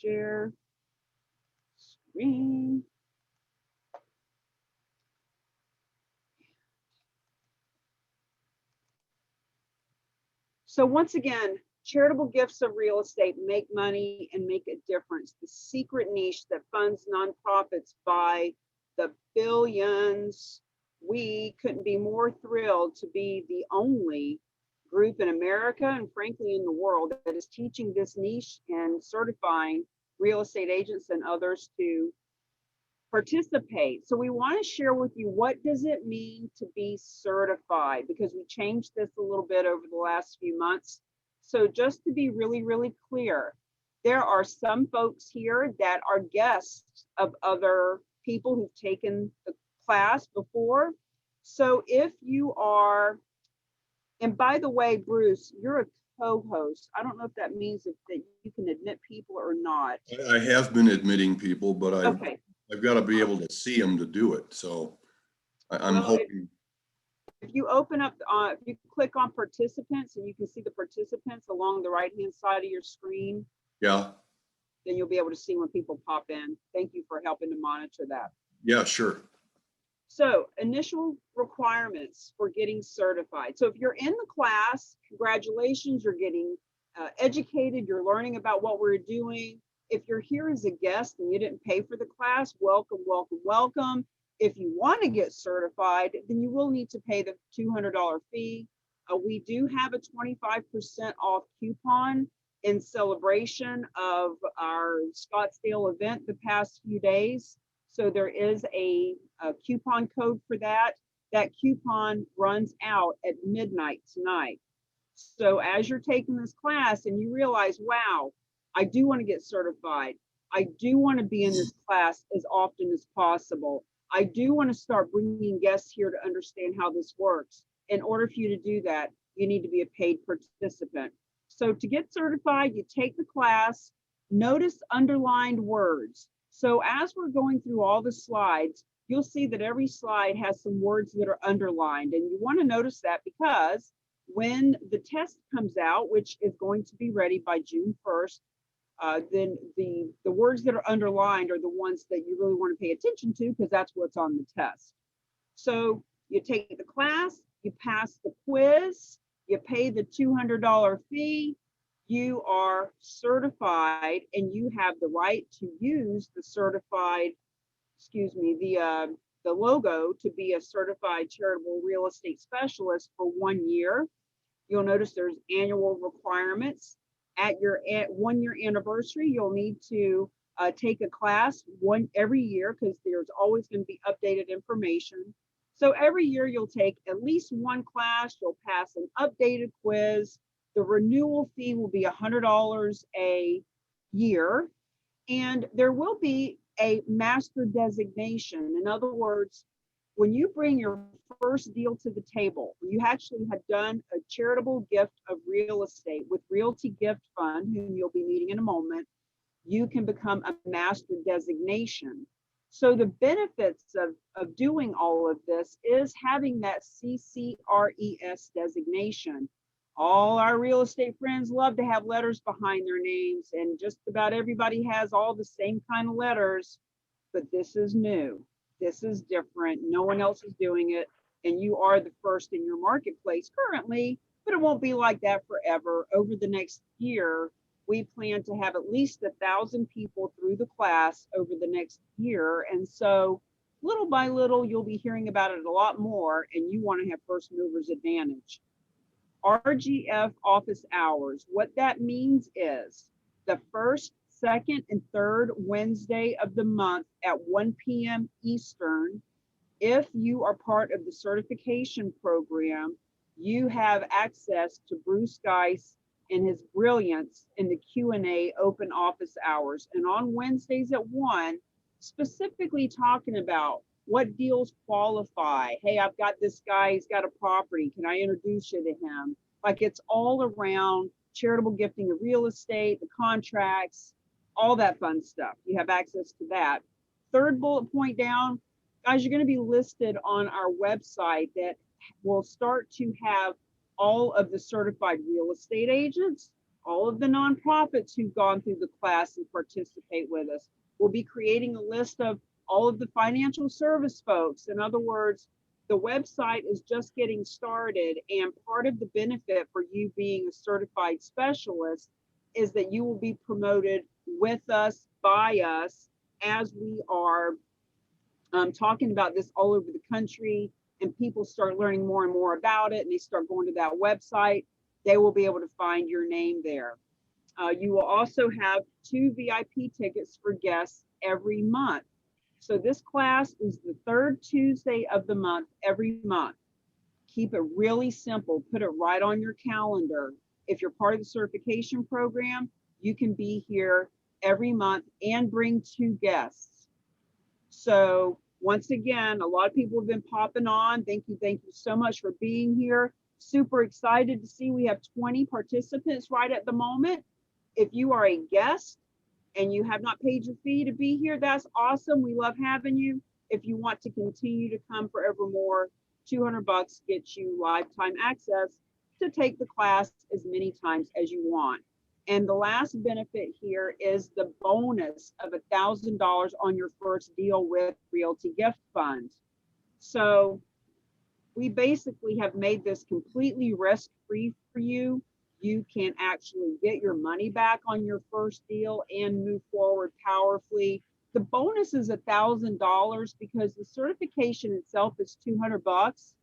share screen. So once again, charitable gifts of real estate make money and make a difference. The secret niche that funds nonprofits by the billions. We couldn't be more thrilled to be the only group in America and frankly in the world that is teaching this niche and certifying real estate agents and others to participate. So we want to share with you, what does it mean to be certified? Because we changed this a little bit over the last few months. So just to be really, really clear, there are some folks here that are guests of other people who've taken the class before. So if you are, and by the way, Bruce, you're a co-host. I don't know if that means that you can admit people or not. I have been admitting people, but Okay. I've got to be able to see them to do it. So I'm hoping. If you open up, if you click on participants and you can see the participants along the right-hand side of your screen. Yeah. Then you'll be able to see when people pop in. Thank you for helping to monitor that. Yeah, sure. So initial requirements for getting certified. So if you're in the class, congratulations, you're getting educated, you're learning about what we're doing. If you're here as a guest and you didn't pay for the class, welcome, welcome, welcome. If you want to get certified, then you will need to pay the $200 fee. We do have a 25% off coupon in celebration of our Scottsdale event the past few days. So there is a coupon code for that. That coupon runs out at midnight tonight. So as you're taking this class and you realize, wow, I do want to get certified. I do want to be in this class as often as possible. I do want to start bringing guests here to understand how this works. In order for you to do that, you need to be a paid participant. So to get certified, you take the class, notice underlined words. So as we're going through all the slides, you'll see that every slide has some words that are underlined. And you want to notice that because when the test comes out, which is going to be ready by June 1st, then the words that are underlined are the ones that you really want to pay attention to because that's what's on the test. So you take the class, you pass the quiz, you pay the $200 fee, you are certified and you have the right to use the certified, the logo to be a certified charitable real estate specialist for 1 year. You'll notice there's annual requirements. At your 1 year anniversary, you'll need to take a class every year because there's always going to be updated information. So every year you'll take at least one class, you'll pass an updated quiz. The renewal fee will be $100 a year, and there will be a master designation. In other words, when you bring your first deal to the table, you actually have done a charitable gift of real estate with Realty Gift Fund, whom you'll be meeting in a moment, you can become a master designation. So the benefits of doing all of this is having that CCRES designation. All our real estate friends love to have letters behind their names, and just about everybody has all the same kind of letters, but this is new. This is different. No one else is doing it, and you are the first in your marketplace currently, but it won't be like that forever. Over the next year, we plan to have at least 1,000 people through the class over the next year. And so little by little, you'll be hearing about it a lot more, and you want to have first movers advantage. RGF office hours. What that means is the first, second, and third Wednesday of the month at 1 p.m. Eastern. If you are part of the certification program, you have access to Bruce Geist and his brilliance in the Q&A open office hours. And on Wednesdays at 1, specifically talking about what deals qualify. Hey, I've got this guy, he's got a property. Can I introduce you to him? Like, it's all around charitable gifting of real estate, the contracts, all that fun stuff. You have access to that. Third bullet point down, guys, you're going to be listed on our website that will start to have all of the certified real estate agents, all of the nonprofits who've gone through the class and participate with us. We'll be creating a list of all of the financial service folks. In other words, the website is just getting started, and part of the benefit for you being a certified specialist is that you will be promoted with us, by us, as we are talking about this all over the country, and people start learning more and more about it, and they start going to that website. They will be able to find your name there. You will also have 2 VIP tickets for guests every month. So this class is the 3rd Tuesday of the month, every month. Keep it really simple. Put it right on your calendar. If you're part of the certification program, you can be here every month and bring 2 guests. So once again, a lot of people have been popping on. Thank you so much for being here. Super excited to see we have 20 participants right at the moment. If you are a guest and you have not paid your fee to be here, that's awesome. We love having you. If you want to continue to come forevermore, $200 gets you lifetime access to take the class as many times as you want. And the last benefit here is the bonus of $1,000 on your first deal with Realty Gift Fund. So we basically have made this completely risk-free for you. You can actually get your money back on your first deal and move forward powerfully. The bonus is $1,000 because the certification itself is $200,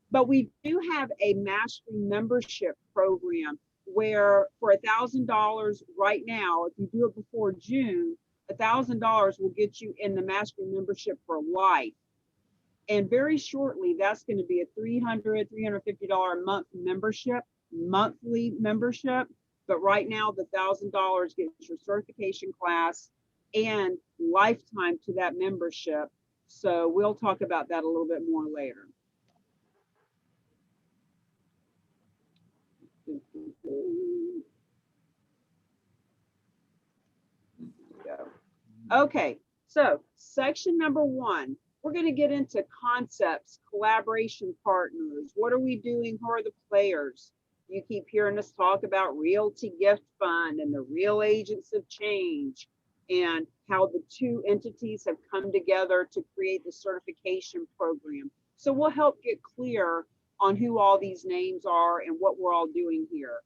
but we do have a mastery membership program where for $1,000 right now, if you do it before June, $1,000 will get you in the mastery membership for life. And very shortly, that's going to be a $350 a month membership, monthly membership. But right now, the $1,000 gets your certification class and lifetime to that membership. So we'll talk about that a little bit more later. Okay, so section number 1, we're going to get into concepts, collaboration partners. What are we doing? Who are the players? You keep hearing us talk about Realty Gift Fund and the Real Agents of Change and how the 2 entities have come together to create the certification program. So we'll help get clear on who all these names are and what we're all doing here.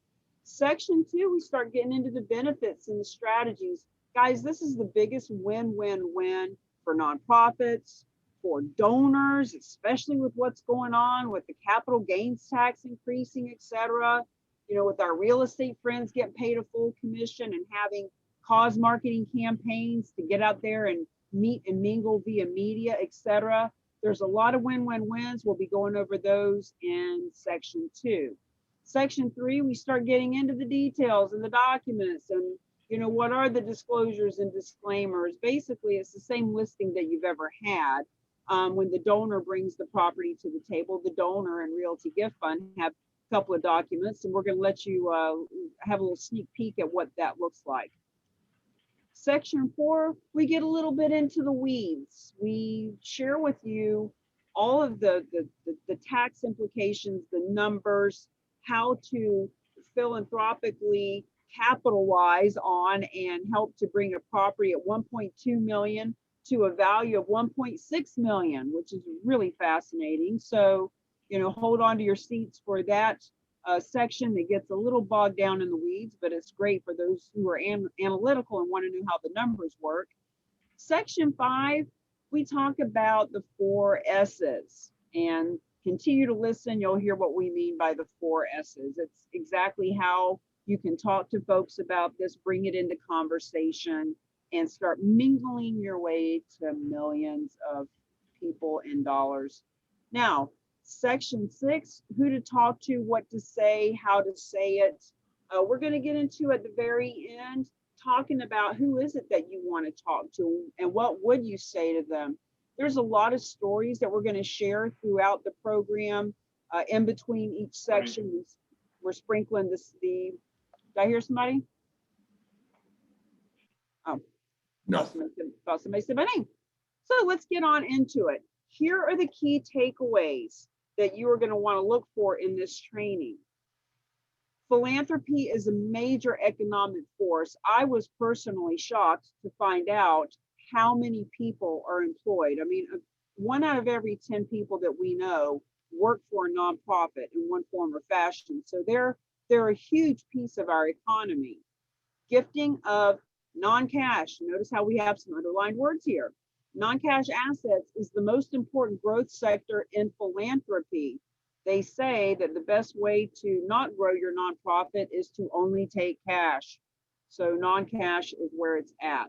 Section 2, we start getting into the benefits and the strategies. Guys, this is the biggest win-win-win for nonprofits, for donors, especially with what's going on with the capital gains tax increasing, et cetera. You know, with our real estate friends getting paid a full commission and having cause marketing campaigns to get out there and meet and mingle via media, et cetera. There's a lot of win-win-wins. We'll be going over those in section 2. Section 3, we start getting into the details and the documents and, you know, what are the disclosures and disclaimers? Basically, it's the same listing that you've ever had. When the donor brings the property to the table, the donor and Realty Gift Fund have a couple of documents, and we're going to let you have a little sneak peek at what that looks like. Section 4, we get a little bit into the weeds. We share with you all of the tax implications, the numbers, how to philanthropically capitalize on and help to bring a property at 1.2 million to a value of 1.6 million, which is really fascinating. So, you know, hold on to your seats for that section that gets a little bogged down in the weeds, but it's great for those who are analytical and want to know how the numbers work. Section 5, we talk about the 4 S's, and continue to listen. You'll hear what we mean by the 4 S's. It's exactly how you can talk to folks about this, bring it into conversation, and start mingling your way to millions of people and dollars. Now, section 6, who to talk to, what to say, how to say it. We're going to get into at the very end, talking about who is it that you want to talk to and what would you say to them. There's a lot of stories that we're going to share throughout the program. In between each section, we're sprinkling this. Did I hear somebody? Oh, No. Thought somebody said my name. So let's get on into it. Here are the key takeaways that you are going to want to look for in this training. Philanthropy is a major economic force. I was personally shocked to find out how many people are employed. I mean, 1 out of every 10 people that we know work for a nonprofit in one form or fashion. So they're a huge piece of our economy. Gifting of non-cash. Notice how we have some underlined words here. Non-cash assets is the most important growth sector in philanthropy. They say that the best way to not grow your nonprofit is to only take cash. So non-cash is where it's at.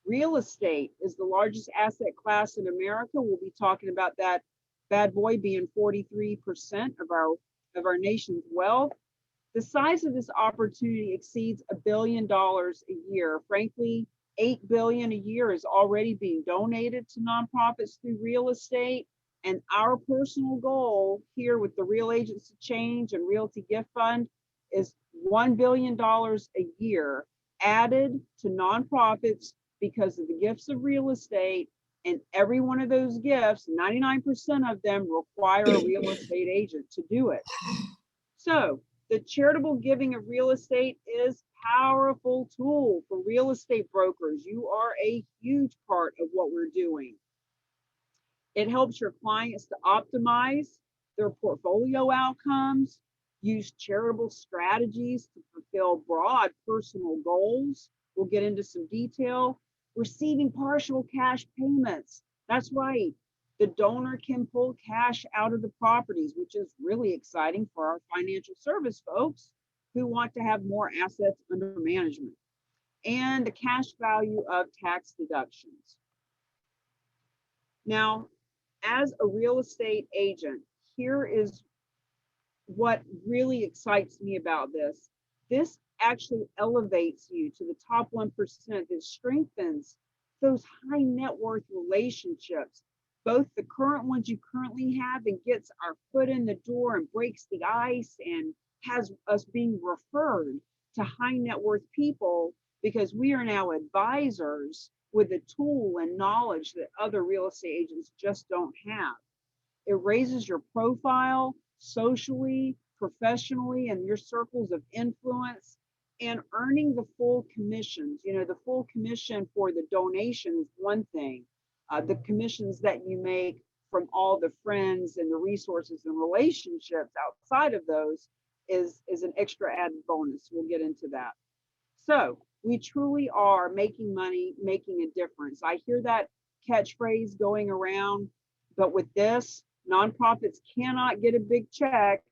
Real estate is the largest asset class in America. We'll be talking about that bad boy being 43% of our nation's wealth. The size of this opportunity exceeds $1 billion a year. Frankly, 8 billion a year is already being donated to nonprofits through real estate. And our personal goal here with the Real Agents of Change and Realty Gift Fund is $1 billion a year added to nonprofits because of the gifts of real estate. And every one of those gifts, 99% of them require a real estate agent to do it. So the charitable giving of real estate is a powerful tool for real estate brokers. You are a huge part of what we're doing. It helps your clients to optimize their portfolio outcomes, use charitable strategies to fulfill broad personal goals. We'll get into some detail. Receiving partial cash payments. That's right. The donor can pull cash out of the properties, which is really exciting for our financial service folks who want to have more assets under management. And the cash value of tax deductions. Now, as a real estate agent, here is what really excites me about this. This actually elevates you to the top 1% that strengthens those high net worth relationships, both the current ones you currently have and gets our foot in the door and breaks the ice and has us being referred to high net worth people because we are now advisors with a tool and knowledge that other real estate agents just don't have. It raises your profile socially, professionally, and your circles of influence, and earning the full commissions. You know, the full commission for the donation is one thing. The commissions that you make from all the friends and the resources and relationships outside of those is an extra added bonus. We'll get into that. So we truly are making money, making a difference. I hear that catchphrase going around, but with this, nonprofits cannot get a big check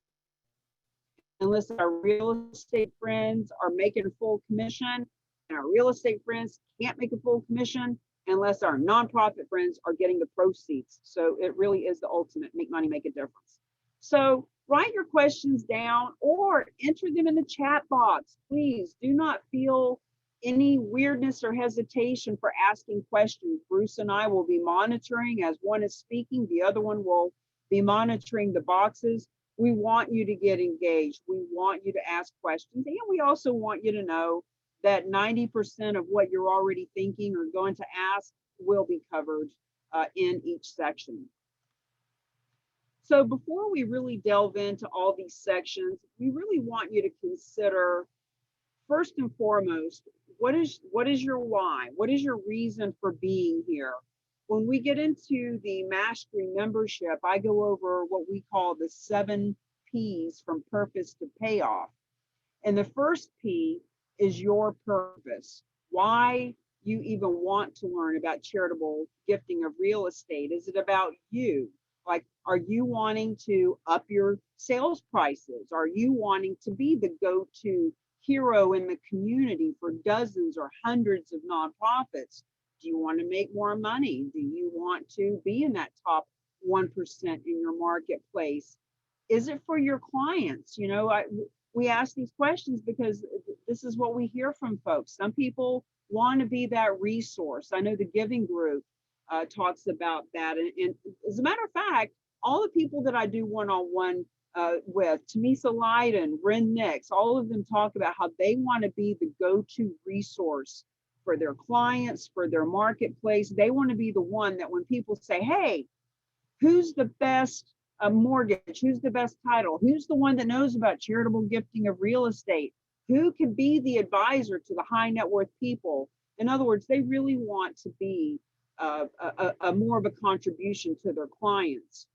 unless our real estate friends are making a full commission, and our real estate friends can't make a full commission unless our nonprofit friends are getting the proceeds. So it really is the ultimate make money, make a difference. So write your questions down or enter them in the chat box. Please do not feel any weirdness or hesitation for asking questions. Bruce and I will be monitoring as one is speaking, the other one will be monitoring the boxes. We want you to get engaged. We want you to ask questions. And we also want you to know that 90% of what you're already thinking or going to ask will be covered in each section. So before we really delve into all these sections, we really want you to consider, first and foremost, what is your why? What is your reason for being here? When we get into the mastery membership, I go over what we call the 7 P's from purpose to payoff. And the first P is your purpose. Why you even want to learn about charitable gifting of real estate? Is it about you? Like, are you wanting to up your sales prices? Are you wanting to be the go-to hero in the community for dozens or hundreds of nonprofits? Do you want to make more money? Do you want to be in that top 1% in your marketplace? Is it for your clients? You know, we ask these questions because this is what we hear from folks. Some people want to be that resource. I know the giving group talks about that. And as a matter of fact, all the people that I do one-on-one with, Tamisa Lyden, Ren Nix, all of them talk about how they want to be the go-to resource for their clients, for their marketplace. They want to be the one that when people say, hey, who's the best a mortgage? Who's the best title? Who's the one that knows about charitable gifting of real estate? Who can be the advisor to the high net worth people? In other words, they really want to be a more of a contribution to their clients.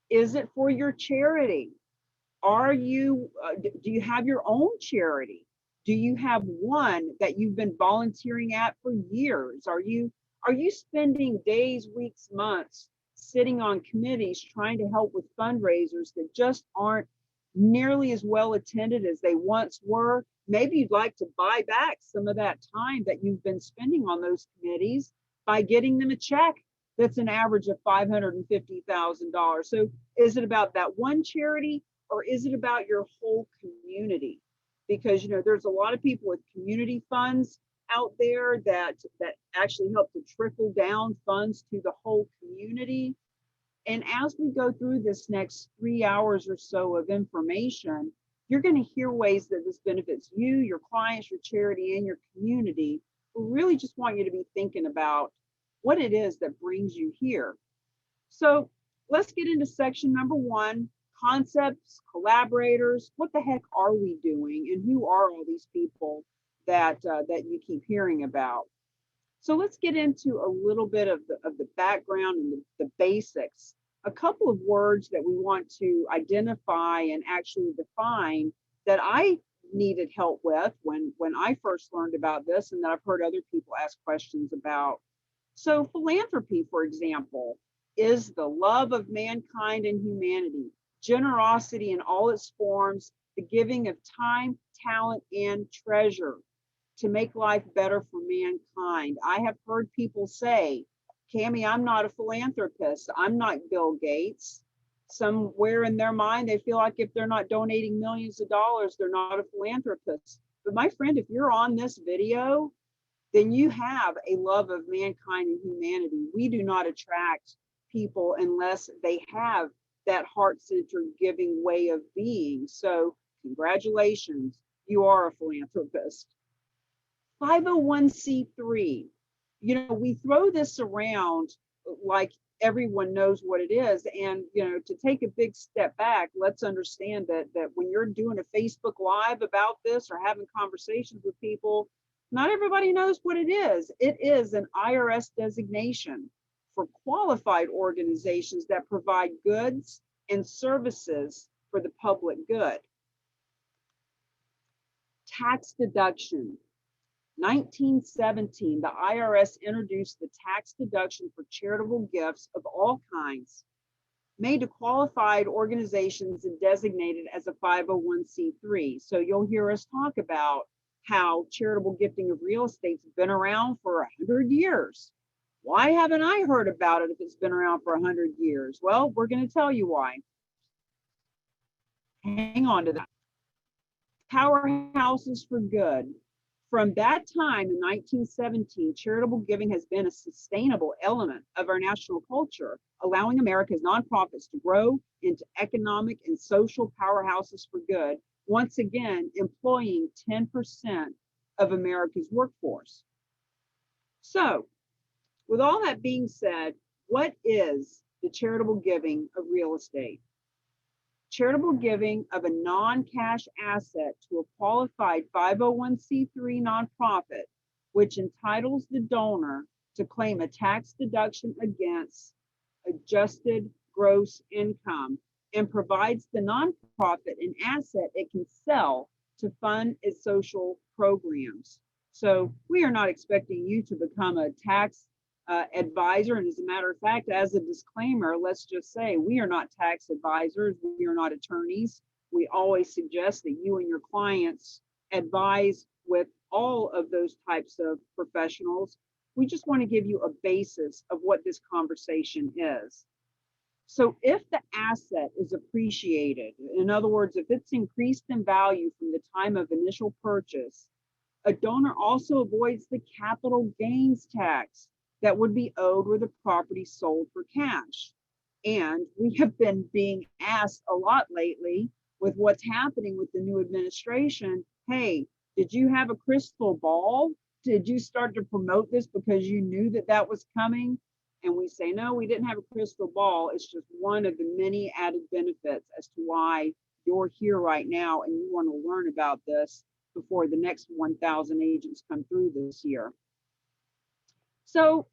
Is it for your charity? Are you, do you have your own charity? Do you have one that you've been volunteering at for years? Are you spending days, weeks, months sitting on committees trying to help with fundraisers that just aren't nearly as well attended as they once were? Maybe you'd like to buy back some of that time that you've been spending on those committees by getting them a check that's an average of $550,000. So is it about that one charity, or is it about your whole community? Because there's a lot of people with community funds out there that actually help to trickle down funds to the whole community. And as we go through this next 3 hours or so of information, you're going to hear ways that this benefits you, your clients, your charity, and your community. We really just want you to be thinking about what it is that brings you here. So let's get into section number 1, concepts, collaborators. What the heck are we doing, and who are all these people that you keep hearing about? So let's get into a little bit of the background and the basics. A couple of words that we want to identify and actually define that I needed help with when I first learned about this, and that I've heard other people ask questions about. So philanthropy, for example, is the love of mankind and humanity, generosity in all its forms, the giving of time, talent, and treasure to make life better for mankind. I have heard people say, Cammie, I'm not a philanthropist. I'm not Bill Gates. Somewhere in their mind, they feel like if they're not donating millions of dollars, they're not a philanthropist. But my friend, if you're on this video, then you have a love of mankind and humanity. We do not attract people unless they have that heart-centered giving way of being. So congratulations, you are a philanthropist. 501c3, we throw this around like everyone knows what it is. And, to take a big step back, let's understand that when you're doing a Facebook Live about this or having conversations with people, not everybody knows what it is. It is an IRS designation for qualified organizations that provide goods and services for the public good. Tax deduction. 1917, the IRS introduced the tax deduction for charitable gifts of all kinds made to qualified organizations and designated as a 501c3. So you'll hear us talk about how charitable gifting of real estate's been around for 100 years. Why haven't I heard about it if it's been around for 100 years? Well, we're going to tell you why. Hang on to that. Powerhouses for good. From that time in 1917, charitable giving has been a sustainable element of our national culture, allowing America's nonprofits to grow into economic and social powerhouses for good, once again employing 10% of America's workforce. So, with all that being said, what is the charitable giving of real estate? Charitable giving of a non-cash asset to a qualified 501c3 nonprofit, which entitles the donor to claim a tax deduction against adjusted gross income and provides the nonprofit an asset it can sell to fund its social programs. So we are not expecting you to become a tax advisor. And as a matter of fact, as a disclaimer, let's just say we are not tax advisors. We are not attorneys. We always suggest that you and your clients advise with all of those types of professionals. We just want to give you a basis of what this conversation is. So if the asset is appreciated, in other words, if it's increased in value from the time of initial purchase, a donor also avoids the capital gains tax that would be owed were the property sold for cash. And we have been being asked a lot lately with what's happening with the new administration. Hey, did you have a crystal ball? Did you start to promote this because you knew that that was coming? And we say, no, we didn't have a crystal ball. It's just one of the many added benefits as to why you're here right now and you want to learn about this before the next 1,000 agents come through this year. So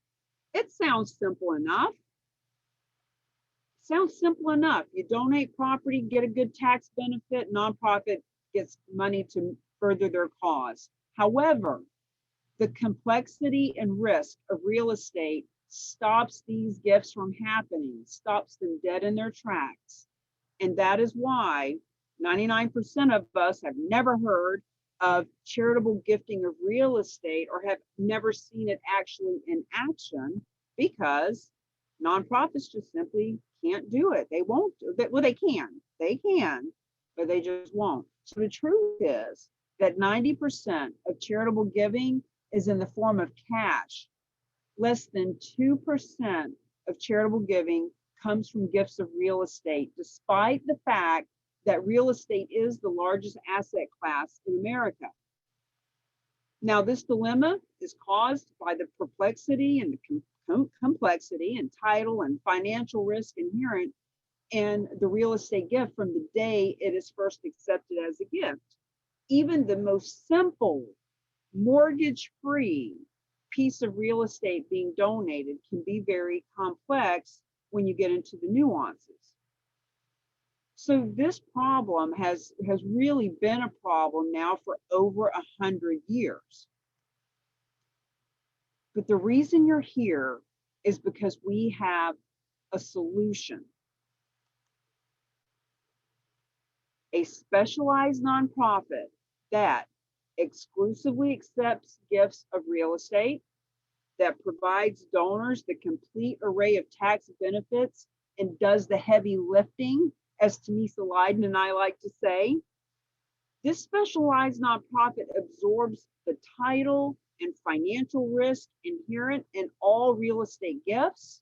it sounds simple enough. Sounds simple enough. You donate property, get a good tax benefit, nonprofit gets money to further their cause. However, the complexity and risk of real estate stops these gifts from happening, stops them dead in their tracks. And that is why 99% of us have never heard of charitable gifting of real estate or have never seen it actually in action, because nonprofits just simply can't do it. They won't. Well, they can, but they just won't. So the truth is that 90% of charitable giving is in the form of cash. Less than 2% of charitable giving comes from gifts of real estate, despite the fact that real estate is the largest asset class in America. Now, this dilemma is caused by the perplexity and the complexity and title and financial risk inherent in the real estate gift from the day it is first accepted as a gift. Even the most simple mortgage-free piece of real estate being donated can be very complex when you get into the nuances. So this problem has really been a problem now for over 100 years. But the reason you're here is because we have a solution. A specialized nonprofit that exclusively accepts gifts of real estate, that provides donors the complete array of tax benefits and does the heavy lifting, as Tamisa Lydon and I like to say. This specialized nonprofit absorbs the title and financial risk inherent in all real estate gifts.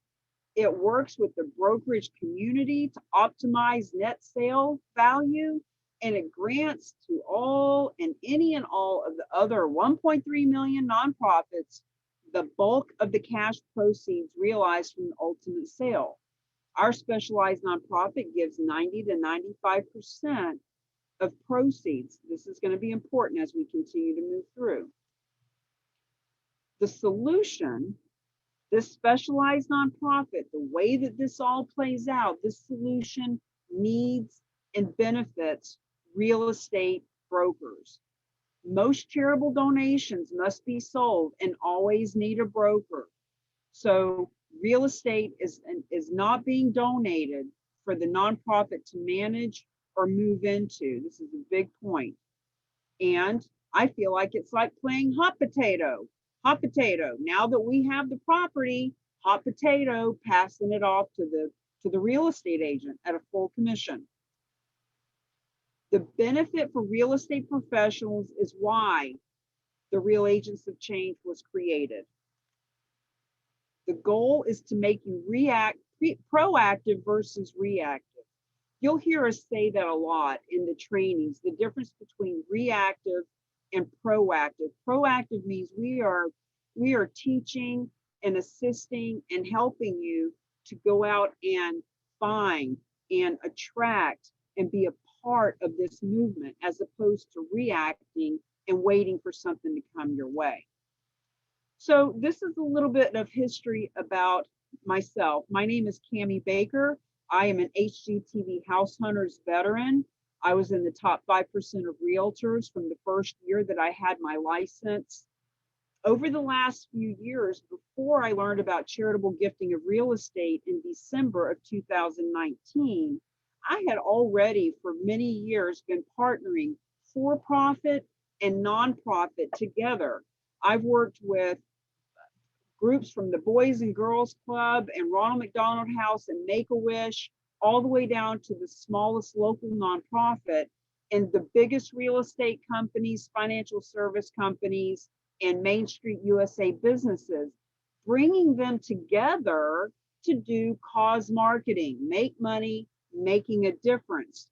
It works with the brokerage community to optimize net sale value, and it grants to all and any and all of the other 1.3 million nonprofits the bulk of the cash proceeds realized from the ultimate sale. Our specialized nonprofit gives 90 to 95% of proceeds. This is going to be important as we continue to move through. The solution, this specialized nonprofit, the way that this all plays out, this solution needs and benefits real estate brokers. Most charitable donations must be sold and always need a broker. So real estate is not being donated for the nonprofit to manage or move into. This is a big point. And I feel like it's like playing hot potato. Hot potato. Now that we have the property, hot potato, passing it off to the real estate agent at a full commission. The benefit for real estate professionals is why the Real Agents of Change was created. The goal is to make you proactive versus reactive. You'll hear us say that a lot in the trainings, the difference between reactive and proactive. Proactive means we are teaching and assisting and helping you to go out and find and attract and be a part of this movement, as opposed to reacting and waiting for something to come your way. So this is a little bit of history about myself. My name is Cammie Baker. I am an HGTV House Hunters veteran. I was in the top 5% of realtors from the first year that I had my license. Over the last few years, before I learned about charitable gifting of real estate in December of 2019, I had already for many years been partnering for-profit and nonprofit together. I've worked with groups from the Boys and Girls Club and Ronald McDonald House and Make-A-Wish, all the way down to the smallest local nonprofit and the biggest real estate companies, financial service companies, and Main Street USA businesses, bringing them together to do cause marketing, make money, making a difference.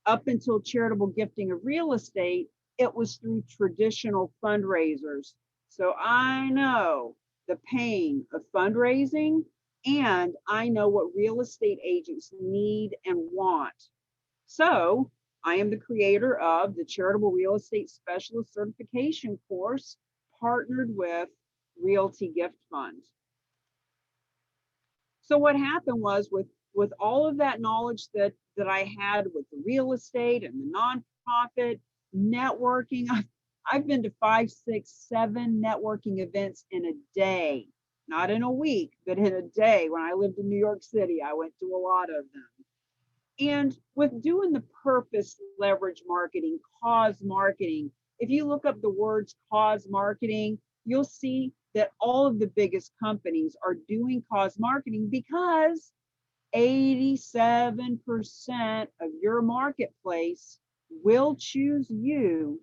Up until charitable gifting of real estate, it was through traditional fundraisers. So I know the pain of fundraising and I know what real estate agents need and want. So I am the creator of the Charitable Real Estate Specialist Certification course, partnered with Realty Gift Fund. So what happened was, with all of that knowledge that I had with the real estate and the nonprofit networking, I've been to 5, 6, 7 networking events in a day, not in a week, but in a day. When I lived in New York City, I went to a lot of them. And with doing the purpose leverage marketing, cause marketing, if you look up the words cause marketing, you'll see that all of the biggest companies are doing cause marketing because 87% of your marketplace will choose you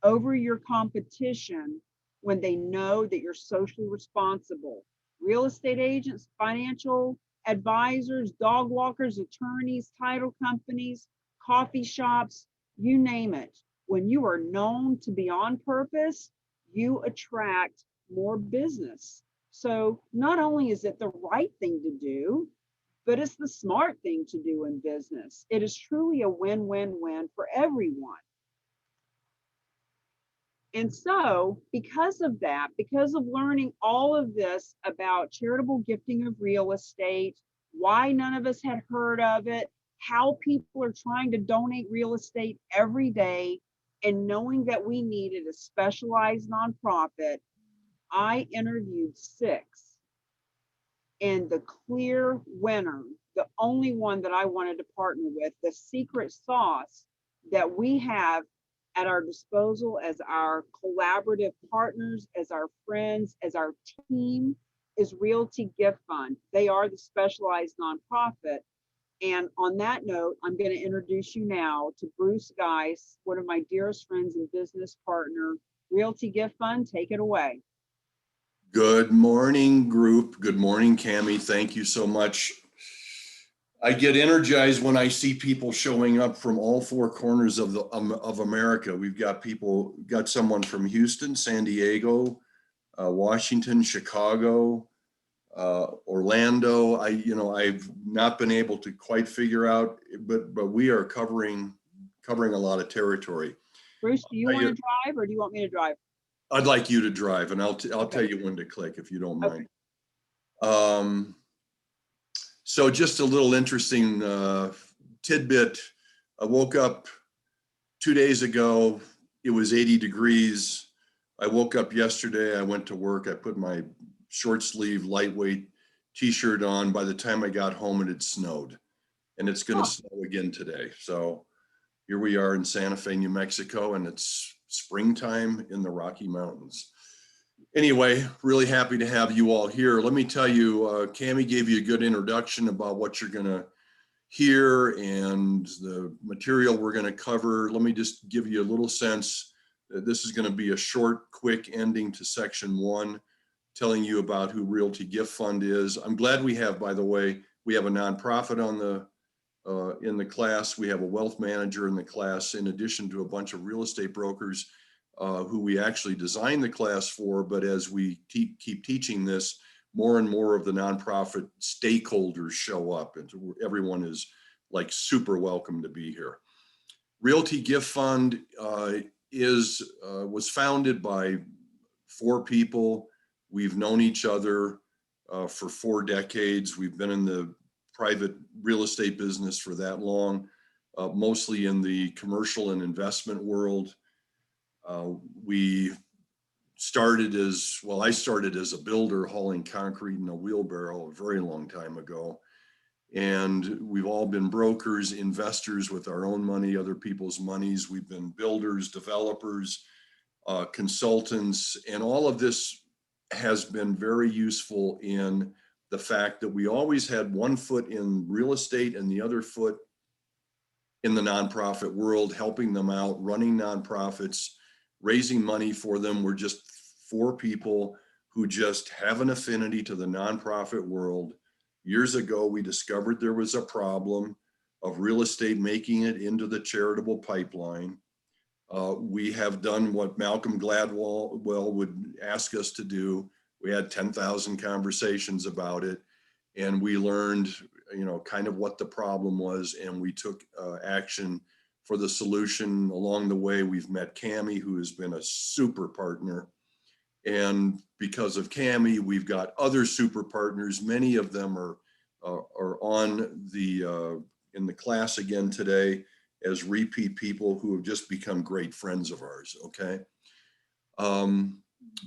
over your competition when they know that you're socially responsible. Real estate agents, financial advisors, dog walkers, attorneys, title companies, coffee shops, you name it. When you are known to be on purpose, you attract more business. So not only is it the right thing to do, but it's the smart thing to do in business. It is truly a win-win-win for everyone. And so, because of that, because of learning all of this about charitable gifting of real estate, why none of us had heard of it, how people are trying to donate real estate every day, and knowing that we needed a specialized nonprofit, I interviewed 6. And the clear winner, the only one that I wanted to partner with, the secret sauce that we have at our disposal as our collaborative partners, as our friends, as our team, is Realty Gift Fund. They are the specialized nonprofit. And on that note, I'm going to introduce you now to Bruce Geist, one of my dearest friends and business partner. Realty Gift Fund, take it away. Good morning, group. Good morning, Cammie. Thank you so much. I get energized when I see people showing up from all 4 corners of America. We've got someone from Houston, San Diego, Washington, Chicago, Orlando. I've not been able to quite figure out, but we are covering a lot of territory. Bruce, do you want to drive or do you want me to drive? I'd like you to drive, and I'll tell you when to click if you don't mind. Okay. So just a little interesting tidbit. I woke up 2 days ago. It was 80 degrees. I woke up yesterday. I went to work. I put my short sleeve, lightweight t-shirt on. By the time I got home, it had snowed, and it's going to snow again today. So here we are in Santa Fe, New Mexico, and it's springtime in the Rocky Mountains. Anyway, really happy to have you all here. Let me tell you, Cammie gave you a good introduction about what you're going to hear and the material we're going to cover. Let me just give you a little sense that this is going to be a short, quick ending to section 1, telling you about who Realty Gift Fund is. I'm glad we have, by the way, we have a nonprofit in the class. We have a wealth manager in the class, in addition to a bunch of real estate brokers who we actually designed the class for. But as we keep teaching this, more and more of the nonprofit stakeholders show up, and everyone is like super welcome to be here. Realty Gift Fund was founded by 4 people. We've known each other for 4 decades. We've been in the private real estate business for that long, mostly in the commercial and investment world. I started as a builder hauling concrete in a wheelbarrow a very long time ago. And we've all been brokers, investors with our own money, other people's monies. We've been builders, developers, consultants, and all of this has been very useful in the fact that we always had one foot in real estate and the other foot in the nonprofit world, helping them out, running nonprofits, raising money for them. We're just 4 people who just have an affinity to the nonprofit world. Years ago, we discovered there was a problem of real estate making it into the charitable pipeline. We have done what Malcolm Gladwell would ask us to do. We had 10,000 conversations about it. and we learned, kind of what the problem was, and we took action for the solution. Along the way, we've met Cammie, who has been a super partner. And because of Cammie, we've got other super partners. Many of them are on the in the class again today as repeat people who have just become great friends of ours. Okay,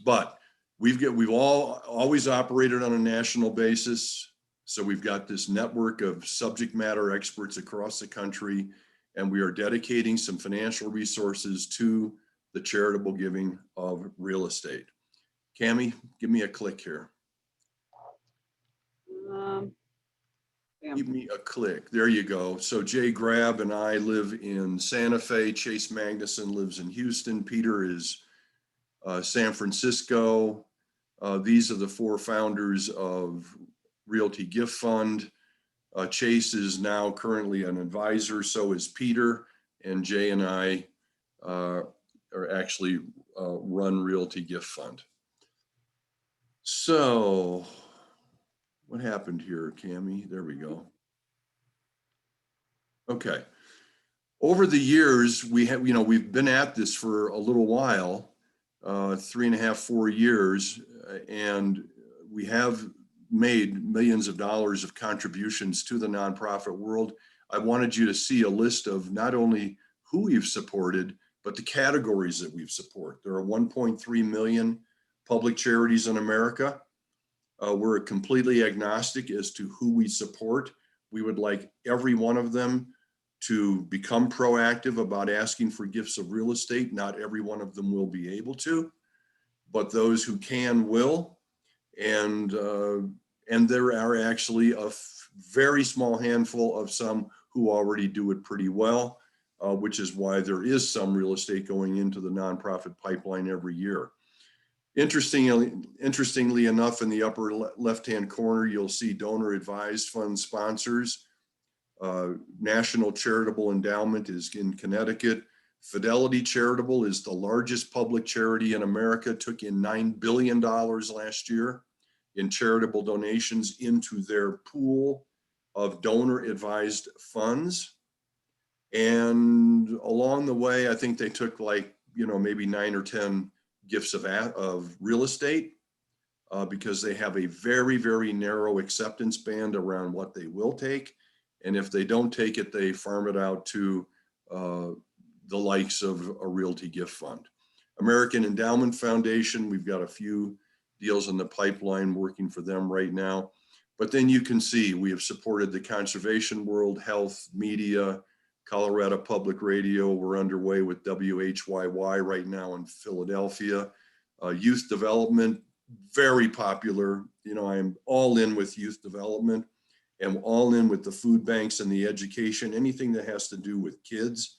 but we've always operated on a national basis. So we've got this network of subject matter experts across the country, and we are dedicating some financial resources to the charitable giving of real estate. Cammie, give me a click here. Give me a click. There you go. So Jay Grab and I live in Santa Fe. Chase Magnuson lives in Houston. Peter is San Francisco. These are the four founders of Realty Gift Fund. Chase is now currently an advisor. So is Peter. And Jay and I are actually run Realty Gift Fund. So what happened here, Cammie? There we go. Okay. Over the years, we've been at this for a little while, 3.5, 4 years, and we have made millions of dollars of contributions to the nonprofit world. I wanted you to see a list of not only who we've supported, but the categories that we've supported. There are 1.3 million public charities in America. We're completely agnostic as to who we support. We would like every one of them to become proactive about asking for gifts of real estate. Not every one of them will be able to, but those who can will. And there are actually a very small handful of some who already do it pretty well, which is why there is some real estate going into the nonprofit pipeline every year. Interestingly enough, in the upper left-hand corner, you'll see donor advised fund sponsors. National Charitable Endowment is in Connecticut. Fidelity Charitable is the largest public charity in America, took in $9 billion last year in charitable donations into their pool of donor advised funds. And along the way, I think they took maybe 9 or 10 gifts of real estate because they have a very, very narrow acceptance band around what they will take. And if they don't take it, they farm it out to the likes of a Realty Gift Fund. American Endowment Foundation, we've got a few deals in the pipeline working for them right now. But then you can see we have supported the conservation world, health, media, Colorado Public Radio. We're underway with WHYY right now in Philadelphia. Youth development, very popular. I'm all in with youth development. And all in with the food banks and the education, anything that has to do with kids,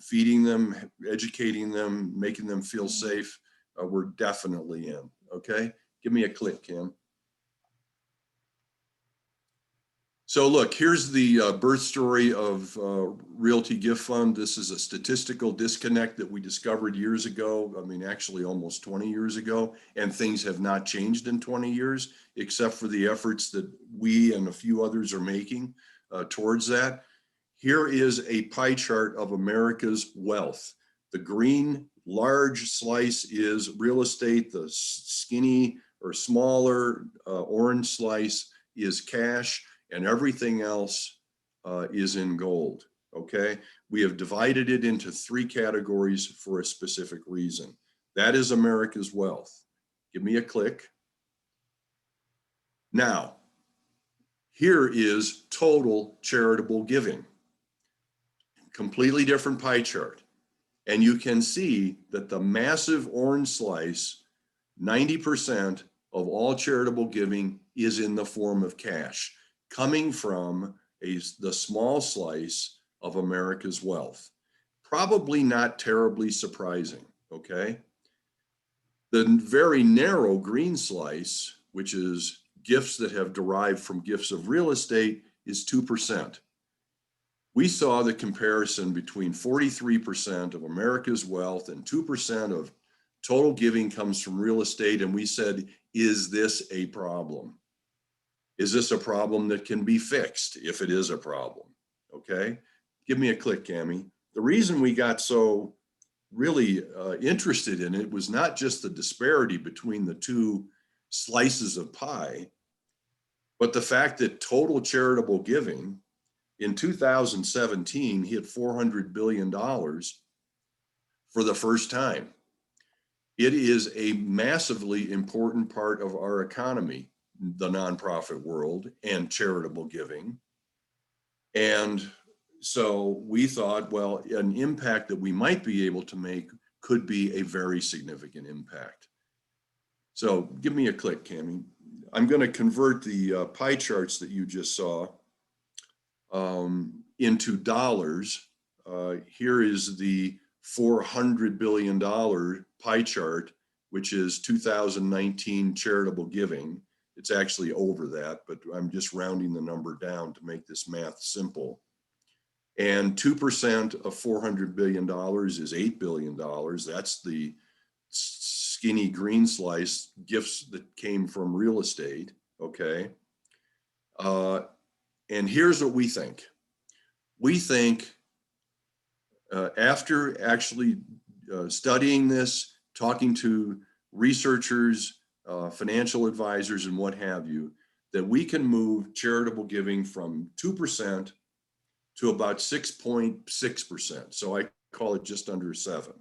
feeding them, educating them, making them feel safe, we're definitely in, okay? Give me a click, Kim. So look, here's the birth story of Realty Gift Fund. This is a statistical disconnect that we discovered years ago. I mean, actually almost 20 years ago, and things have not changed in 20 years, except for the efforts that we and a few others are making towards that. Here is a pie chart of America's wealth. The green large slice is real estate. The skinny or smaller orange slice is cash. And everything else is in gold, okay? We have divided it into 3 categories for a specific reason. That is America's wealth. Give me a click. Now, here is total charitable giving. Completely different pie chart. And you can see that the massive orange slice, 90% of all charitable giving is in the form of cash, coming from the small slice of America's wealth. Probably not terribly surprising, okay? The very narrow green slice, which is gifts that have derived from gifts of real estate, is 2%. We saw the comparison between 43% of America's wealth and 2% of total giving comes from real estate, and we said, is this a problem? Is this a problem that can be fixed if it is a problem? Okay, give me a click, Cami. The reason we got so really interested in it was not just the disparity between the two slices of pie, but the fact that total charitable giving in 2017 hit $400 billion for the first time. It is a massively important part of our economy, the nonprofit world and charitable giving. And so we thought, well, an impact that we might be able to make could be a very significant impact. So give me a click, Cami. I'm going to convert the pie charts that you just saw into dollars. Here is the $400 billion pie chart, which is 2019 charitable giving. It's actually over that, but I'm just rounding the number down to make this math simple. And 2% of $400 billion is $8 billion. That's the skinny green slice gifts that came from real estate, okay? And here's what we think. We think after actually studying this, talking to researchers, financial advisors, and what have you, that we can move charitable giving from 2% to about 6.6%. So I call it just under 7.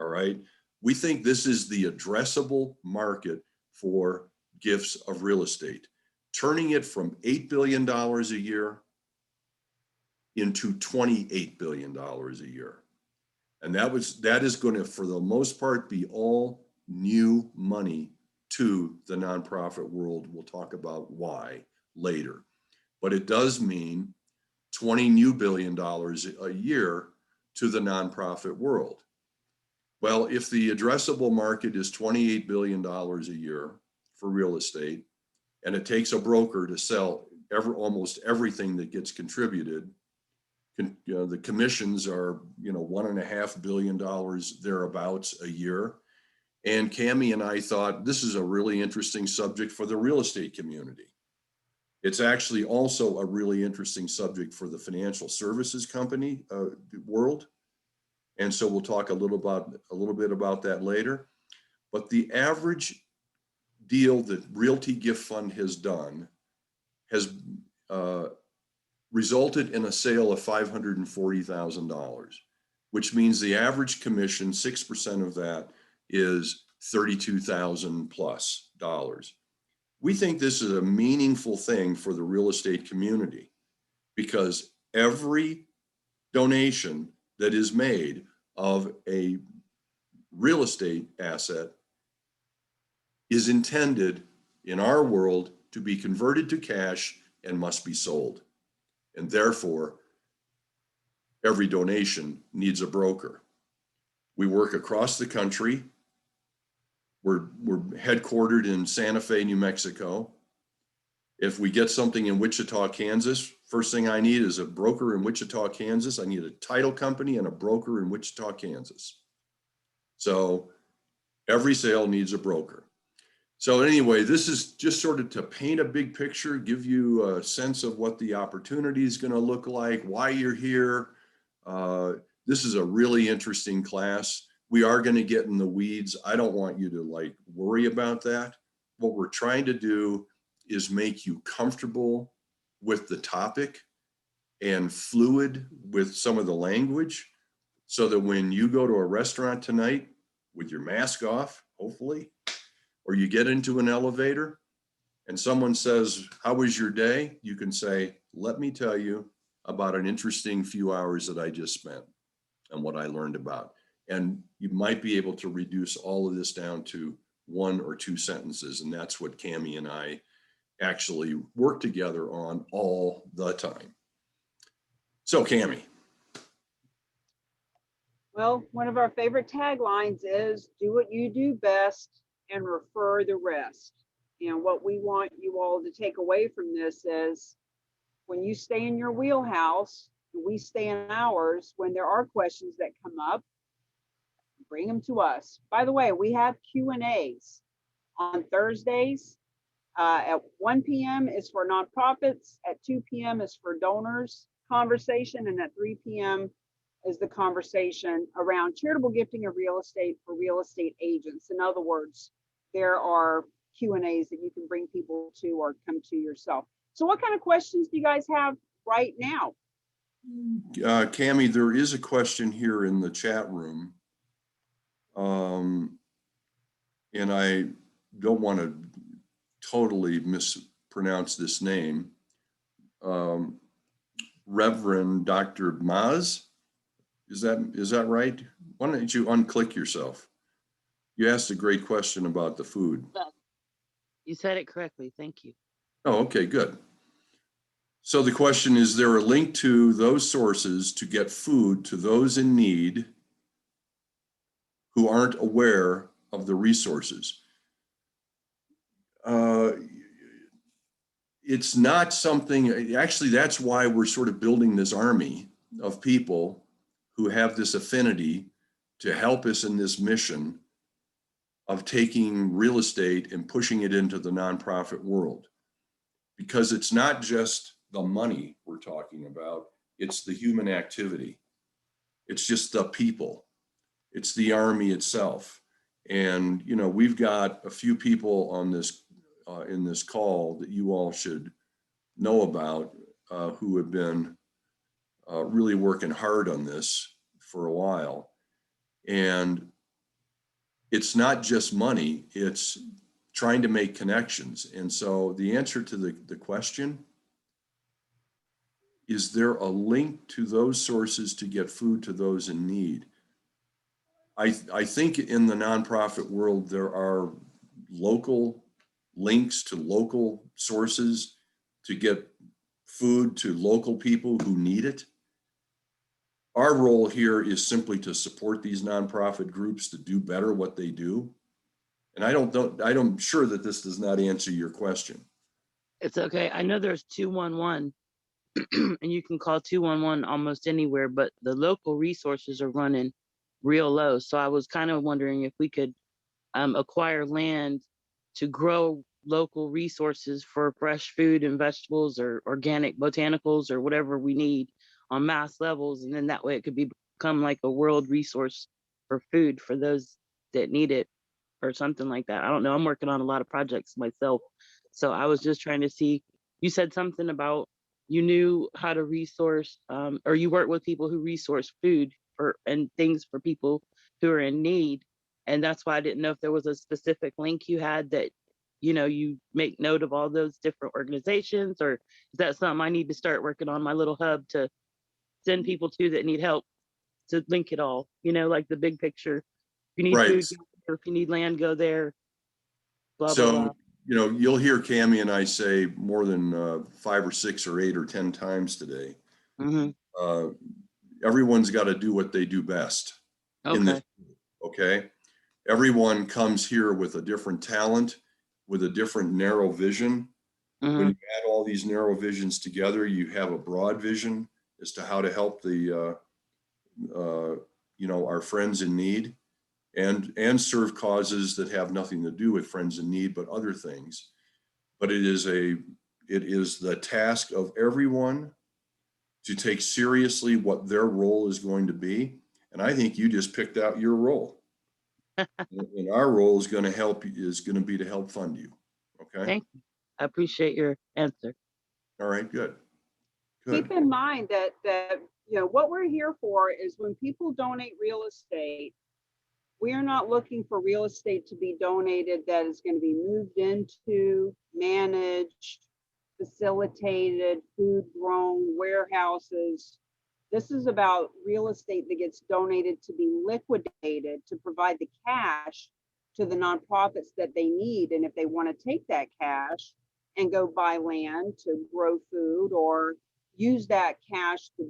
All right. We think this is the addressable market for gifts of real estate, turning it from $8 billion a year into $28 billion a year. And that is going to, for the most part, be all new money to the nonprofit world. We'll talk about why later. But it does mean $20 billion a year to the nonprofit world. Well, if the addressable market is $28 billion a year for real estate, and it takes a broker to sell almost everything that gets contributed, the commissions are, $1.5 billion thereabouts a year. And Cami and I thought this is a really interesting subject for the real estate community. It's actually also a really interesting subject for the financial services company world. And so we'll talk a little bit about that later. But the average deal that Realty Gift Fund has done has resulted in a sale of $540,000, which means the average commission, 6% of that, is $32,000 plus dollars. We think this is a meaningful thing for the real estate community because every donation that is made of a real estate asset is intended in our world to be converted to cash and must be sold. And therefore, every donation needs a broker. We work across the country. We're headquartered in Santa Fe, New Mexico. If we get something in Wichita, Kansas, first thing I need is a broker in Wichita, Kansas. I need a title company and a broker in Wichita, Kansas. So every sale needs a broker. So anyway, this is just sort of to paint a big picture, give you a sense of what the opportunity is going to look like, why you're here. This is a really interesting class. We are going to get in the weeds. I don't want you to worry about that. What we're trying to do is make you comfortable with the topic and fluid with some of the language so that when you go to a restaurant tonight with your mask off, hopefully, or you get into an elevator and someone says, "How was your day?" You can say, "Let me tell you about an interesting few hours that I just spent and what I learned about." And you might be able to reduce all of this down to 1 or 2 sentences. And that's what Cami and I actually work together on all the time. So Cami. Well, one of our favorite taglines is do what you do best and refer the rest. And what we want you all to take away from this is when you stay in your wheelhouse, we stay in ours. When there are questions that come up, bring them to us. By the way, we have Q&As on Thursdays. At 1 p.m. is for nonprofits. At 2 p.m. is for donors conversation. And at 3 p.m. is the conversation around charitable gifting of real estate for real estate agents. In other words, there are Q&As that you can bring people to or come to yourself. So what kind of questions do you guys have right now? Cammie, there is a question here in the chat room. And I don't want to totally mispronounce this name. Reverend Dr. Maz, is that right? Why don't you unclick yourself? You asked a great question about the food. You said it correctly. Thank you. Oh, okay, good. So the question is there a link to those sources to get food to those in need who aren't aware of the resources? It's not something, actually, that's why we're sort of building this army of people who have this affinity to help us in this mission of taking real estate and pushing it into the nonprofit world. Because it's not just the money we're talking about, it's the human activity. It's just the people. It's the army itself. And, you know, we've got a few people on this in this call that you all should know about who have been really working hard on this for a while. And it's not just money, it's trying to make connections. And so the answer to the question, is there a link to those sources to get food to those in need? I think in the nonprofit world, there are local links to local sources to get food to local people who need it. Our role here is simply to support these nonprofit groups to do better what they do. And I'm sure that this does not answer your question. It's okay. I know there's 211 and you can call 211 almost anywhere, but the local resources are running real low. So I was kind of wondering if we could acquire land to grow local resources for fresh food and vegetables or organic botanicals or whatever we need on mass levels. And then that way it could become like a world resource for food for those that need it or something like that. I don't know. I'm working on a lot of projects myself. So I was just trying to see, you said something about you knew how to resource or you work with people who resource food and things for people who are in need. And that's why I didn't know if there was a specific link you had that, you know, you make note of all those different organizations, or is that something I need to start working on my little hub to send people to that need help to link it all, you know, like the big picture. If you need Right. food, or if you need land, go there, blah, So, blah, blah. you know, you'll hear Cammie and I say more than 5 or 6 or 8 or 10 times today. Mm-hmm. Everyone's got to do what they do best in this. Okay. Everyone comes here with a different talent, with a different narrow vision. Mm-hmm. When you add all these narrow visions together, you have a broad vision as to how to help the, you know, our friends in need and serve causes that have nothing to do with friends in need, but other things. But it is the task of everyone to take seriously what their role is going to be. And I think you just picked out your role. And our role is going to be to help fund you. Okay. Thank you. I appreciate your answer. All right, good. Keep in mind that you know what we're here for is when people donate real estate, we are not looking for real estate to be donated that is going to be moved into, managed, facilitated, food grown, warehouses. This is about real estate that gets donated to be liquidated to provide the cash to the nonprofits that they need. And if they want to take that cash and go buy land to grow food or use that cash to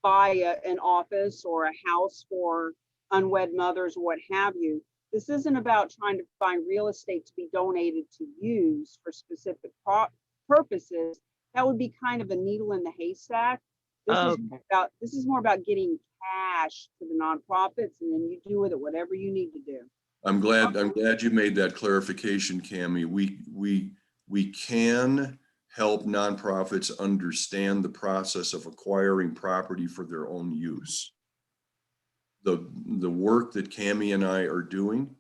buy an office or a house for unwed mothers or what have you, this isn't about trying to find real estate to be donated to use for specific purposes. That would be kind of a needle in the haystack. This is more about getting cash to the nonprofits, and then you do with it whatever you need to do. I'm glad you made that clarification, Cammie. We we can help nonprofits understand the process of acquiring property for their own use. The work that Cammie and I are doing,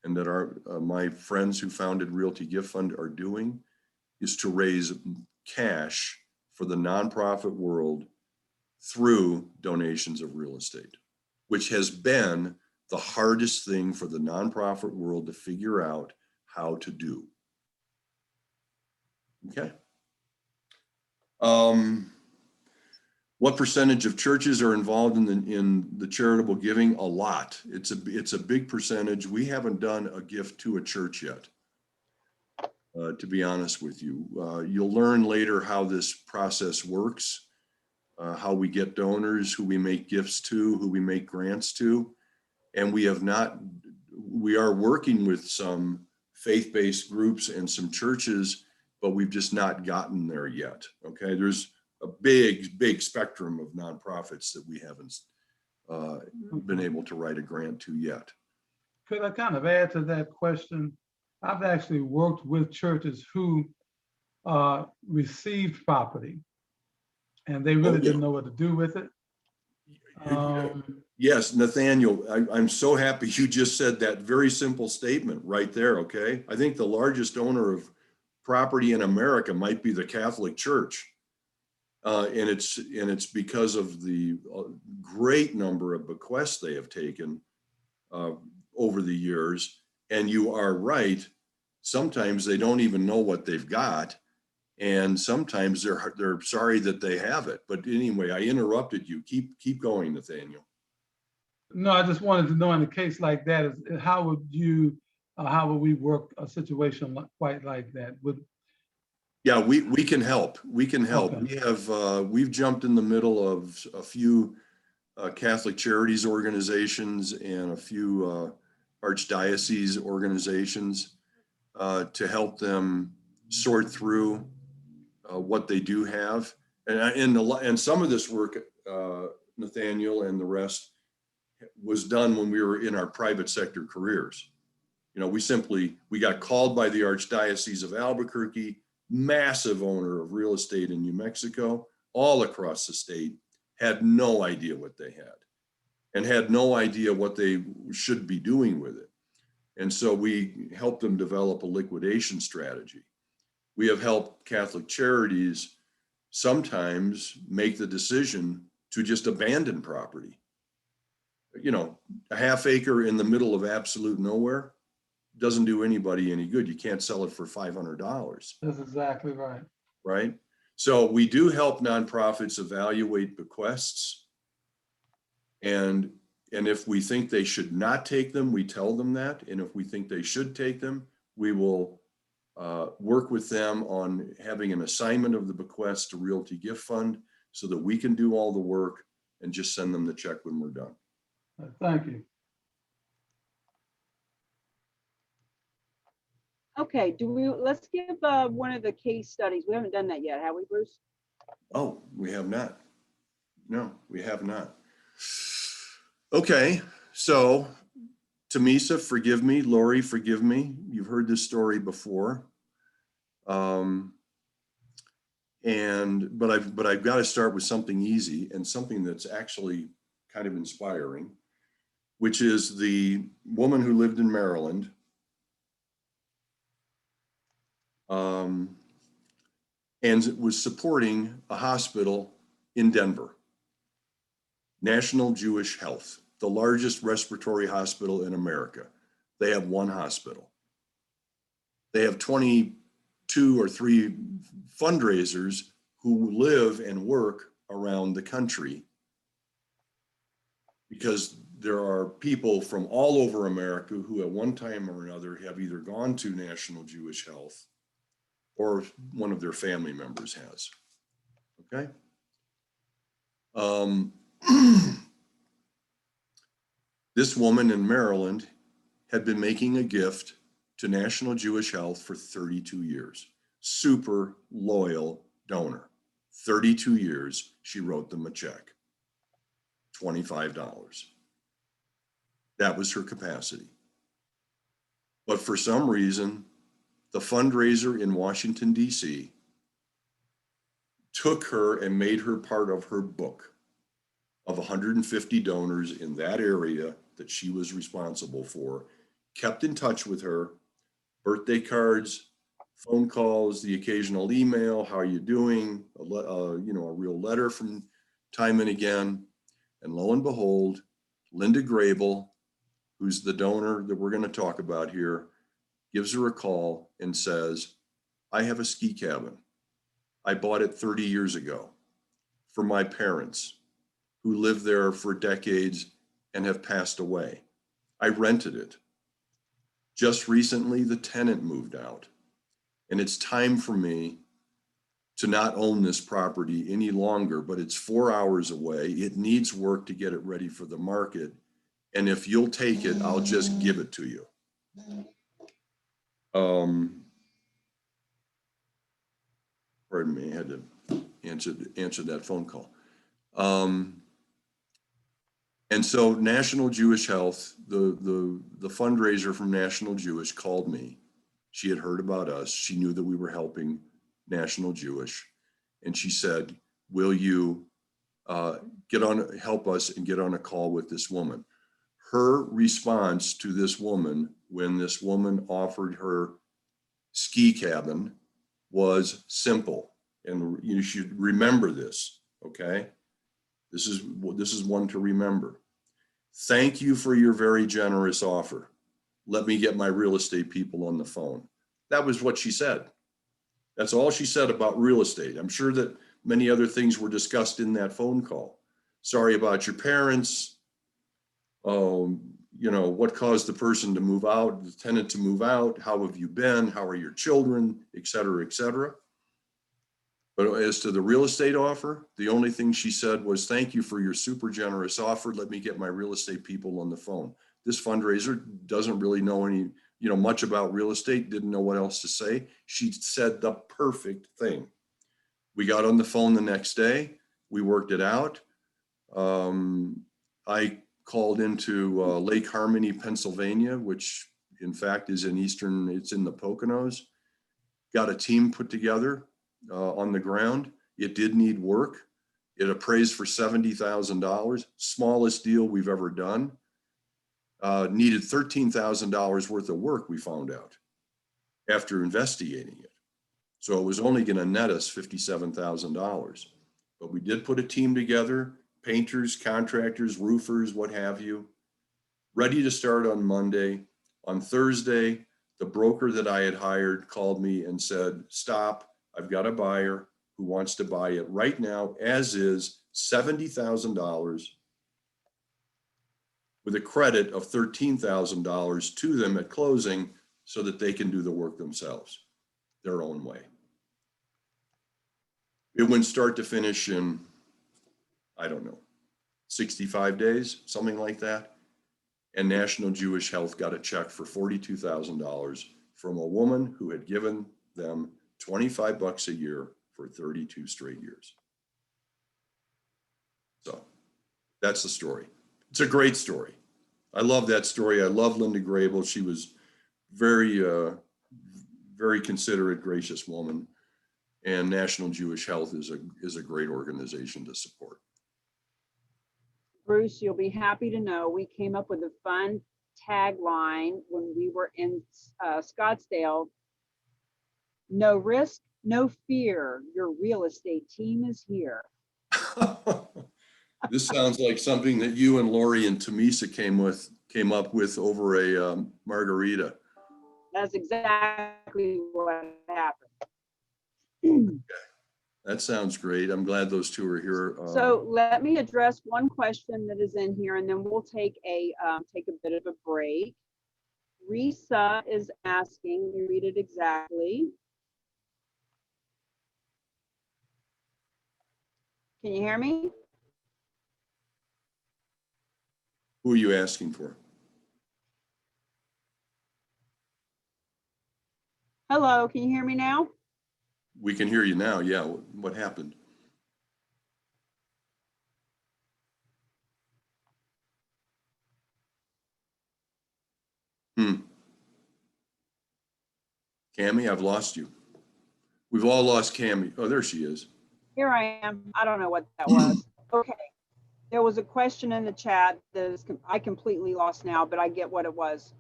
and that my friends who founded Realty Gift Fund are doing, is to raise cash for the nonprofit world through donations of real estate, which has been the hardest thing for the nonprofit world to figure out how to do. Okay. What percentage of churches are involved in the charitable giving? A lot. It's a big percentage. We haven't done a gift to a church yet, to be honest with you. You'll learn later how this process works, how we get donors, who we make gifts to, who we make grants to. And we are working with some faith-based groups and some churches, but we've just not gotten there yet. Okay, there's a big spectrum of nonprofits that we haven't been able to write a grant to yet. Could I kind of add to that question? I've actually worked with churches who received property and they really didn't know what to do with it. Yes, Nathaniel, I'm so happy you just said that very simple statement right there, okay? I think the largest owner of property in America might be the Catholic Church. And it's because of the great number of bequests they have taken over the years. And you are right, sometimes they don't even know what they've got. And sometimes they're sorry that they have it. But anyway, I interrupted you. Keep going, Nathaniel. No, I just wanted to know, in a case like that, how would we work a situation quite like that? Yeah, we can help. We can help. Okay. We've jumped in the middle of a few Catholic Charities organizations and a few archdiocese organizations to help them sort through what they do have. And some of this work, Nathaniel and the rest, was done when we were in our private sector careers. You know, we got called by the Archdiocese of Albuquerque, massive owner of real estate in New Mexico, all across the state, had no idea what they had and had no idea what they should be doing with it. And so we helped them develop a liquidation strategy. We have helped Catholic Charities sometimes make the decision to just abandon property. You know, a half acre in the middle of absolute nowhere doesn't do anybody any good. You can't sell it for $500. That's exactly right. Right? So we do help nonprofits evaluate bequests. And if we think they should not take them, we tell them that. And if we think they should take them, we will work with them on having an assignment of the bequest to Realty Gift Fund so that we can do all the work and just send them the check when we're done. Thank you. Okay, let's give one of the case studies. We haven't done that yet, have we, Bruce? Oh, we have not. No, we have not. Okay, so Tamisa, forgive me. Lori, forgive me. You've heard this story before. But I've got to start with something easy and something that's actually kind of inspiring, which is the woman who lived in Maryland. And was supporting a hospital in Denver, National Jewish Health, the largest respiratory hospital in America. They have one hospital. They have 22 or 3 fundraisers who live and work around the country, because there are people from all over America who at one time or another have either gone to National Jewish Health or one of their family members has. Okay. This woman in Maryland had been making a gift to National Jewish Health for 32 years. Super loyal donor. 32 years, she wrote them a check. $25. That was her capacity. But for some reason, the fundraiser in Washington, D.C., took her and made her part of her book of 150 donors in that area that she was responsible for, kept in touch with her, birthday cards, phone calls, the occasional email, how are you doing, a real letter from time and again. And lo and behold, Linda Grable, who's the donor that we're going to talk about here, gives her a call and says, I have a ski cabin. I bought it 30 years ago for my parents who lived there for decades and have passed away. I rented it. Just recently, the tenant moved out, and it's time for me to not own this property any longer, but it's 4 hours away. It needs work to get it ready for the market. And if you'll take it, I'll just give it to you. Pardon me, I had to answer that phone call. And so National Jewish Health, the fundraiser from National Jewish called me. She had heard about us. She knew that we were helping National Jewish. And she said, will you help us and get on a call with this woman? Her response to this woman, when this woman offered her ski cabin, was simple. And you should remember this, okay? This is one to remember. Thank you for your very generous offer. Let me get my real estate people on the phone. That was what she said. That's all she said about real estate. I'm sure that many other things were discussed in that phone call. Sorry about your parents. What caused the person to move out, the tenant to move out? How have you been? How are your children, et cetera, et cetera. But as to the real estate offer, the only thing she said was, thank you for your super generous offer. Let me get my real estate people on the phone. This fundraiser doesn't really know much about real estate, didn't know what else to say. She said the perfect thing. We got on the phone the next day. We worked it out. I called into Lake Harmony, Pennsylvania, which in fact is it's in the Poconos. Got a team put together on the ground. It did need work. It appraised for $70,000, smallest deal we've ever done. Needed $13,000 worth of work, we found out, after investigating it. So it was only going to net us $57,000. But we did put a team together, painters, contractors, roofers, what have you, ready to start on Monday. On Thursday, the broker that I had hired called me and said, stop, I've got a buyer who wants to buy it right now, as is, $70,000 with a credit of $13,000 to them at closing so that they can do the work themselves, their own way. It went start to finish in, 65 days, something like that. And National Jewish Health got a check for $42,000 from a woman who had given them $25 a year for 32 straight years. So that's the story. It's a great story. I love that story. I love Linda Grable. She was very, very considerate, gracious woman. And National Jewish Health is a great organization to support. Bruce, you'll be happy to know we came up with a fun tagline when we were in Scottsdale. No risk, no fear. Your real estate team is here. This sounds like something that you and Lori and Tamisa came up with over a margarita. That's exactly what happened. Okay. That sounds great. I'm glad those two are here. So let me address one question that is in here, and then we'll take a bit of a break. Risa is asking, let me read it exactly. Can you hear me? Who are you asking for? Hello, can you hear me now? We can hear you now. Yeah. What happened? Cammie, I've lost you. We've all lost Cammie. Oh, there she is. Here I am. I don't know what that was. Okay. There was a question in the chat that is, I completely lost now, but I get what it was.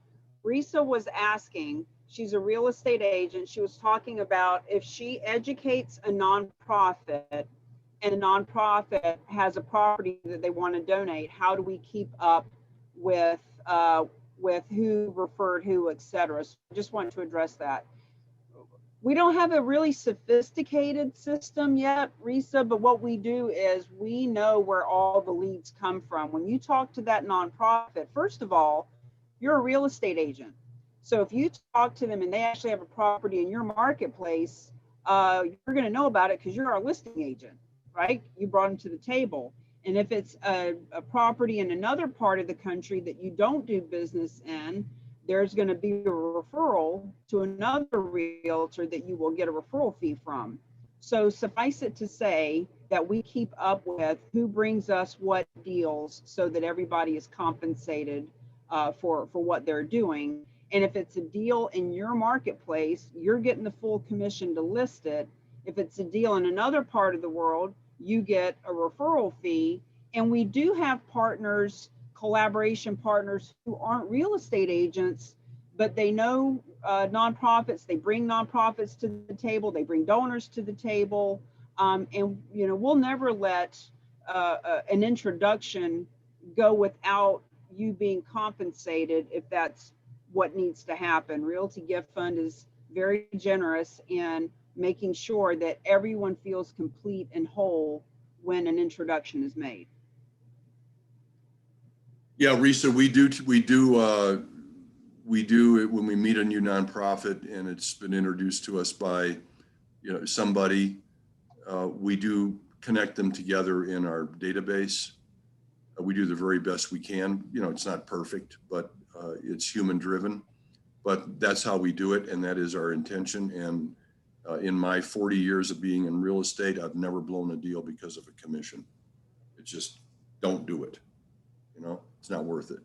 Risa was asking, she's a real estate agent. She was talking about if she educates a nonprofit and a nonprofit has a property that they want to donate, how do we keep up with who referred who, et cetera? So I just wanted to address that. We don't have a really sophisticated system yet, Risa, but what we do is we know where all the leads come from. When you talk to that nonprofit, first of all, you're a real estate agent. So if you talk to them and they actually have a property in your marketplace, you're going to know about it because you're our listing agent, right? You brought them to the table. And if it's a property in another part of the country that you don't do business in, there's going to be a referral to another realtor that you will get a referral fee from. So suffice it to say that we keep up with who brings us what deals so that everybody is compensated for what they're doing. And if it's a deal in your marketplace, you're getting the full commission to list it. If it's a deal in another part of the world, you get a referral fee. And we do have partners, collaboration partners who aren't real estate agents, but they know nonprofits. They bring nonprofits to the table. They bring donors to the table. And you know, we'll never let an introduction go without you being compensated if that's what needs to happen. Realty Gift Fund is very generous in making sure that everyone feels complete and whole when an introduction is made. Yeah, Risa, we do it when we meet a new nonprofit and it's been introduced to us by, you know, somebody. We do connect them together in our database. We do the very best we can. You know, it's not perfect, but it's human driven. But that's how we do it, and that is our intention. And in my 40 years of being in real estate, I've never blown a deal because of a commission. It's just, don't do it. You know, it's not worth it.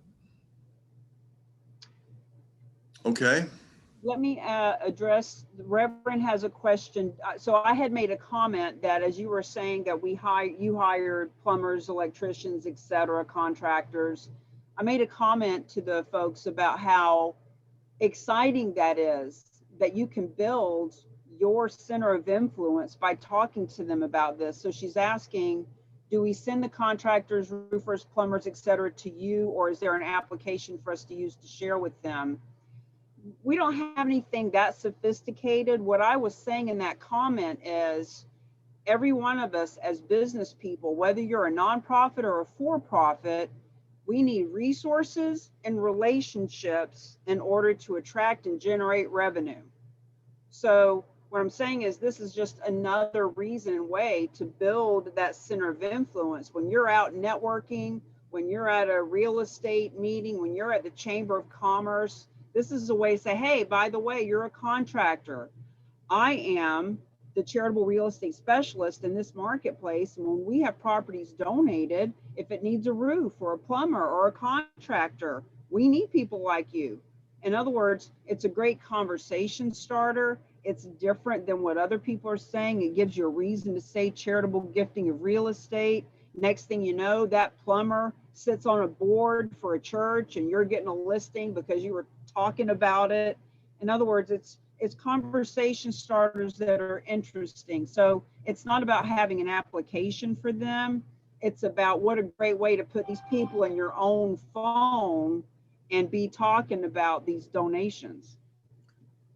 Okay. Let me address, the Reverend has a question. So I had made a comment that as you were saying that you hired plumbers, electricians, et cetera, contractors. I made a comment to the folks about how exciting that is, that you can build your center of influence by talking to them about this. So she's asking, do we send the contractors, roofers, plumbers, et cetera, to you, or is there an application for us to use to share with them? We don't have anything that sophisticated. What I was saying in that comment is every one of us as business people, whether you're a nonprofit or a for-profit, we need resources and relationships in order to attract and generate revenue. So what I'm saying is this is just another reason and way to build that center of influence. When you're out networking, when you're at a real estate meeting, when you're at the Chamber of Commerce, this is a way to say, hey, by the way, you're a contractor. I am the charitable real estate specialist in this marketplace. And when we have properties donated, if it needs a roof or a plumber or a contractor, we need people like you. In other words, it's a great conversation starter. It's different than what other people are saying. It gives you a reason to say charitable gifting of real estate. Next thing you know, that plumber sits on a board for a church and you're getting a listing because you were talking about it. In other words, it's conversation starters that are interesting. So it's not about having an application for them. It's about what a great way to put these people in your own phone and be talking about these donations.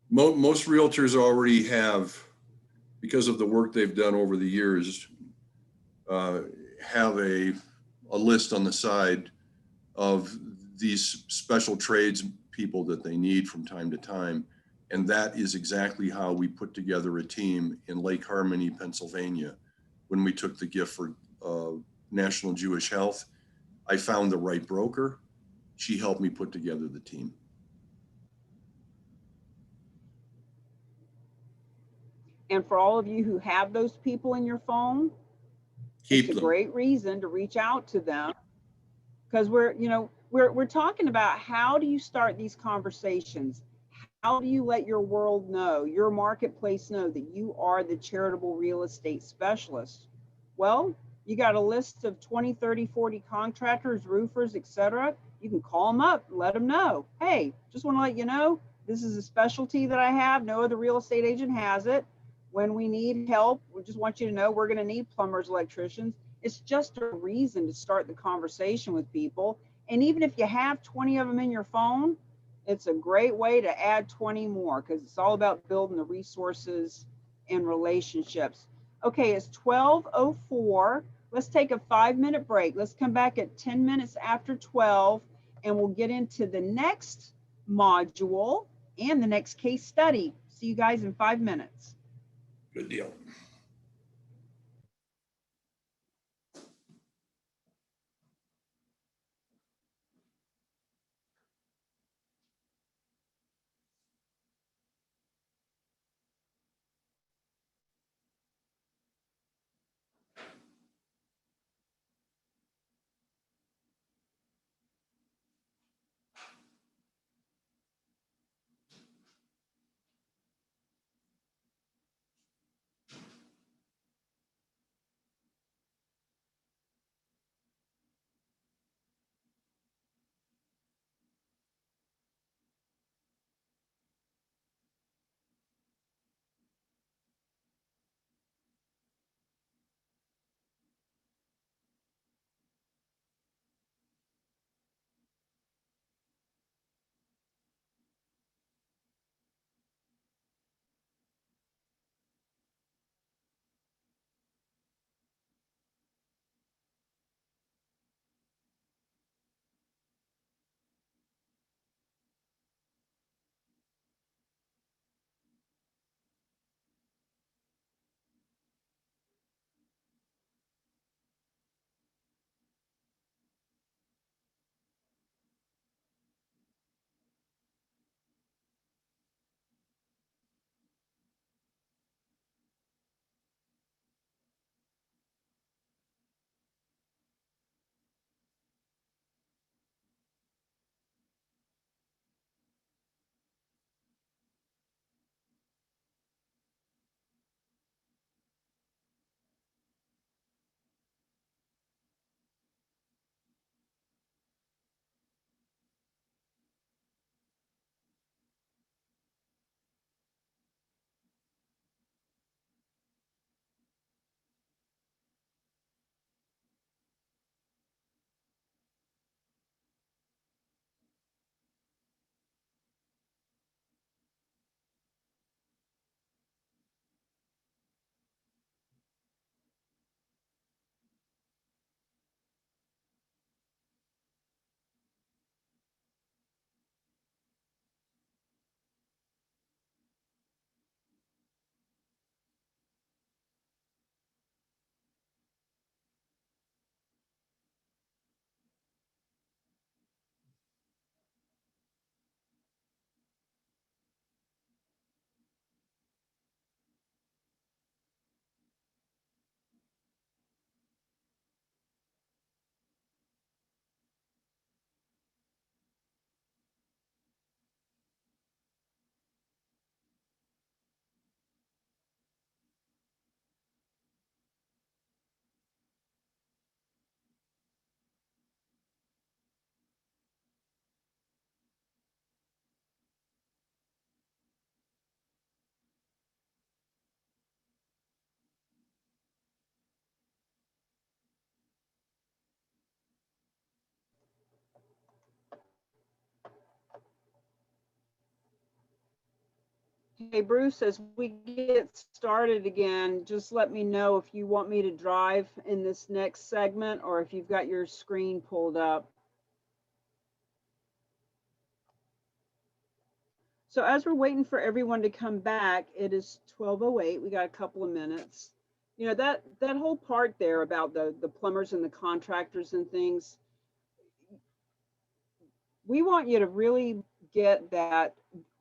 Most realtors already have, because of the work they've done over the years, have a list on the side of these special trades people that they need from time to time. And that is exactly how we put together a team in Lake Harmony, Pennsylvania. When we took the gift for National Jewish Health, I found the right broker. She helped me put together the team. And for all of you who have those people in your phone, Keep it's a them. great reason to reach out to them, because we're talking about how do you start these conversations? How do you let your world know, your marketplace know that you are the charitable real estate specialist? Well, you got a list of 20, 30, 40 contractors, roofers, etc. You can call them up, let them know. Hey, just want to let you know, this is a specialty that I have. No other real estate agent has it. When we need help, we just want you to know we're going to need plumbers, electricians. It's just a reason to start the conversation with people. And even if you have 20 of them in your phone, it's a great way to add 20 more, because it's all about building the resources and relationships. Okay, it's 12:04. Let's take a 5-minute break. Let's come back at 10 minutes after 12, and we'll get into the next module and the next case study. See you guys in 5 minutes. Good deal. Hey, Bruce, as we get started again, just let me know if you want me to drive in this next segment or if you've got your screen pulled up. So as we're waiting for everyone to come back, it is 12:08. We got a couple of minutes. You know, that whole part there about the plumbers and the contractors and things, we want you to really get that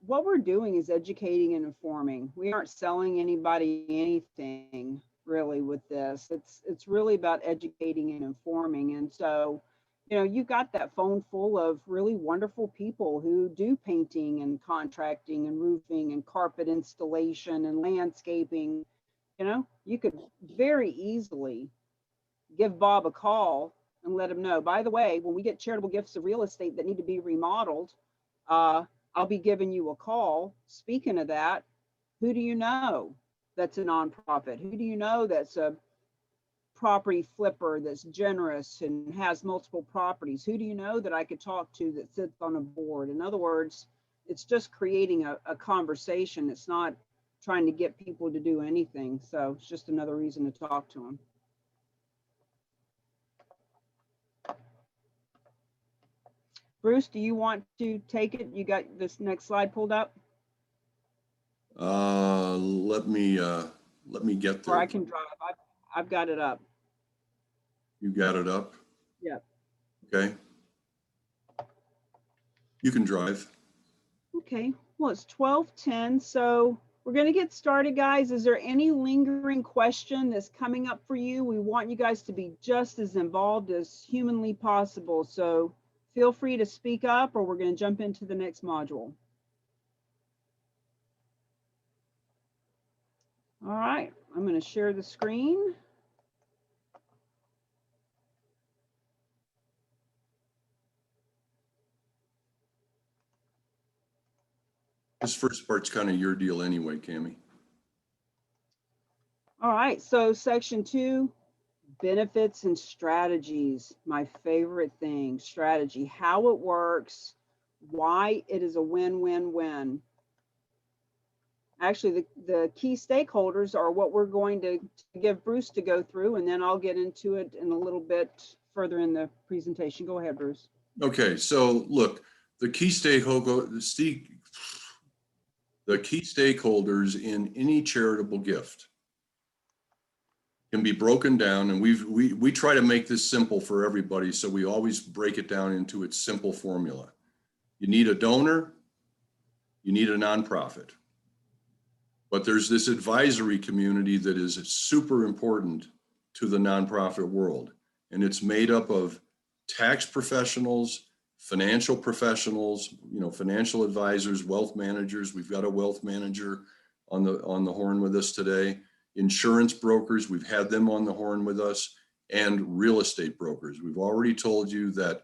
what we're doing is educating and informing. We aren't selling anybody anything really with this. It's really about educating and informing. And so, You know, you got that phone full of really wonderful people who do painting and contracting and roofing and carpet installation and landscaping. You know, you could very easily give Bob a call and let him know, by the way, when we get charitable gifts of real estate that need to be remodeled, I'll be giving you a call. Speaking of that, who do you know that's a nonprofit? Who do you know that's a property flipper that's generous and has multiple properties? Who do you know that I could talk to that sits on a board? In other words, it's just creating a conversation. It's not trying to get people to do anything. So it's just another reason to talk to them. Bruce, do you want to take it? You got this next slide pulled up? Let me get Or I there. can drive. I've got it up. You got it up? Yep. Okay. You can drive. Okay. Well, it's 12:10, so we're going to get started, guys. Is there any lingering question that's coming up for you? We want you guys to be just as involved as humanly possible. So feel free to speak up, or we're going to jump into the next module. All right. I'm going to share the screen. This first part's kind of your deal anyway, Cammie. All right. So section 2. Benefits and strategies, my favorite thing, strategy, how it works, why it is a win-win-win. Actually, the key stakeholders are what we're going to give Bruce to go through, and then I'll get into it in a little bit further in the presentation. Go ahead, Bruce. Okay, so look, the key stakeholders in any charitable gift can be broken down, and we try to make this simple for everybody, so we always break it down into its simple formula. You need a donor, you need a nonprofit. But there's this advisory community that is super important to the nonprofit world, and it's made up of tax professionals, financial professionals, financial advisors, wealth managers. We've got a wealth manager on the horn with us today. Insurance brokers, we've had them on the horn with us, and real estate brokers. We've already told you that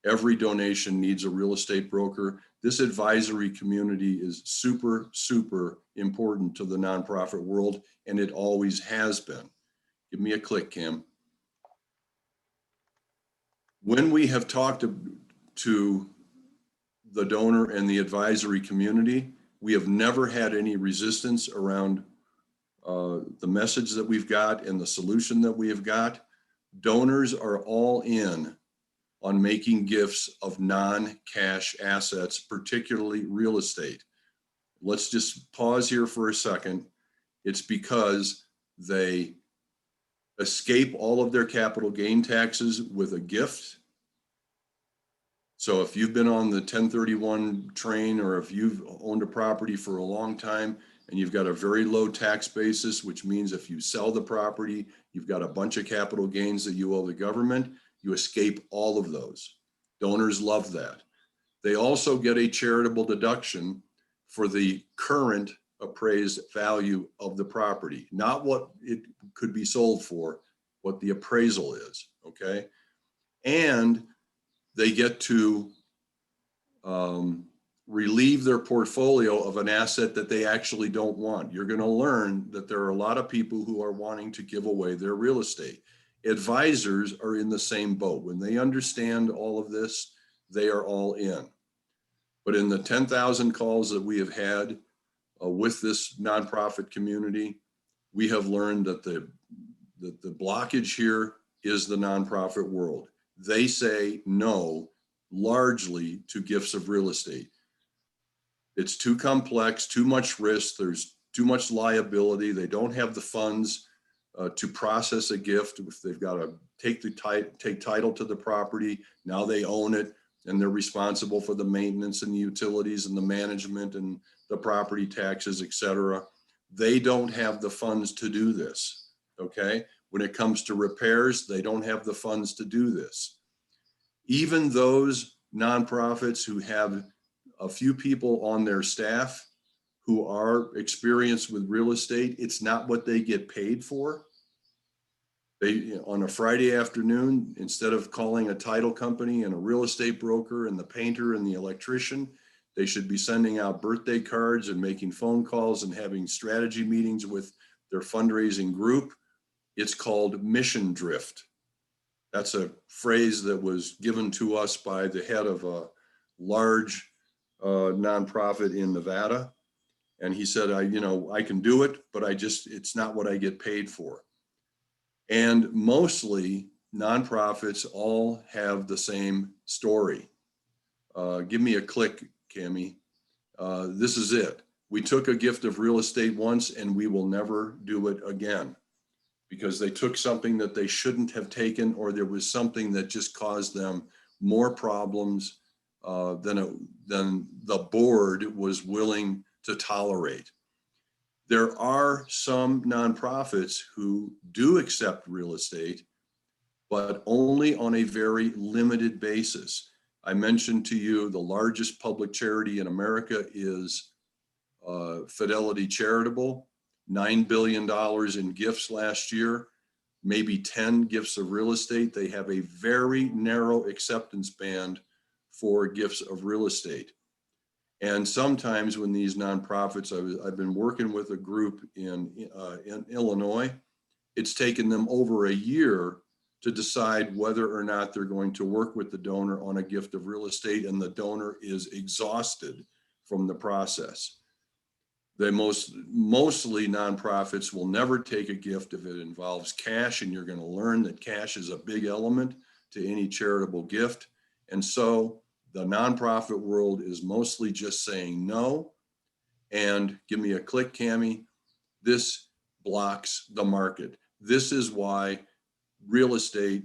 every donation needs a real estate broker. This advisory community is super, super important to the nonprofit world, and it always has been. Give me a click, Cam. When we have talked to the donor and the advisory community, we have never had any resistance around the message that we've got and the solution that we have got. Donors are all in on making gifts of non-cash assets, particularly real estate. Let's just pause here for a second. It's because they escape all of their capital gain taxes with a gift. So if you've been on the 1031 train, or if you've owned a property for a long time and you've got a very low tax basis, which means if you sell the property, you've got a bunch of capital gains that you owe the government, you escape all of those. Donors love that. They also get a charitable deduction for the current appraised value of the property, not what it could be sold for, what the appraisal is, okay? And they get to relieve their portfolio of an asset that they actually don't want. You're going to learn that there are a lot of people who are wanting to give away their real estate. Advisors are in the same boat. When they understand all of this, they are all in. But in the 10,000 calls that we have had with this nonprofit community, we have learned that the blockage here is the nonprofit world. They say no largely to gifts of real estate. It's too complex, too much risk, there's too much liability. They don't have the funds to process a gift. If they've got to take title to the property, now they own it and they're responsible for the maintenance and the utilities and the management and the property taxes, et cetera. They don't have the funds to do this, okay? When it comes to repairs, they don't have the funds to do this. Even those nonprofits who have a few people on their staff who are experienced with real estate, it's not what they get paid for. They, on a Friday afternoon, instead of calling a title company and a real estate broker and the painter and the electrician, they should be sending out birthday cards and making phone calls and having strategy meetings with their fundraising group. It's called mission drift. That's a phrase that was given to us by the head of a large nonprofit in Nevada. And he said, I can do it, but it's not what I get paid for. And mostly nonprofits all have the same story. Give me a click, Cami. This is it. We took a gift of real estate once and we will never do it again, because they took something that they shouldn't have taken, or there was something that just caused them more problems than the board was willing to tolerate. There are some nonprofits who do accept real estate, but only on a very limited basis. I mentioned to you the largest public charity in America is Fidelity Charitable, $9 billion in gifts last year, maybe 10 gifts of real estate. They have a very narrow acceptance band for gifts of real estate. And sometimes when these nonprofits, I've been working with a group in Illinois, it's taken them over a year to decide whether or not they're going to work with the donor on a gift of real estate, and the donor is exhausted from the process. Mostly nonprofits will never take a gift if it involves cash, and you're going to learn that cash is a big element to any charitable gift. And so the nonprofit world is mostly just saying no. And give me a click, Cami. This blocks the market. This is why real estate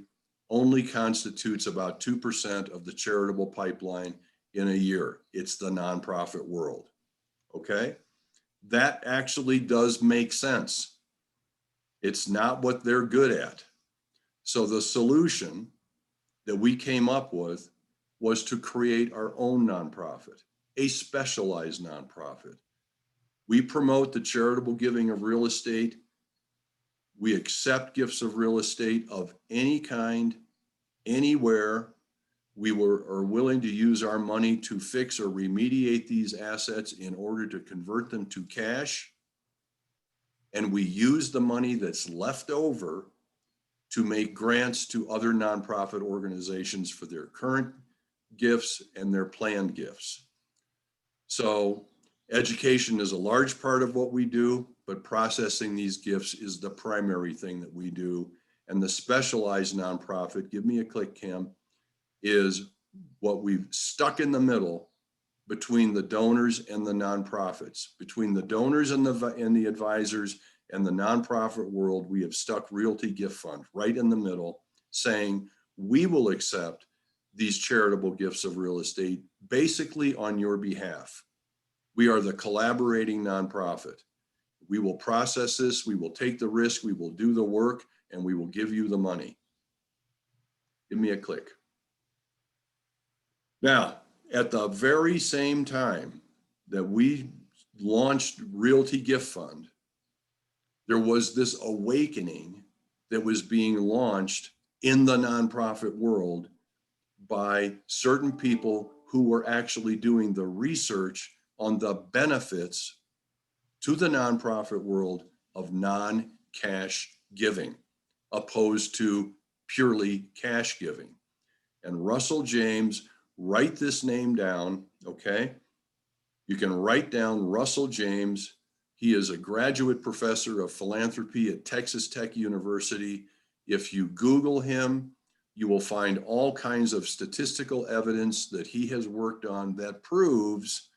only constitutes about 2% of the charitable pipeline in a year. It's the nonprofit world. Okay? That actually does make sense. It's not what they're good at. So the solution that we came up with was to create our own nonprofit, a specialized nonprofit. We promote the charitable giving of real estate. We accept gifts of real estate of any kind, anywhere. We are willing to use our money to fix or remediate these assets in order to convert them to cash. And we use the money that's left over to make grants to other nonprofit organizations for their current gifts and their planned gifts. So education is a large part of what we do, but processing these gifts is the primary thing that we do. And the specialized nonprofit, give me a click, Cam, is what we've stuck in the middle between the donors and the nonprofits. Between the donors and the advisors and the nonprofit world, we have stuck Realty Gift Fund right in the middle, saying we will accept these charitable gifts of real estate basically on your behalf. We are the collaborating nonprofit. We will process this, we will take the risk, we will do the work, and we will give you the money. Give me a click. Now, at the very same time that we launched Realty Gift Fund, there was this awakening that was being launched in the nonprofit world by certain people who were actually doing the research on the benefits to the nonprofit world of non-cash giving, opposed to purely cash giving. And Russell James, write this name down, okay? You can write down Russell James. He is a graduate professor of philanthropy at Texas Tech University. If you Google him, you will find all kinds of statistical evidence that he has worked on that proves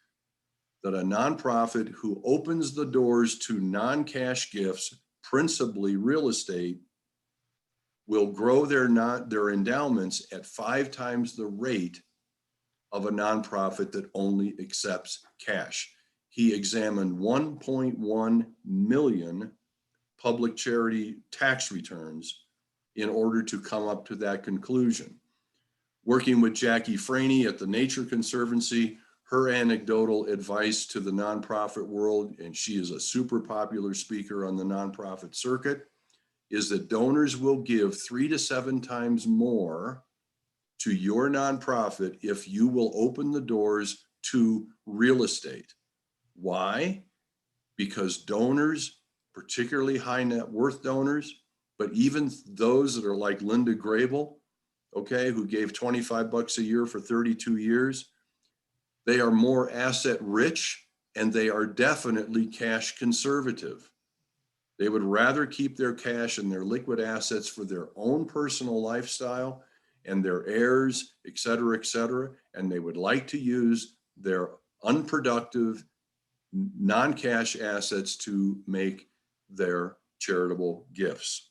that a nonprofit who opens the doors to non-cash gifts, principally real estate, will grow their endowments at 5 times the rate of a nonprofit that only accepts cash. He examined 1.1 million public charity tax returns in order to come up to that conclusion. Working with Jackie Franey at the Nature Conservancy, her anecdotal advice to the nonprofit world, and she is a super popular speaker on the nonprofit circuit, is that donors will give 3 to 7 times more to your nonprofit if you will open the doors to real estate. Why? Because donors, particularly high net worth donors, but even those that are like Linda Grable, okay, who gave $25 a year for 32 years, they are more asset rich and they are definitely cash conservative. They would rather keep their cash and their liquid assets for their own personal lifestyle and their heirs, et cetera, and they would like to use their unproductive, non-cash assets to make their charitable gifts.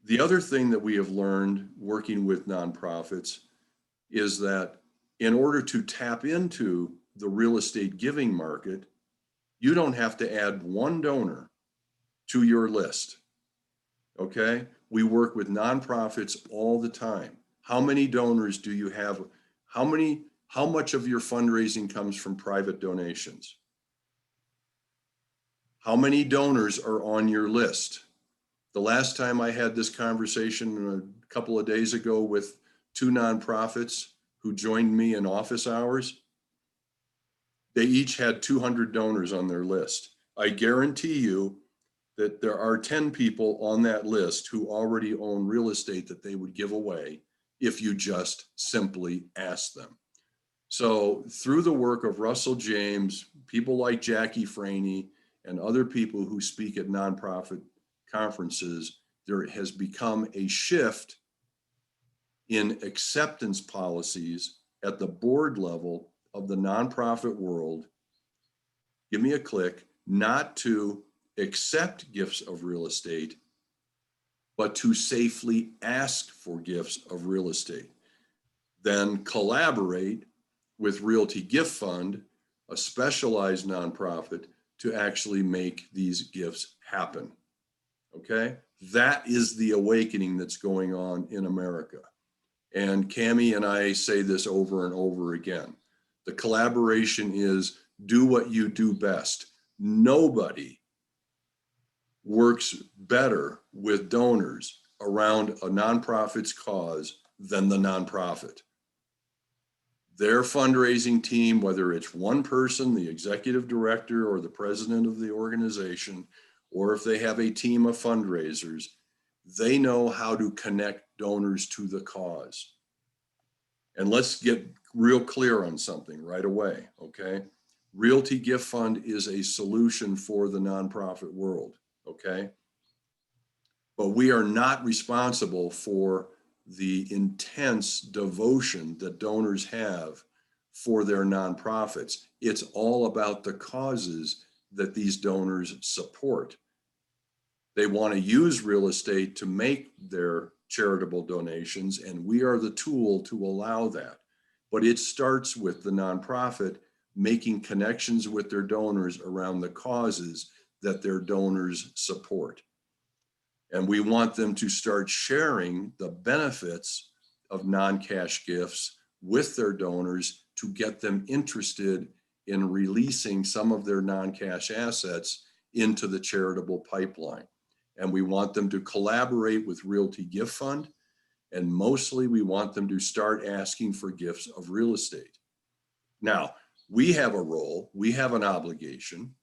The other thing that we have learned working with nonprofits is that in order to tap into the real estate giving market, you don't have to add one donor to your list, okay? We work with nonprofits all the time. How many donors do you have? How much of your fundraising comes from private donations? How many donors are on your list? The last time I had this conversation a couple of days ago with 2 nonprofits who joined me in office hours, they each had 200 donors on their list. I guarantee you that there are 10 people on that list who already own real estate that they would give away if you just simply ask them. So through the work of Russell James, people like Jackie Franey, and other people who speak at nonprofit conferences, there has become a shift in acceptance policies at the board level of the nonprofit world. Give me a click, not to accept gifts of real estate, but to safely ask for gifts of real estate. Then collaborate with Realty Gift Fund, a specialized nonprofit, to actually make these gifts happen. Okay? That is the awakening that's going on in America. And Cammie and I say this over and over again. The collaboration is do what you do best. Nobody works better with donors around a nonprofit's cause than the nonprofit. Their fundraising team, whether it's one person, the executive director or the president of the organization, or if they have a team of fundraisers, they know how to connect donors to the cause. And let's get real clear on something right away, okay? Realty Gift Fund is a solution for the nonprofit world, okay? But we are not responsible for the intense devotion that donors have for their nonprofits. It's all about the causes that these donors support. They want to use real estate to make their charitable donations, and we are the tool to allow that. But it starts with the nonprofit making connections with their donors around the causes that their donors support. And we want them to start sharing the benefits of non-cash gifts with their donors to get them interested in releasing some of their non-cash assets into the charitable pipeline. And we want them to collaborate with Realty Gift Fund. And mostly we want them to start asking for gifts of real estate. Now, we have a role, we have an obligation,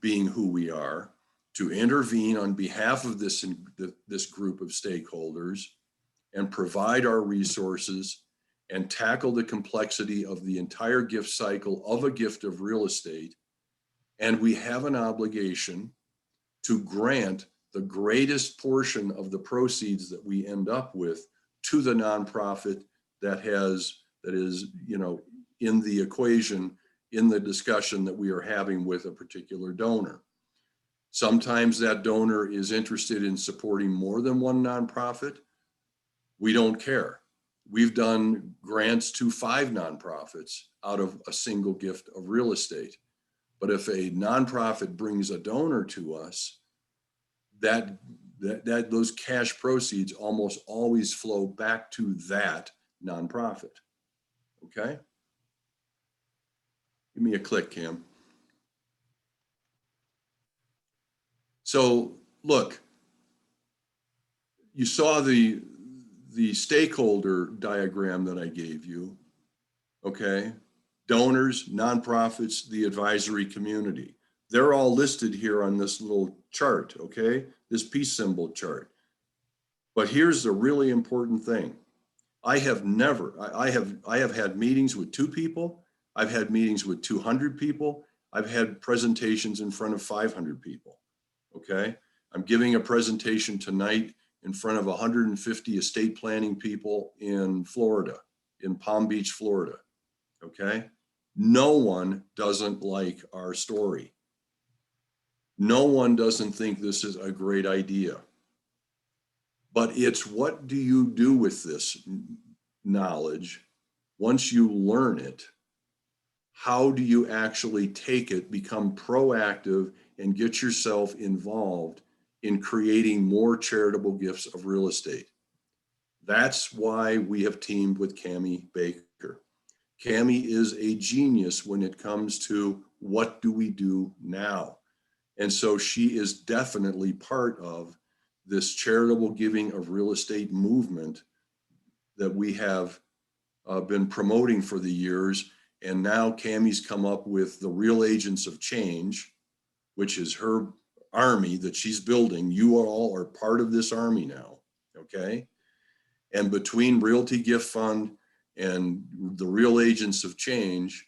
being who we are, to intervene on behalf of this group of stakeholders and provide our resources and tackle the complexity of the entire gift cycle of a gift of real estate. And we have an obligation to grant the greatest portion of the proceeds that we end up with to the nonprofit that is, you know, in the equation, in the discussion that we are having with a particular donor. Sometimes that donor is interested in supporting more than one nonprofit. We don't care. We've done grants to 5 nonprofits out of a single gift of real estate. But if a nonprofit brings a donor to us, that those cash proceeds almost always flow back to that nonprofit. Okay? Give me a click, Cam. So look, you saw the stakeholder diagram that I gave you. Okay? Donors, nonprofits, the advisory community. They're all listed here on this little chart, okay? This peace symbol chart. But here's the really important thing. I have had meetings with 2 people. I've had meetings with 200 people. I've had presentations in front of 500 people, okay? I'm giving a presentation tonight in front of 150 estate planning people in Florida, in Palm Beach, Florida, okay? No one doesn't like our story. No one doesn't think this is a great idea. But it's what do you do with this knowledge once you learn it? How do you actually take it, become proactive, and get yourself involved in creating more charitable gifts of real estate? That's why we have teamed with Cammie Baker. Cammie is a genius when it comes to what do we do now? And so she is definitely part of this charitable giving of real estate movement that we have been promoting for the years. And now Cammie's come up with the Real Agents of Change, which is her army that she's building. You all are part of this army now, okay? And between Realty Gift Fund and the Real Agents of Change,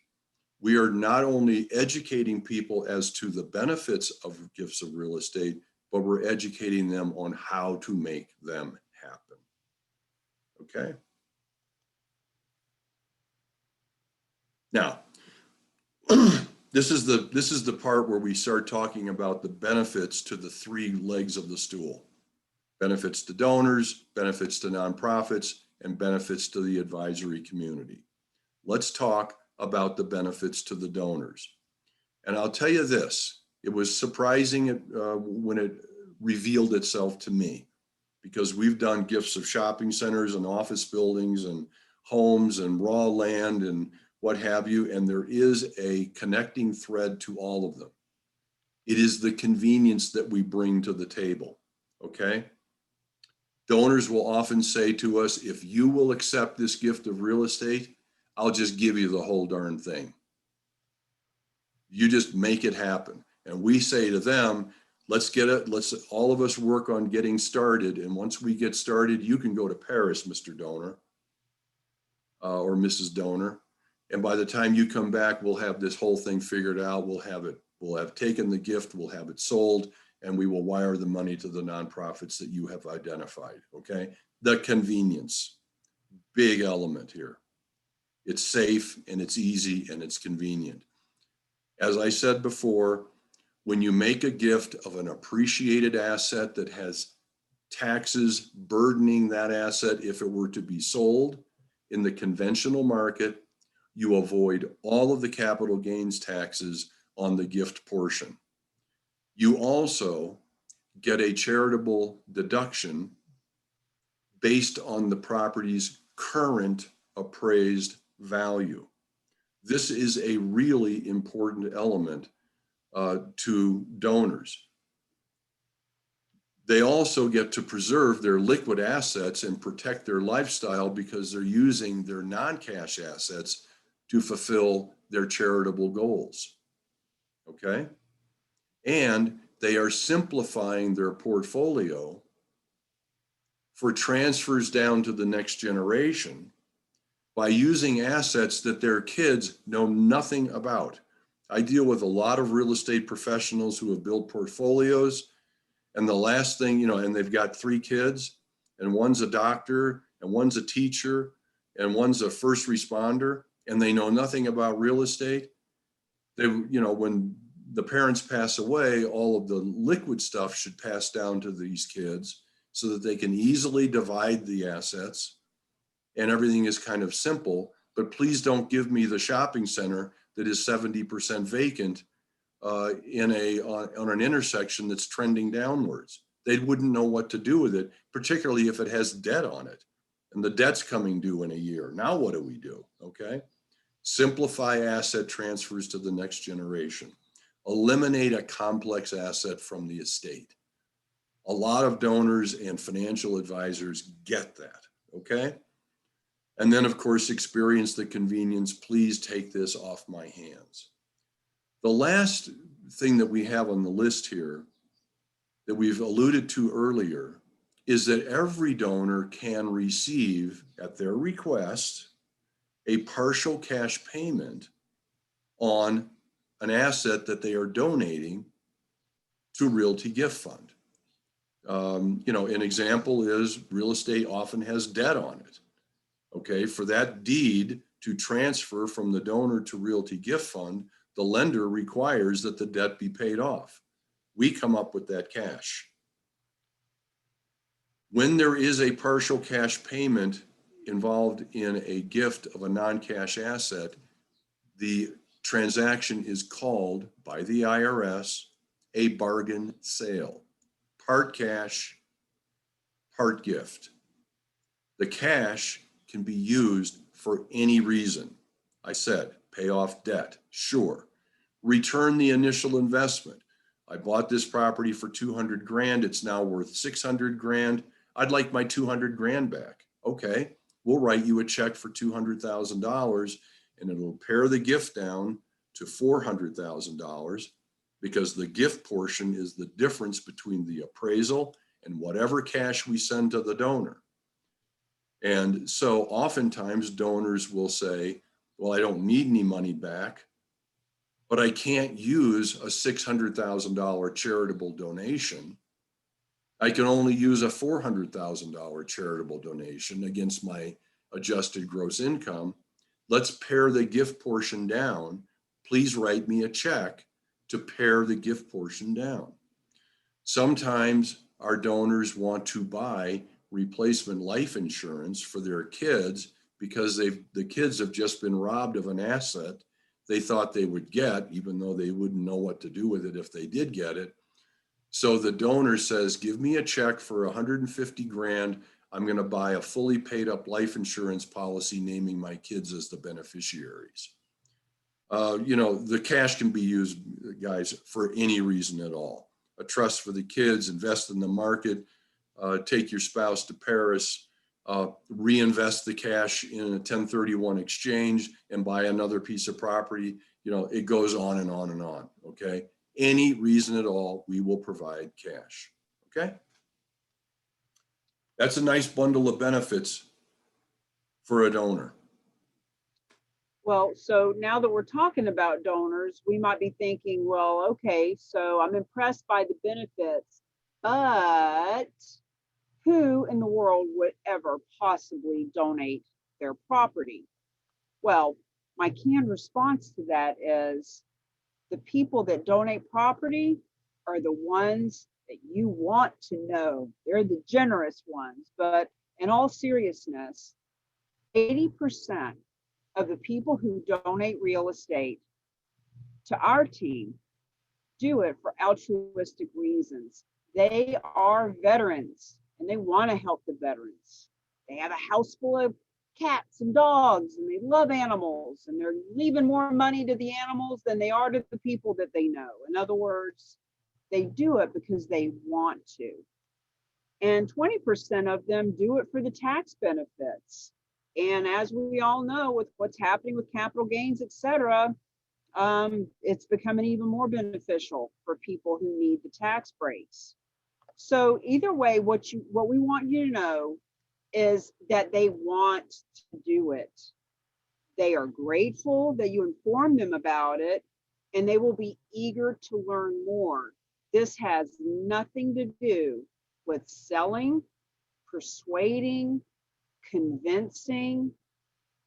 we are not only educating people as to the benefits of gifts of real estate, but we're educating them on how to make them happen. Okay? Now, this is the part where we start talking about the benefits to the 3 legs of the stool. Benefits to donors, benefits to nonprofits, and benefits to the advisory community. Let's talk about the benefits to the donors. And I'll tell you this, it was surprising when it revealed itself to me, because we've done gifts of shopping centers and office buildings and homes and raw land and what have you, and there is a connecting thread to all of them. It is the convenience that we bring to the table, okay? Donors will often say to us, if you will accept this gift of real estate, I'll just give you the whole darn thing. You just make it happen. And we say to them, let's all of us work on getting started. And once we get started, you can go to Paris, Mr. Donor, or Mrs. Donor. And by the time you come back, we'll have this whole thing figured out. We'll have taken the gift, we'll have it sold, and we will wire the money to the nonprofits that you have identified, okay? The convenience, big element here. It's safe and it's easy and it's convenient. As I said before, when you make a gift of an appreciated asset that has taxes burdening that asset if it were to be sold in the conventional market, you avoid all of the capital gains taxes on the gift portion. You also get a charitable deduction based on the property's current appraised value. This is a really important element to donors. They also get to preserve their liquid assets and protect their lifestyle because they're using their non-cash assets to fulfill their charitable goals, okay? And they are simplifying their portfolio for transfers down to the next generation by using assets that their kids know nothing about. I deal with a lot of real estate professionals who have built portfolios, and the last thing, and they've got 3 kids, and one's a doctor, and one's a teacher, and one's a first responder, and they know nothing about real estate. They, when the parents pass away, all of the liquid stuff should pass down to these kids so that they can easily divide the assets and everything is kind of simple. But please don't give me the shopping center that is 70% vacant on an intersection that's trending downwards. They wouldn't know what to do with it, particularly if it has debt on it and the debt's coming due in a year. Now what do we do? Okay. Simplify asset transfers to the next generation. Eliminate a complex asset from the estate. A lot of donors and financial advisors get that. Okay. And then, of course, experience the convenience. Please take this off my hands. The last thing that we have on the list here that we've alluded to earlier is that every donor can receive, at their request, a partial cash payment on an asset that they are donating to Realty Gift Fund. An example is real estate often has debt on it. Okay, for that deed to transfer from the donor to Realty Gift Fund, the lender requires that the debt be paid off. We come up with that cash. When there is a partial cash payment involved in a gift of a non-cash asset, the transaction is called by the IRS a bargain sale. Part cash, part gift. The cash can be used for any reason. I said, pay off debt, sure. Return the initial investment. I bought this property for 200 grand. It's now worth 600 grand. I'd like my 200 grand back. Okay, we'll write you a check for $200,000 and it'll pare the gift down to $400,000 because the gift portion is the difference between the appraisal and whatever cash we send to the donor. And so oftentimes donors will say, well, I don't need any money back, but I can't use a $600,000 charitable donation. I can only use a $400,000 charitable donation against my adjusted gross income. Let's pare the gift portion down. Please write me a check to pare the gift portion down. Sometimes our donors want to buy replacement life insurance for their kids because the kids have just been robbed of an asset they thought they would get, even though they wouldn't know what to do with it if they did get it. So the donor says, give me a check for 150 grand. I'm going to buy a fully paid up life insurance policy naming my kids as the beneficiaries. The cash can be used, guys, for any reason at all. A trust for the kids, invest in the market, take your spouse to Paris, reinvest the cash in a 1031 exchange and buy another piece of property. It goes on and on and on. Okay. Any reason at all, we will provide cash. Okay. That's a nice bundle of benefits for a donor. Well, so now that we're talking about donors, we might be thinking, well, okay, so I'm impressed by the benefits, but who in the world would ever possibly donate their property? Well, my canned response to that is the people that donate property are the ones that you want to know. They're the generous ones. But in all seriousness, 80% of the people who donate real estate to our team do it for altruistic reasons. They are veterans and they want to help the veterans. They have a house full of cats and dogs and they love animals and they're leaving more money to the animals than they are to the people that they know. In other words, they do it because they want to. And 20% of them do it for the tax benefits. And as we all know, with what's happening with capital gains, et cetera, it's becoming even more beneficial for people who need the tax breaks. So either way, what we want you to know is that they want to do it. They are grateful that you inform them about it, and they will be eager to learn more. This has nothing to do with selling, persuading, convincing.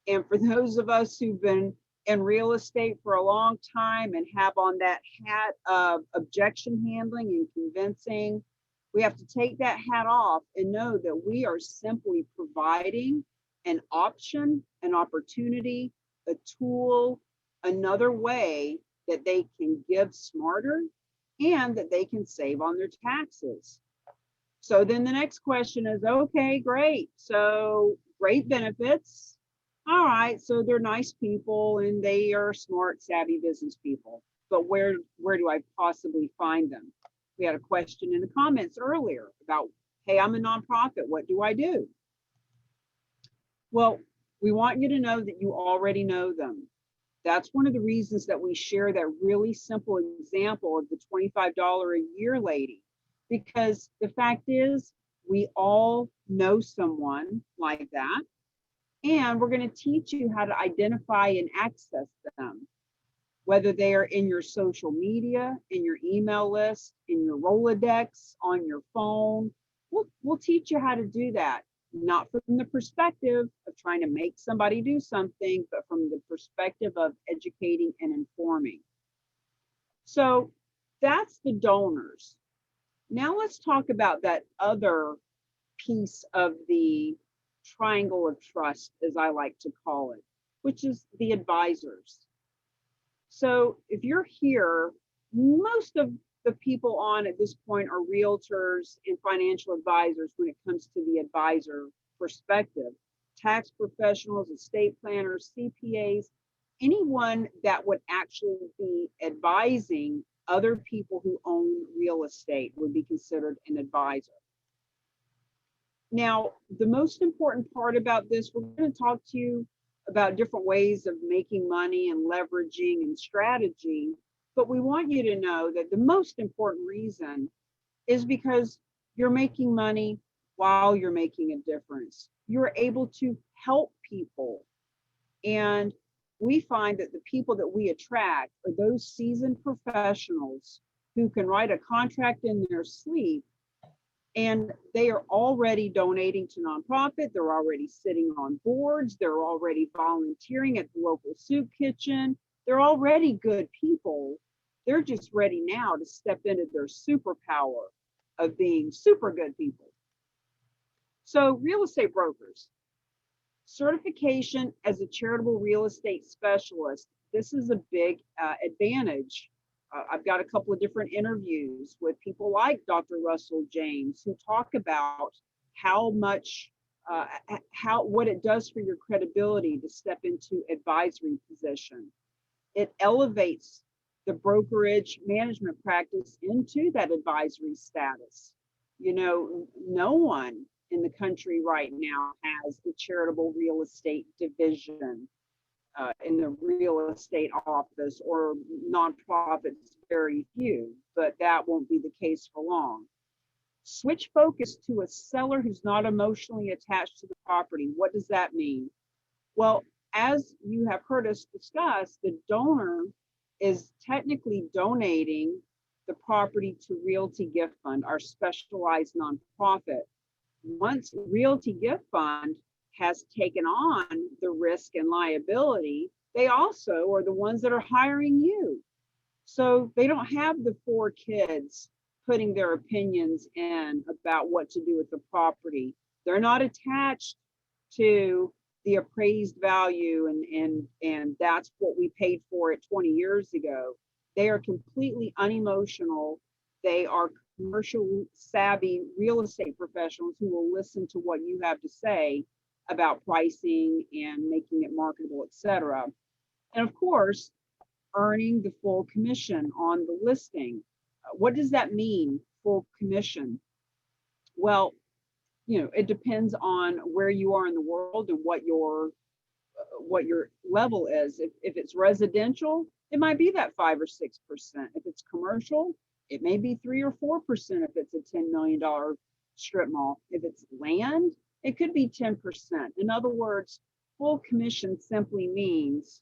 And for those of us who've been in real estate for a long time and have on that hat of objection handling and convincing, we have to take that hat off and know that we are simply providing an option, an opportunity, a tool, another way that they can give smarter and that they can save on their taxes. So then the next question is, okay, great. So great benefits. All right, so they're nice people and they are smart, savvy business people. But where do I possibly find them? We had a question in the comments earlier about, hey, I'm a nonprofit. What do I do? Well, we want you to know that you already know them. That's one of the reasons that we share that really simple example of the $25 a year lady, because the fact is we all know someone like that, and we're going to teach you how to identify and access them, whether they are in your social media, in your email list, in your Rolodex, on your phone. We'll teach you how to do that. Not from the perspective of trying to make somebody do something, but from the perspective of educating and informing. So that's the donors. Now let's talk about that other piece of the triangle of trust, as I like to call it, which is the advisors. So if you're here, most of the people on at this point are realtors and financial advisors when it comes to the advisor perspective. Tax professionals, estate planners, CPAs, anyone that would actually be advising other people who own real estate would be considered an advisor. Now, the most important part about this, we're going to talk to you about different ways of making money and leveraging and strategy. But we want you to know that the most important reason is because you're making money while you're making a difference. You're able to help people. And we find that the people that we attract are those seasoned professionals who can write a contract in their sleep, and they are already donating to nonprofit. They're already sitting on boards. They're already volunteering at the local soup kitchen. They're already good people. They're just ready now to step into their superpower of being super good people. So real estate brokers, certification as a charitable real estate specialist. This is a big advantage. I've got a couple of different interviews with people like Dr. Russell James who talk about how much, what it does for your credibility to step into advisory position. It elevates the brokerage management practice into that advisory status. You know, no one in the country right now has a charitable real estate division in the real estate office, or nonprofits, very few, but that won't be the case for long. Switch focus to a seller who's not emotionally attached to the property. What does that mean? Well, as you have heard us discuss, the donor is technically donating the property to Realty Gift Fund, our specialized nonprofit. Once Realty Gift Fund has taken on the risk and liability, they also are the ones that are hiring you. So they don't have the 4 kids putting their opinions in about what to do with the property. They're not attached to the appraised value and that's what we paid for it 20 years ago. They are completely unemotional. They are commercial savvy real estate professionals who will listen to what you have to say about pricing and making it marketable, etc. And of course, earning the full commission on the listing. What does that mean, full commission? Well, you know, it depends on where you are in the world and what your level is. If it's residential, it might be that 5 or 6%. If it's commercial, it may be 3 or 4% if it's a $10 million strip mall. If it's land, it could be 10%. In other words, full commission simply means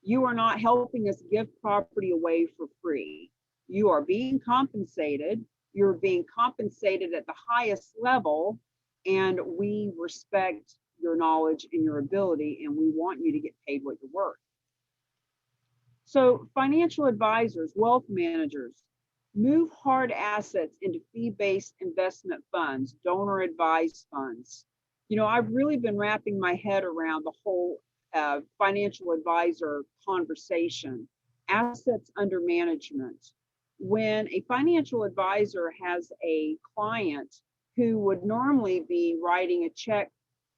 you are not helping us give property away for free. You are being compensated. You're being compensated at the highest level, and we respect your knowledge and your ability, and we want you to get paid what you're worth. So financial advisors, wealth managers, move hard assets into fee-based investment funds, donor advised funds. You know, I've really been wrapping my head around the whole financial advisor conversation, assets under management. When a financial advisor has a client who would normally be writing a check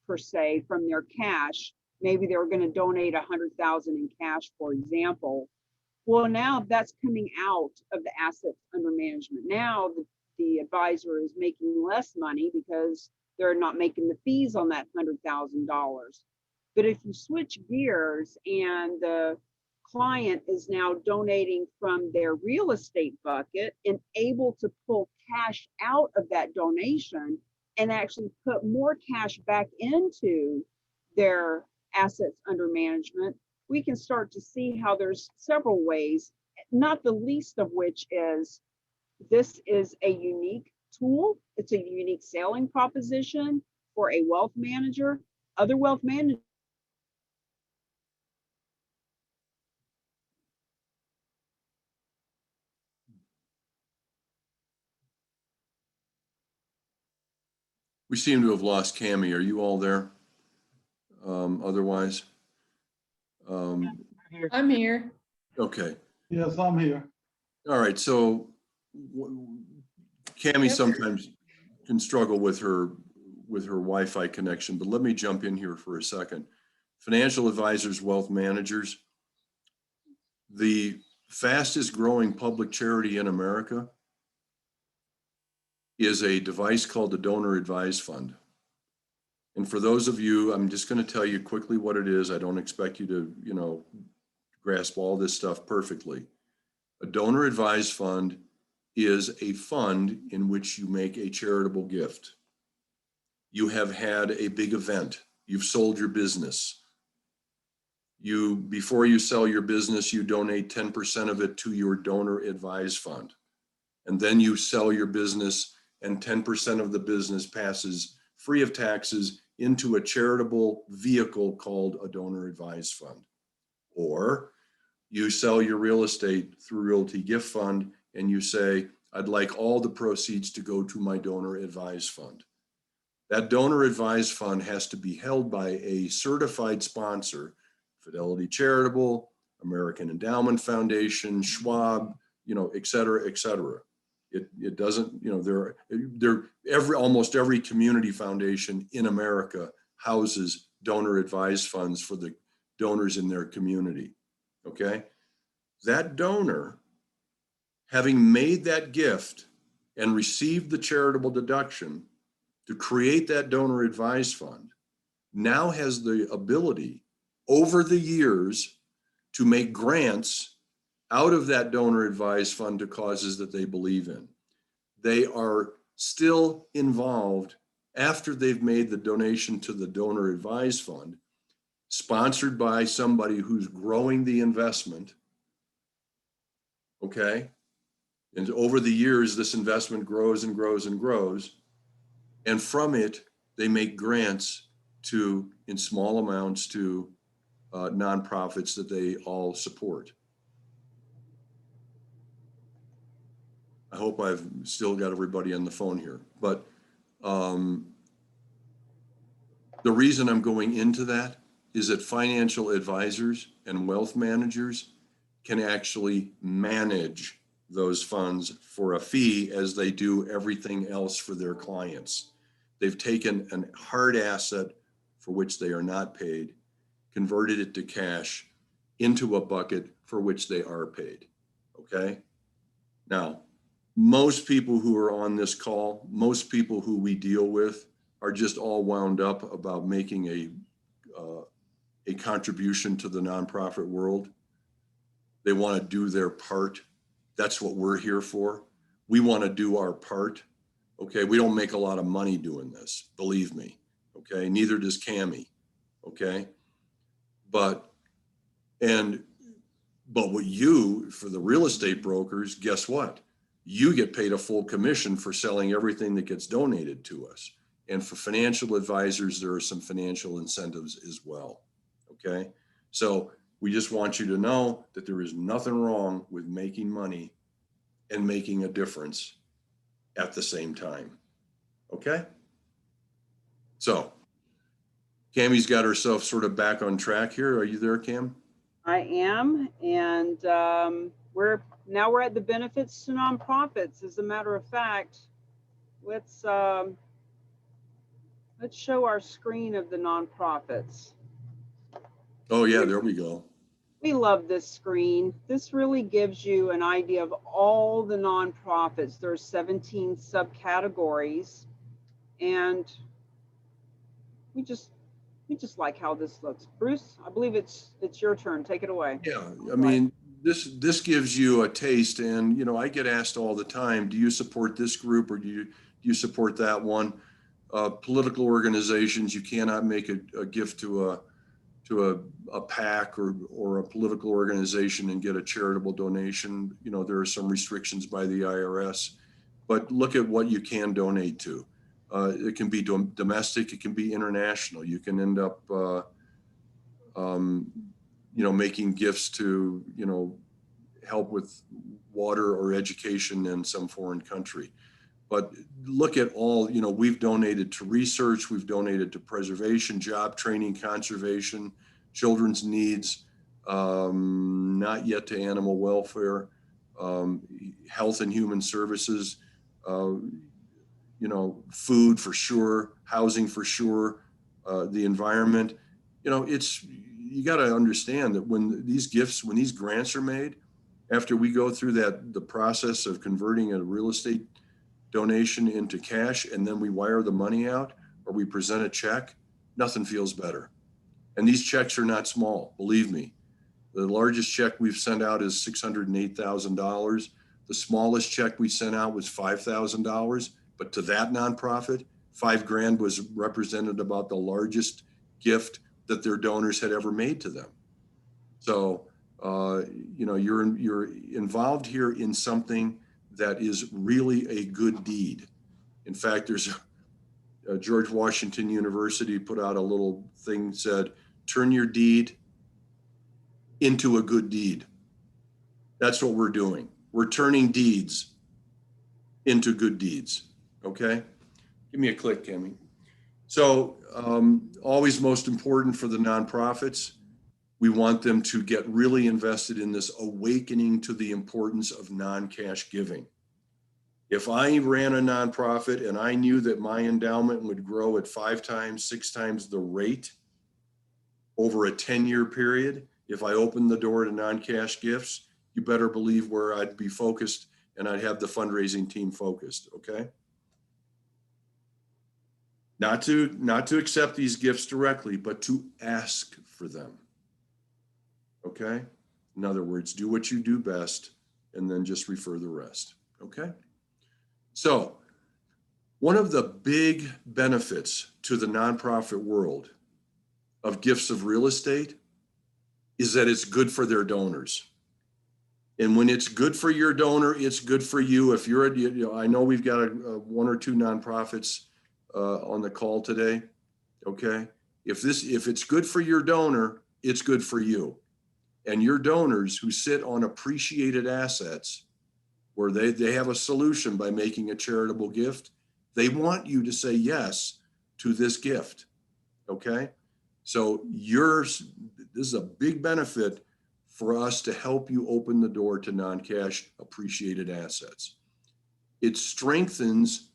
per se from their cash. Maybe they were going to donate 100,000 in cash, for example. Well, now that's coming out of the assets under management. Now the advisor is making less money because they're not making the fees on that $100,000. But if you switch gears and the client is now donating from their real estate bucket and able to pull cash out of that donation and actually put more cash back into their assets under management, we can start to see how there's several ways, not the least of which is this is a unique tool. It's a unique selling proposition for a wealth manager. Other wealth managers We seem to have lost Cami. Are you all there? Otherwise? I'm here. Okay. Yes, I'm here. All right. So Cami sometimes can struggle with her Wi-Fi connection, but let me jump in here for a second. Financial advisors, wealth managers, the fastest growing public charity in America is a device called the Donor Advised Fund. And for those of you, I'm just going to tell you quickly what it is. I don't expect you to, grasp all this stuff perfectly. A donor advised fund is a fund in which you make a charitable gift. You have had a big event. You've sold your business. Before you sell your business, you donate 10% of it to your donor advised fund. And then you sell your business and 10% of the business passes free of taxes into a charitable vehicle called a donor advised fund. Or you sell your real estate through Realty Gift Fund and you say, I'd like all the proceeds to go to my donor advised fund. That donor advised fund has to be held by a certified sponsor, Fidelity Charitable, American Endowment Foundation, Schwab, et cetera, et cetera. It doesn't, almost every community foundation in America houses donor advised funds for the donors in their community. Okay. That donor, having made that gift and received the charitable deduction to create that donor advised fund, now has the ability over the years to make grants out of that donor advised fund to causes that they believe in. They are still involved after they've made the donation to the donor advised fund, sponsored by somebody who's growing the investment. Okay. And over the years, this investment grows and grows and grows. And from it, they make grants in small amounts to nonprofits that they all support. I hope I've still got everybody on the phone here, but the reason I'm going into that is that financial advisors and wealth managers can actually manage those funds for a fee as they do everything else for their clients. They've taken a hard asset for which they are not paid, converted it to cash into a bucket for which they are paid. Okay. Now, most people who are on this call, most people who we deal with are just all wound up about making a contribution to the nonprofit world. They want to do their part. That's what we're here for. We want to do our part. Okay. We don't make a lot of money doing this, believe me. Okay. Neither does Cami. Okay. But what for the real estate brokers, guess what? You get paid a full commission for selling everything that gets donated to us. And for financial advisors, there are some financial incentives as well. Okay. So we just want you to know that there is nothing wrong with making money and making a difference at the same time. Okay. So Cami's got herself sort of back on track here. Are you there, Cam? I am, and we're at the benefits to nonprofits. As a matter of fact, let's show our screen of the nonprofits. Oh yeah, there we go. We love this screen. This really gives you an idea of all the nonprofits. There's 17 subcategories, and we just like how this looks. Bruce, I believe it's your turn. Take it away. Yeah, I mean, this gives you a taste, and you know, I get asked all the time, do you support this group or do you support that one? Political organizations, you cannot make a gift to a PAC or a political organization and get a charitable donation. You know, there are some restrictions by the IRS, but look at what you can donate to. It can be domestic, it can be international. You can end up, you know, making gifts to, you know, help with water or education in some foreign country. But look at all, you know, we've donated to research, we've donated to preservation, job training, conservation, children's needs, not yet to animal welfare, health and human services, you know, food for sure, housing for sure, the environment. You know, you got to understand that when these grants are made, after we go through the process of converting a real estate donation into cash, and then we wire the money out or we present a check, nothing feels better. And these checks are not small, believe me. The largest check we've sent out is $608,000. The smallest check we sent out was $5,000. But to that nonprofit, $5,000 was represented about the largest gift that their donors had ever made to them. So, you know, you're involved here in something that is really a good deed. In fact, there's George Washington University put out a little thing that said, turn your deed into a good deed. That's what we're doing. We're turning deeds into good deeds. Okay? Give me a click, Kemi. So always most important for the nonprofits, we want them to get really invested in this awakening to the importance of non-cash giving. If I ran a nonprofit and I knew that my endowment would grow at 5 times, 6 times the rate over a 10-year period, if I opened the door to non-cash gifts, you better believe where I'd be focused and I'd have the fundraising team focused, okay? Not to accept these gifts directly, but to ask for them. Okay? In other words, do what you do best and then just refer the rest. Okay? So, one of the big benefits to the nonprofit world of gifts of real estate is that it's good for their donors. And when it's good for your donor, it's good for you. If you're, you know, I know we've got 1 or 2 nonprofits on the call today. Okay? If it's good for your donor, it's good for you. And your donors who sit on appreciated assets where they have a solution by making a charitable gift, they want you to say yes to this gift, okay? So this is a big benefit for us to help you open the door to non-cash appreciated assets. It strengthens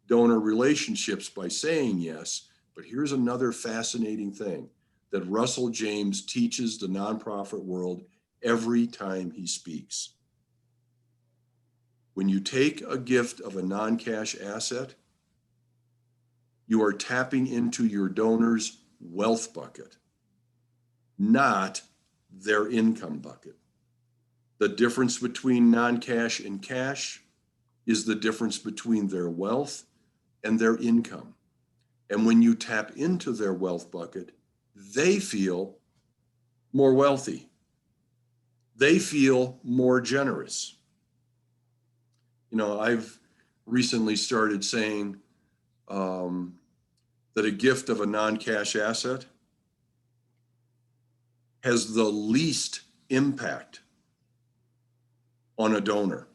donor relationships by saying yes, but here's another fascinating thing that Russell James teaches the nonprofit world every time he speaks. When you take a gift of a non-cash asset, you are tapping into your donor's wealth bucket, not their income bucket. The difference between non-cash and cash is the difference between their wealth and their income. And when you tap into their wealth bucket, they feel more wealthy. They feel more generous. You know, I've recently started saying that a gift of a non-cash asset has the least impact on a donor,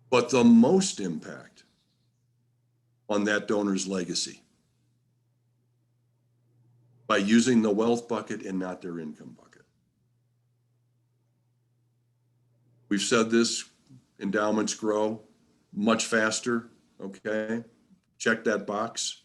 but the most impact on that donor's legacy by using the wealth bucket and not their income bucket. We've said this, endowments grow much faster, okay? Check that box.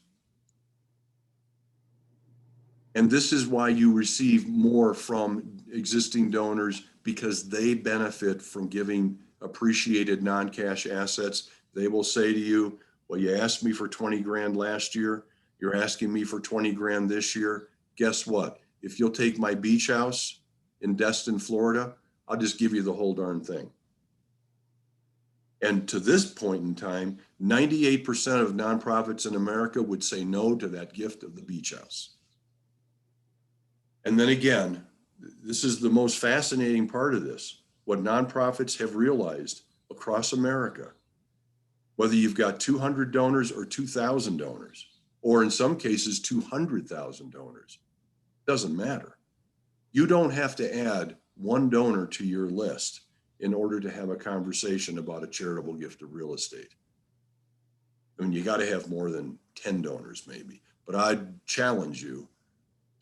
And this is why you receive more from existing donors, because they benefit from giving appreciated non-cash assets. They will say to you, well, you asked me for 20 grand last year. You're asking me for 20 grand this year. Guess what? If you'll take my beach house in Destin, Florida, I'll just give you the whole darn thing. And to this point in time, 98% of nonprofits in America would say no to that gift of the beach house. And then again, this is the most fascinating part of this, what nonprofits have realized across America, whether you've got 200 donors or 2,000 donors, or in some cases, 200,000 donors, doesn't matter. You don't have to add one donor to your list in order to have a conversation about a charitable gift of real estate. I mean, you got to have more than 10 donors maybe, but I'd challenge you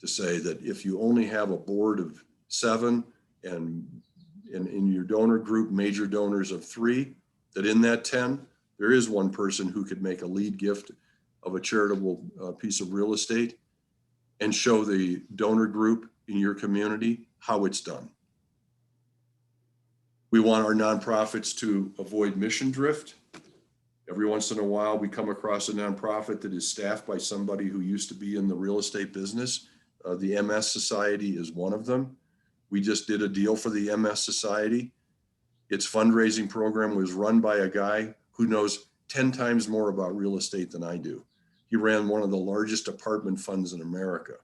to say that if you only have a board of 7 and in your donor group, major donors of 3, that in that 10, there is one person who could make a lead gift of a charitable piece of real estate and show the donor group in your community how it's done. We want our nonprofits to avoid mission drift. Every once in a while, we come across a nonprofit that is staffed by somebody who used to be in the real estate business. The MS Society is one of them. We just did a deal for the MS Society. Its fundraising program was run by a guy who knows 10 times more about real estate than I do. He ran one of the largest apartment funds in America,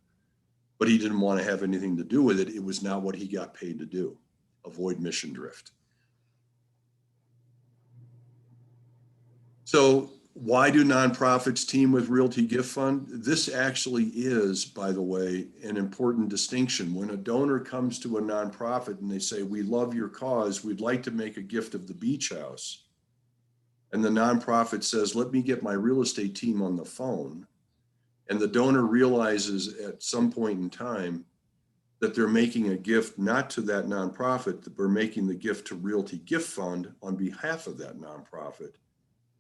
but he didn't want to have anything to do with it. It was not what he got paid to do, avoid mission drift. So why do nonprofits team with Realty Gift Fund? This actually is, by the way, an important distinction. When a donor comes to a nonprofit and they say, we love your cause, we'd like to make a gift of the beach house. And the nonprofit says, let me get my real estate team on the phone. And the donor realizes at some point in time that they're making a gift not to that nonprofit, that we're making the gift to Realty Gift Fund on behalf of that nonprofit.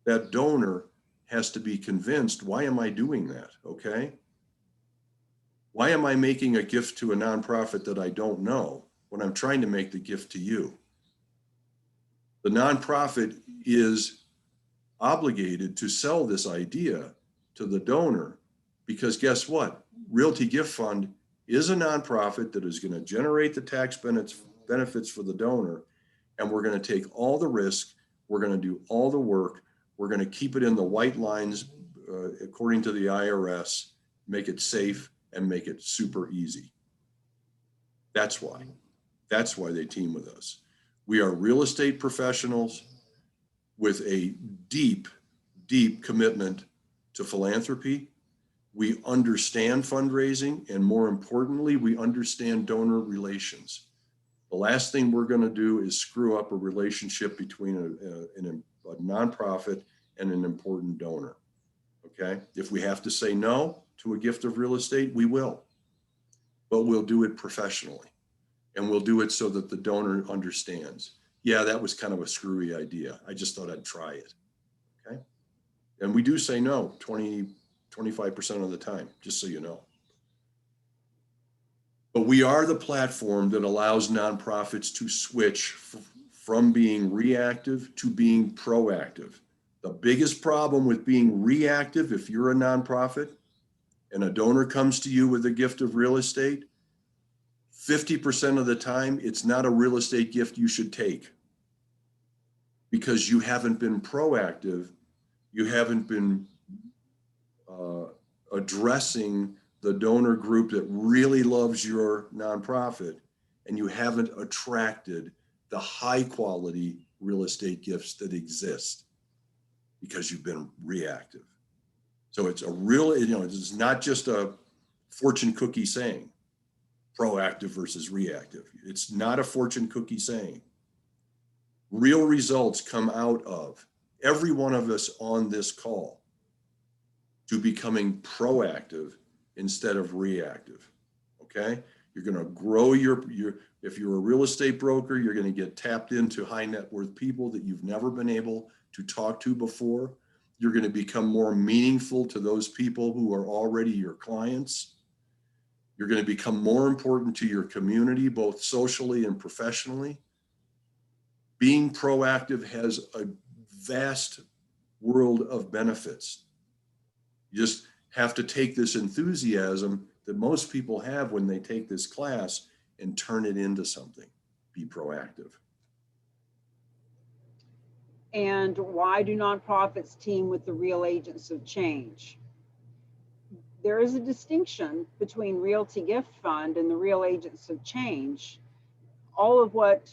That donor has to be convinced, why am I doing that, okay? Why am I making a gift to a nonprofit that I don't know when I'm trying to make the gift to you? The nonprofit is obligated to sell this idea to the donor, because guess what? Realty Gift Fund is a nonprofit that is going to generate the tax benefits for the donor, and we're going to take all the risk, we're going to do all the work, we're going to keep it in the white lines according to the IRS, make it safe, and make it super easy. That's why. That's why they team with us. We are real estate professionals with a deep, deep commitment to philanthropy. We understand fundraising, and more importantly, we understand donor relations. The last thing we're going to do is screw up a relationship between a nonprofit and an important donor, okay? If we have to say no to a gift of real estate, we will, but we'll do it professionally, and we'll do it so that the donor understands, yeah, that was kind of a screwy idea. I just thought I'd try it, okay? And we do say no 25% of the time, just so you know. But we are the platform that allows nonprofits to switch from being reactive to being proactive. The biggest problem with being reactive, if you're a nonprofit and a donor comes to you with a gift of real estate, 50% of the time, it's not a real estate gift you should take, because you haven't been proactive. You haven't been addressing the donor group that really loves your nonprofit, and you haven't attracted the high quality real estate gifts that exist because you've been reactive. So it's a real, it's not just a fortune cookie saying, proactive versus reactive. It's not a fortune cookie saying. Real results come out of every one of us on this call to becoming proactive instead of reactive, okay? You're gonna grow If you're a real estate broker, you're going to get tapped into high net worth people that you've never been able to talk to before. You're going to become more meaningful to those people who are already your clients. You're going to become more important to your community, both socially and professionally. Being proactive has a vast world of benefits. You just have to take this enthusiasm that most people have when they take this class and turn it into something. Be proactive. And why do nonprofits team with the real agents of change? There is a distinction between Realty Gift Fund and the real agents of change. All of what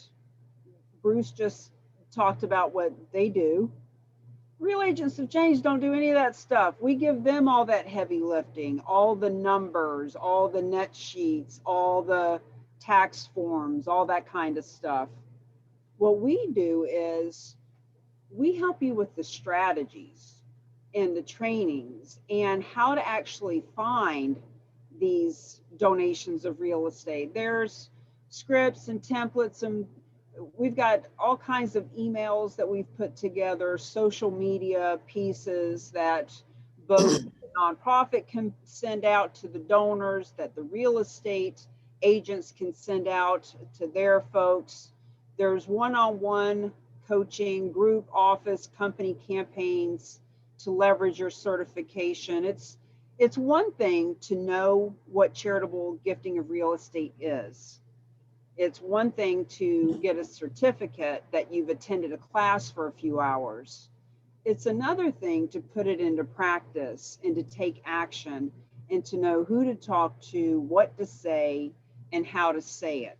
Bruce just talked about, what they do, real agents of change don't do any of that stuff. We give them all that heavy lifting, all the numbers, all the net sheets, all the tax forms, all that kind of stuff. What we do is we help you with the strategies and the trainings and how to actually find these donations of real estate. There's scripts and templates, and we've got all kinds of emails that we've put together, social media pieces that both the nonprofit can send out to the donors, that the real estate agents can send out to their folks. There's one-on-one coaching, group, office, company campaigns to leverage your certification. It's one thing to know what charitable gifting of real estate is. It's one thing to get a certificate that you've attended a class for a few hours. It's another thing to put it into practice and to take action and to know who to talk to, what to say, and how to say it.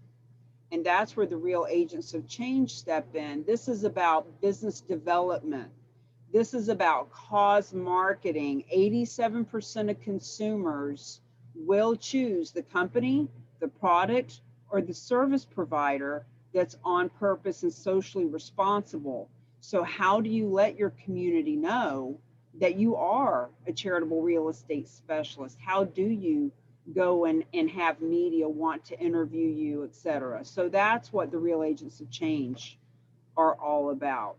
And that's where the real agents of change step in. This is about business development. This is about cause marketing. 87% of consumers will choose the company, the product, or the service provider that's on purpose and socially responsible. So how do you let your community know that you are a charitable real estate specialist? How do you go and have media want to interview you, et cetera? So that's what the real agents of change are all about.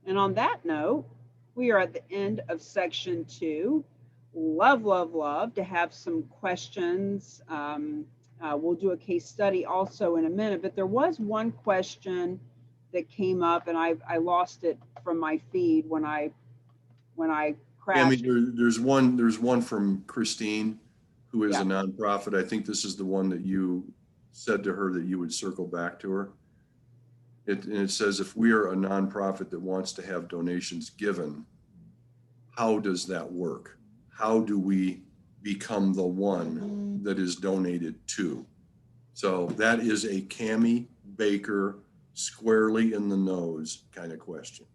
And on that note, we are at the end of section 2. Love to have some questions. We'll do a case study also in a minute, but there was one question that came up and I lost it from my feed when I crashed. There's one from Christine, who is Yeah. a nonprofit. I think this is the one that you said to her that you would circle back to her. It says, if we are a nonprofit that wants to have donations given, how does that work? How do we become the one that is donated to? So that is a Cammie Baker, squarely in the nose kind of question.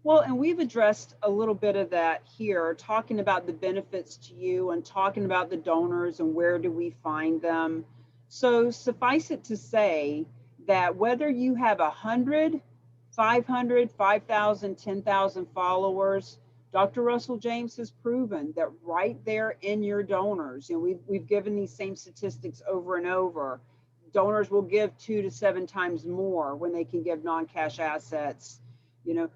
Well, and we've addressed a little bit of that here, talking about the benefits to you and talking about the donors and where do we find them. So suffice it to say that whether you have 100, 500, 5,000, 10,000 followers, Dr. Russell James has proven that right there in your donors, and we've given these same statistics over and over, donors will give 2 to 7 times more when they can give non-cash assets. You know,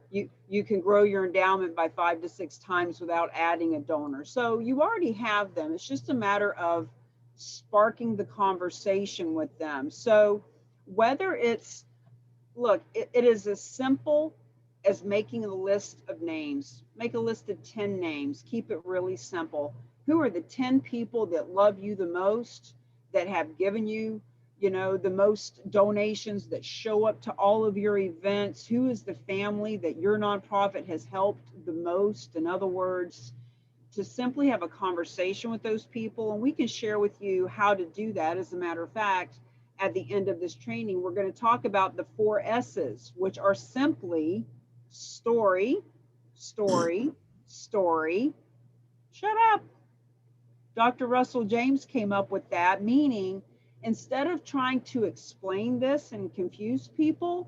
you can grow your endowment by 5 to 6 times without adding a donor. So you already have them. It's just a matter of sparking the conversation with them. So whether it's, look, it is as simple as making a list of names. Make a list of 10 names. Keep it really simple. Who are the 10 people that love you the most, that have given you, you know, the most donations, that show up to all of your events? Who is the family that your nonprofit has helped the most? In other words, to simply have a conversation with those people, and we can share with you how to do that. As a matter of fact, at the end of this training, we're going to talk about the 4 S's, which are simply story, story, story, shut up. Dr. Russell James came up with that, meaning instead of trying to explain this and confuse people,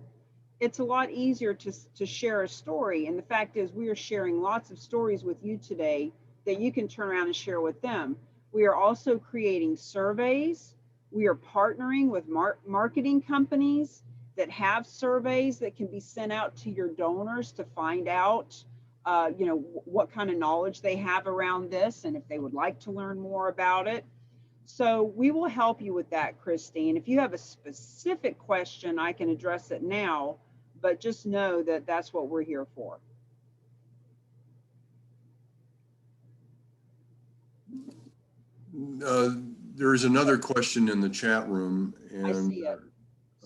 it's a lot easier to share a story. And the fact is, we are sharing lots of stories with you today that you can turn around and share with them. We are also creating surveys We are partnering with marketing companies that have surveys that can be sent out to your donors to find out, what kind of knowledge they have around this and if they would like to learn more about it. So we will help you with that, Christine. If you have a specific question, I can address it now, but just know that that's what we're here for. There's another question in the chat room, I and see it.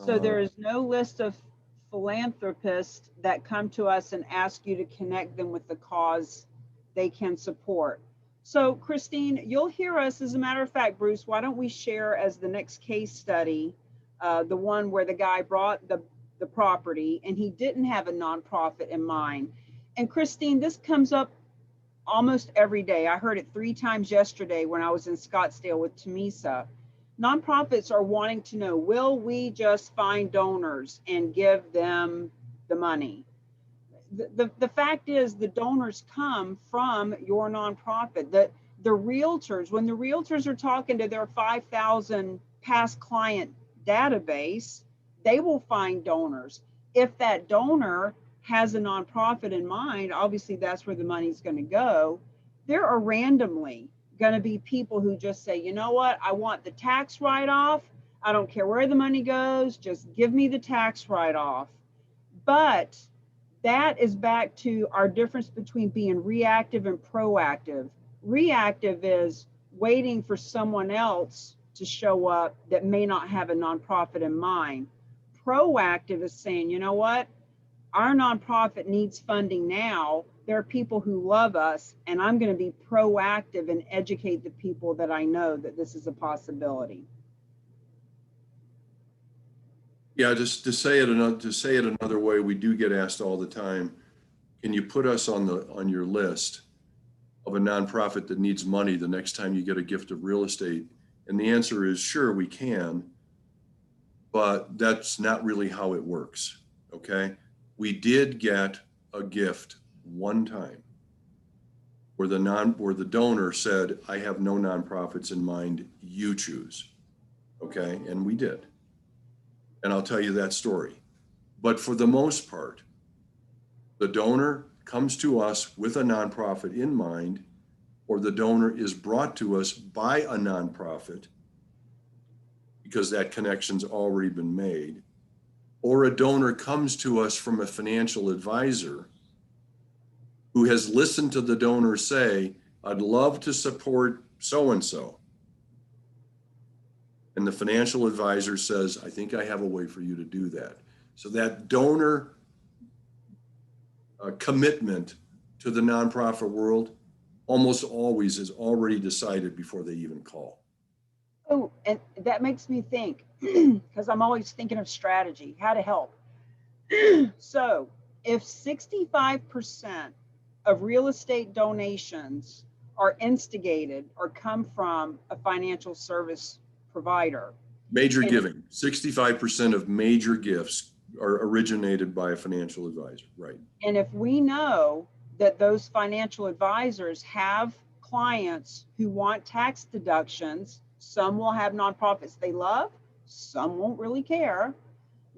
So there is no list of philanthropists that come to us and ask you to connect them with the cause they can support. So Christine, you'll hear us, as a matter of fact, Bruce, why don't we share as the next case study, the one where the guy brought the property and he didn't have a nonprofit in mind. And Christine, this comes up almost every day. I heard it 3 times yesterday when I was in Scottsdale with Tamisa. Nonprofits are wanting to know, will we just find donors and give them the money? The fact is the donors come from your nonprofit. The realtors, when the realtors are talking to their 5,000 past client database, they will find donors. If that donor has a nonprofit in mind, obviously that's where the money's going to go. There are randomly going to be people who just say, you know what, I want the tax write-off. I don't care where the money goes, just give me the tax write-off. But that is back to our difference between being reactive and proactive. Reactive is waiting for someone else to show up that may not have a nonprofit in mind. Proactive is saying, you know what, our nonprofit needs funding now. There are people who love us, and I'm going to be proactive and educate the people that I know that this is a possibility. yeah, just to say it another way, we do get asked all the time, can you put us on your list of a nonprofit that needs money the next time you get a gift of real estate? And the answer is sure, we can, but that's not really how it works. Okay, we did get a gift one time where the donor said, I have no nonprofits in mind, you choose. Okay, and we did. And I'll tell you that story. But for the most part, the donor comes to us with a nonprofit in mind, or the donor is brought to us by a nonprofit because that connection's already been made, or a donor comes to us from a financial advisor who has listened to the donor say, I'd love to support so-and-so. And the financial advisor says, I think I have a way for you to do that. So that donor commitment to the nonprofit world almost always is already decided before they even call. Oh, and that makes me think, because I'm always thinking of strategy, how to help. So if 65% of real estate donations are instigated or come from a financial service provider. Major giving, 65% of major gifts are originated by a financial advisor, right? And if we know that those financial advisors have clients who want tax deductions, some will have nonprofits they love, some won't really care,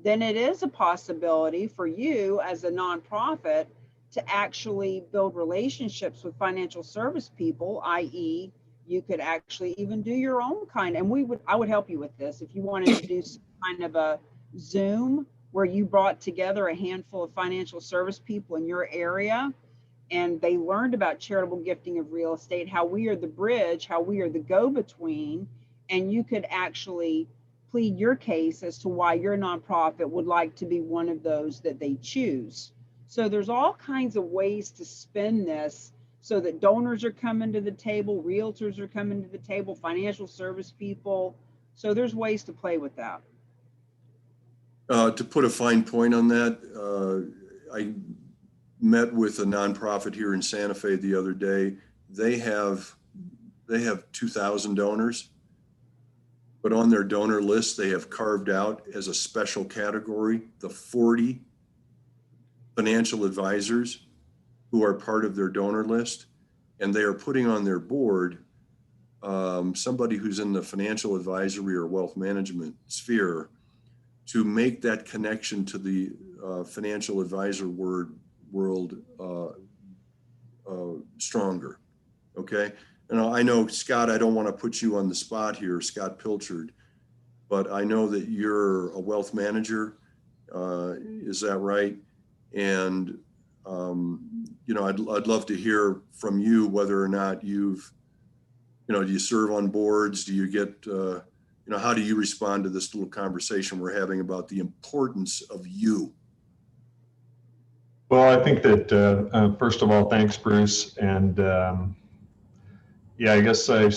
then it is a possibility for you as a nonprofit to actually build relationships with financial service people, i.e., you could actually even do your own kind. And I would help you with this if you wanted to do some kind of a Zoom where you brought together a handful of financial service people in your area and they learned about charitable gifting of real estate, how we are the bridge, how we are the go-between, and you could actually plead your case as to why your nonprofit would like to be one of those that they choose. So there's all kinds of ways to spin this so that donors are coming to the table, realtors are coming to the table, financial service people. So there's ways to play with that. To put a fine point on that, I met with a nonprofit here in Santa Fe the other day. They have 2,000 donors, but on their donor list, they have carved out as a special category the 40 financial advisors who are part of their donor list, and they are putting on their board somebody who's in the financial advisory or wealth management sphere to make that connection to the financial advisor world stronger. Okay. And I know, Scott, I don't want to put you on the spot here, Scott Pilchard, but I know that you're a wealth manager. Is that right? And, I'd love to hear from you whether or not do you serve on boards? Do you get, how do you respond to this little conversation we're having about the importance of you? Well, I think that, first of all, thanks, Bruce. And yeah, I guess I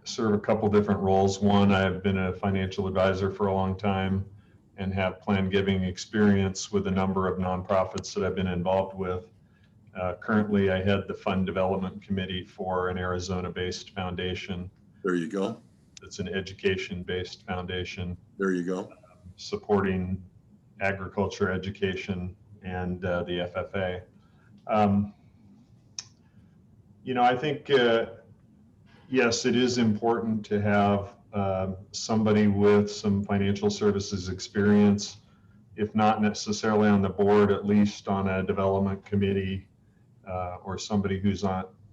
serve a couple different roles. One, I've been a financial advisor for a long time and have plan giving experience with a number of nonprofits that I've been involved with. Currently, I head the fund development committee for an Arizona-based foundation. There you go. It's an education-based foundation. There you go. Supporting agriculture education and the FFA. I think, yes, it is important to have somebody with some financial services experience, if not necessarily on the board, at least on a development committee, or somebody who's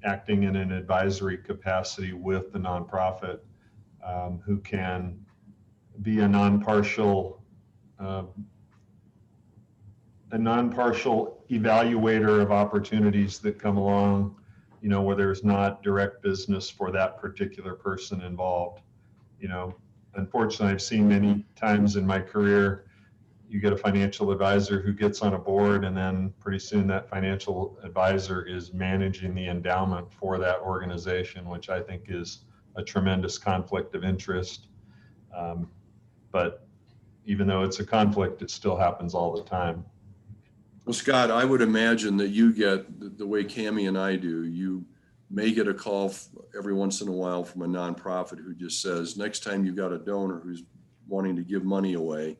acting in an advisory capacity with the nonprofit, who can be a non-partial evaluator of opportunities that come along, where there's not direct business for that particular person involved. Unfortunately, I've seen many times in my career, you get a financial advisor who gets on a board, and then pretty soon that financial advisor is managing the endowment for that organization, which I think is a tremendous conflict of interest. But even though it's a conflict, it still happens all the time. Well, Scott, I would imagine that you get the way Cammie and I do. You may get a call every once in a while from a nonprofit who just says, next time you got a donor who's wanting to give money away,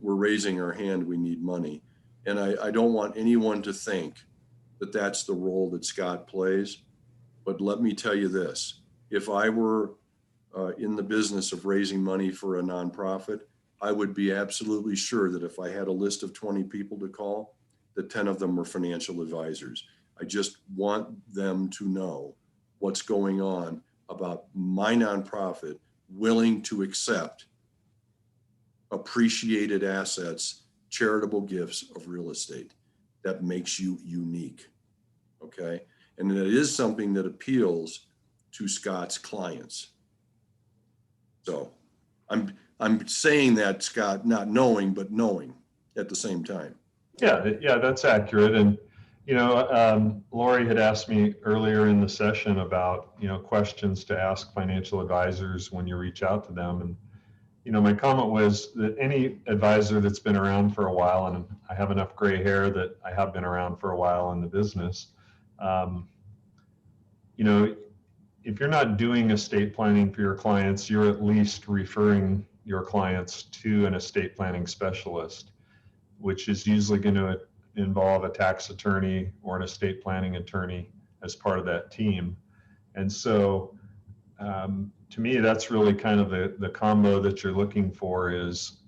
we're raising our hand, we need money. And I don't want anyone to think that that's the role that Scott plays. But let me tell you this, if I were in the business of raising money for a nonprofit, I would be absolutely sure that if I had a list of 20 people to call, that 10 of them were financial advisors. I just want them to know what's going on about my nonprofit willing to accept appreciated assets, charitable gifts of real estate. That makes you unique, okay? And it is something that appeals to Scott's clients. So I'm saying that, Scott, not knowing, but knowing at the same time. Yeah, that's accurate. And, Lori had asked me earlier in the session about, questions to ask financial advisors when you reach out to them. And, my comment was that any advisor that's been around for a while, and I have enough gray hair that I have been around for a while in the business, if you're not doing estate planning for your clients, you're at least referring your clients to an estate planning specialist, which is usually going to involve a tax attorney or an estate planning attorney as part of that team. And so to me, that's really kind of the combo that you're looking for, is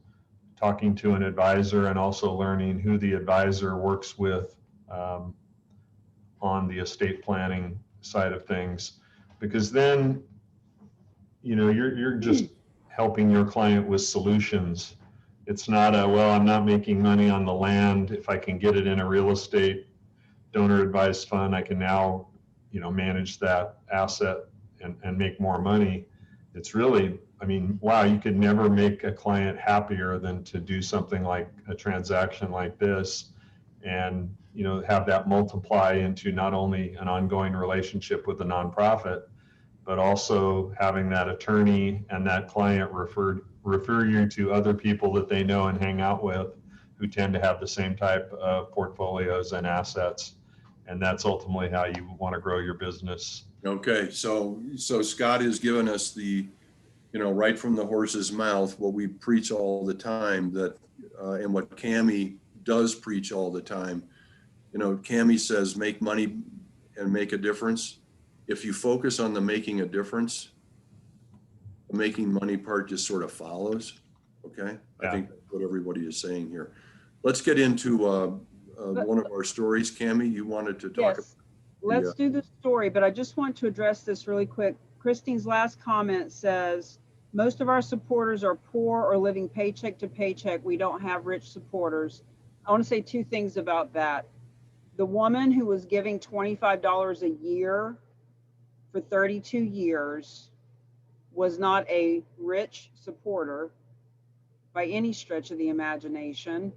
talking to an advisor and also learning who the advisor works with on the estate planning side of things. Because then, you're just helping your client with solutions. It's not well, I'm not making money on the land. If I can get it in a real estate donor advised fund, I can now, manage that asset and make more money. It's really, wow, you could never make a client happier than to do something like a transaction like this and, have that multiply into not only an ongoing relationship with the nonprofit, but also having that attorney and that client refer you to other people that they know and hang out with who tend to have the same type of portfolios and assets. And that's ultimately how you want to grow your business. Okay, so Scott has given us the, right from the horse's mouth, what we preach all the time, that and what Cammie does preach all the time. Cammie says, make money and make a difference. if you focus on the making a difference, the making money part just sort of follows. Okay. I Yeah. think that's what everybody is saying here. Let's get into one of our stories. Cammie, you wanted to talk Yes, let's do the story, but I just want to address this really quick. Christine's last comment says, most of our supporters are poor or living paycheck to paycheck. We don't have rich supporters. I want to say two things about that. The woman who was giving $25 a year for 32 years was not a rich supporter by any stretch of the imagination.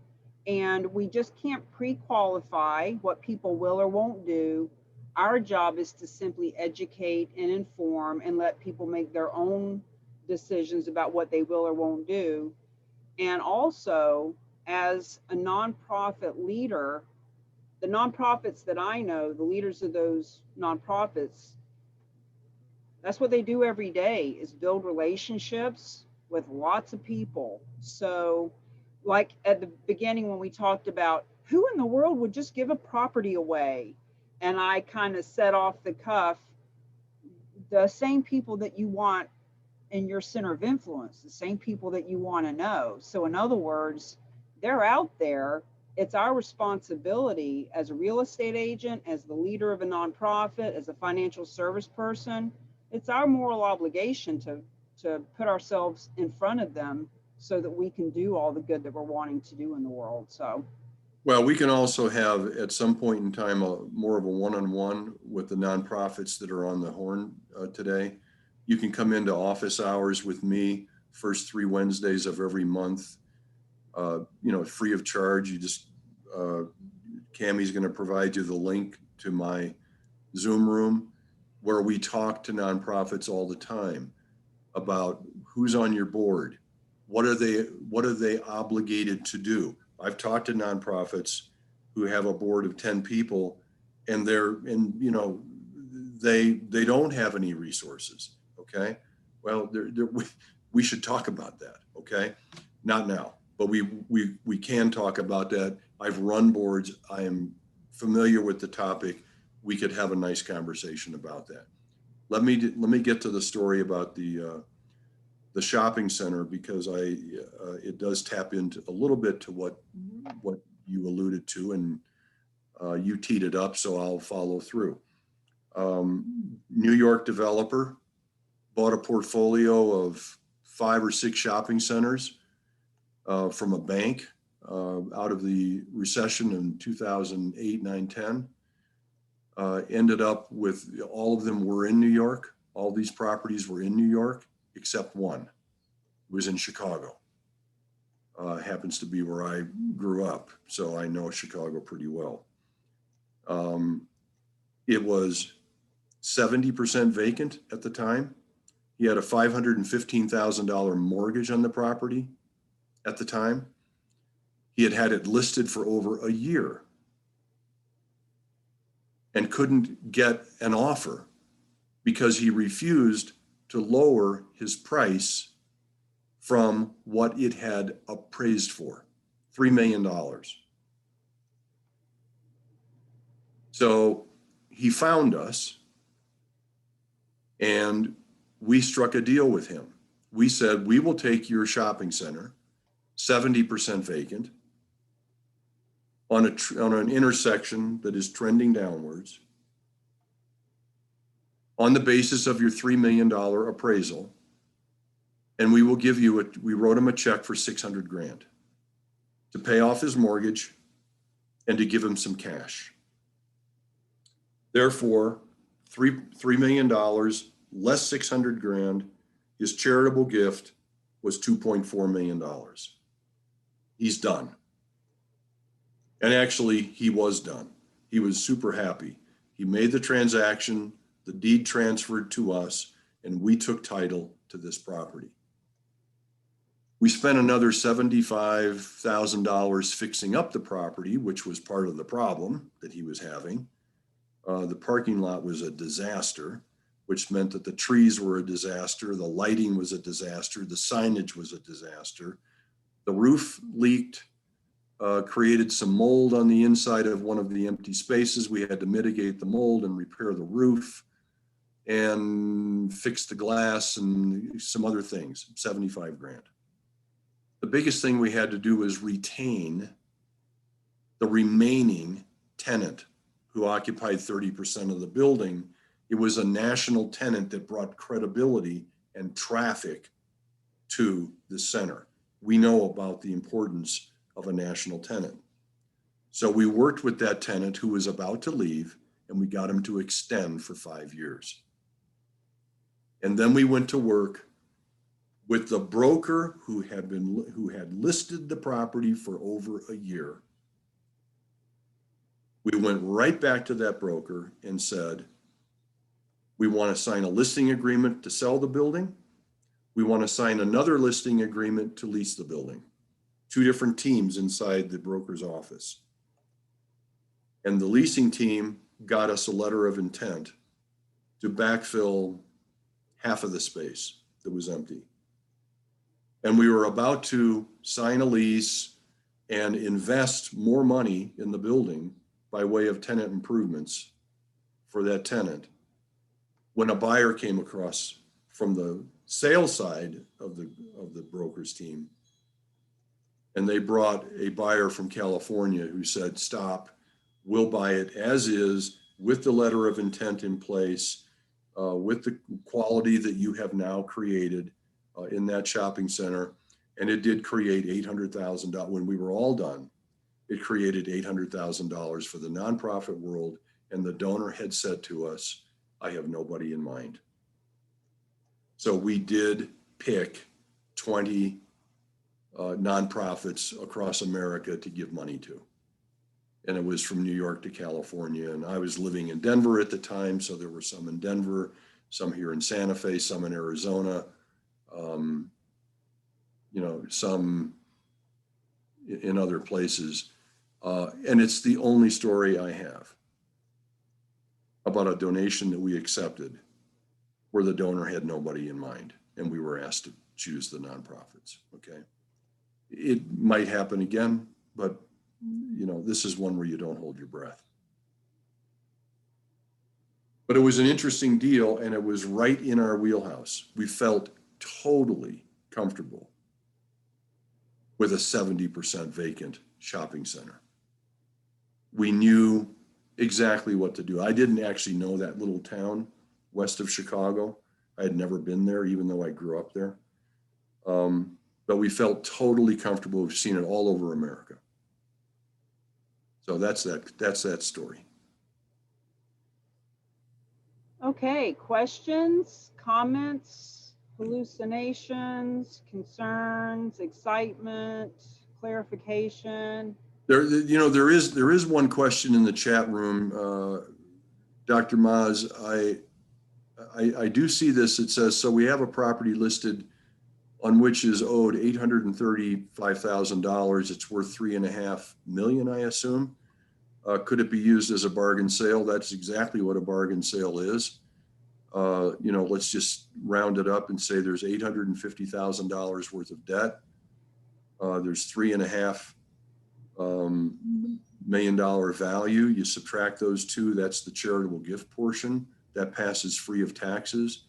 And we just can't pre-qualify what people will or won't do. Our job is to simply educate and inform and let people make their own decisions about what they will or won't do. And also, as a nonprofit leader, the nonprofits that I know, the leaders of those nonprofits, that's what they do every day, is build relationships with lots of people. So like at the beginning when we talked about who in the world would just give a property away, and I kind of set off the cuff, the same people that you want in your center of influence, the same people that you want to know. So in other words, they're out there. It's our responsibility as a real estate agent, as the leader of a nonprofit, as a financial service person, it's our moral obligation to put ourselves in front of them so that we can do all the good that we're wanting to do in the world. So, well, we can also have at some point in time more of a one-on-one with the nonprofits that are on the horn today. You can come into office hours with me first 3 Wednesdays of every month, free of charge. You just, Cammie's going to provide you the link to my Zoom room where we talk to nonprofits all the time about who's on your board. What are they obligated to do? I've talked to nonprofits who have a board of 10 people and they don't have any resources. Okay. Well, we should talk about that. Okay. Not now, but we can talk about that. I've run boards. I am familiar with the topic. We could have a nice conversation about that. Let me get to the story about the shopping center, because it does tap into a little bit to what you alluded to, and you teed it up, so I'll follow through. New York developer bought a portfolio of 5 or 6 shopping centers from a bank out of the recession in 2008, 9, 10. Ended up with, all of them were in New York. All these properties were in New York, except one. It was in Chicago. Happens to be where I grew up, so I know Chicago pretty well. It was 70% vacant at the time. He had a $515,000 mortgage on the property at the time. He had had it listed for over a year and couldn't get an offer because he refused to lower his price from what it had appraised for, $3 million. So he found us and we struck a deal with him. We said, we will take your shopping center, 70% vacant, on an intersection that is trending downwards, on the basis of your $3 million appraisal. And we will give you we wrote him a check for $600,000 to pay off his mortgage and to give him some cash. Therefore, $3 million less $600,000, his charitable gift was $2.4 million. He's done. And actually, he was done. He was super happy. He made the transaction, the deed transferred to us, and we took title to this property. We spent another $75,000 fixing up the property, which was part of the problem that he was having. The parking lot was a disaster, which meant that the trees were a disaster, the lighting was a disaster, the signage was a disaster. The roof leaked, created some mold on the inside of one of the empty spaces. We had to mitigate the mold and repair the roof. and fix the glass and some other things, 75 grand. The biggest thing we had to do was retain the remaining tenant who occupied 30% of the building. It was a national tenant that brought credibility and traffic to the center. We know about the importance of a national tenant. So we worked with that tenant who was about to leave, and we got him to extend for 5 years. And then we went to work with the broker who had listed the property for over a year. We went right back to that broker and said, we want to sign a listing agreement to sell the building. We want to sign another listing agreement to lease the building. 2 different teams inside the broker's office. And the leasing team got us a letter of intent to backfill half of the space that was empty. And we were about to sign a lease and invest more money in the building by way of tenant improvements for that tenant when a buyer came across from the sales side of the broker's team. And they brought a buyer from California who said, stop, we'll buy it as is with the letter of intent in place, with the quality that you have now created in that shopping center. And it did create $800,000. When we were all done, it created $800,000 for the nonprofit world. And the donor had said to us, I have nobody in mind. So we did pick 20 nonprofits across America to give money to. And it was from New York to California. And I was living in Denver at the time. So there were some in Denver, some here in Santa Fe, some in Arizona, some in other places. And it's the only story I have about a donation that we accepted where the donor had nobody in mind and we were asked to choose the nonprofits, okay? It might happen again, but this is one where you don't hold your breath. But it was an interesting deal and it was right in our wheelhouse. We felt totally comfortable with a 70% vacant shopping center. We knew exactly what to do. I didn't actually know that little town west of Chicago. I had never been there, even though I grew up there. But we felt totally comfortable. We've seen it all over America. So that's that story. Okay, questions, comments, hallucinations, concerns, excitement, clarification? There is one question in the chat room, Dr. Maz. I do see this. It says, so we have a property listed on which is owed $835,000. It's worth $3.5 million, I assume. Could it be used as a bargain sale? That's exactly what a bargain sale is. Let's just round it up and say there's $850,000 worth of debt. There's $3.5 million value. You subtract those two, that's the charitable gift portion. That passes free of taxes.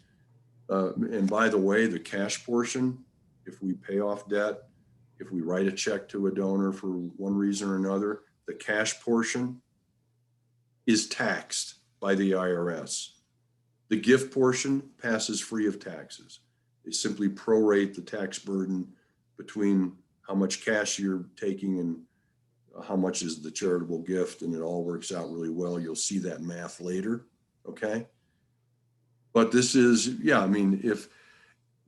And by the way, the cash portion, if we pay off debt, if we write a check to a donor for one reason or another, the cash portion is taxed by the IRS. The gift portion passes free of taxes. They simply prorate the tax burden between how much cash you're taking and how much is the charitable gift, and it all works out really well. You'll see that math later, okay? But this is, if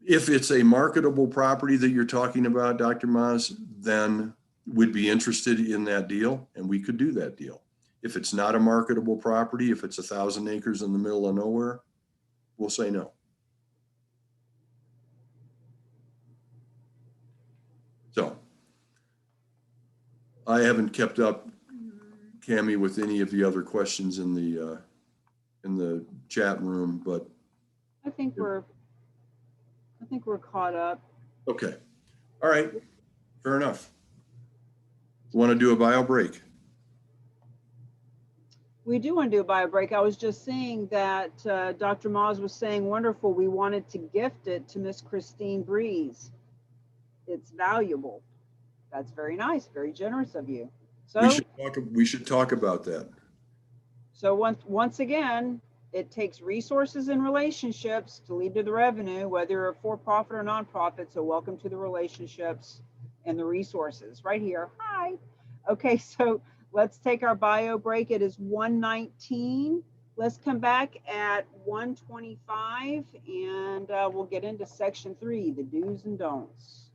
it's a marketable property that you're talking about, Dr. Maz, then we'd be interested in that deal and we could do that deal. If it's not a marketable property, if it's 1,000 acres in the middle of nowhere, we'll say no. So I haven't kept up, Cammie, with any of the other questions in the chat room, but I think we're caught up. okay. All right, fair enough. Want to do a bio break? We do want to do a bio break. I was just seeing that Dr. Moz was saying, wonderful, we wanted to gift it to Miss Christine Breeze. It's valuable. That's very nice, very generous of you. So, We should talk about that. so once again, it takes resources and relationships to lead to the revenue, whether you're a for-profit or nonprofit. So welcome to the relationships and the resources right here. Hi. Okay, so let's take our bio break. It is 1:19. Let's come back at 1:25 and we'll get into section 3, the do's and don'ts.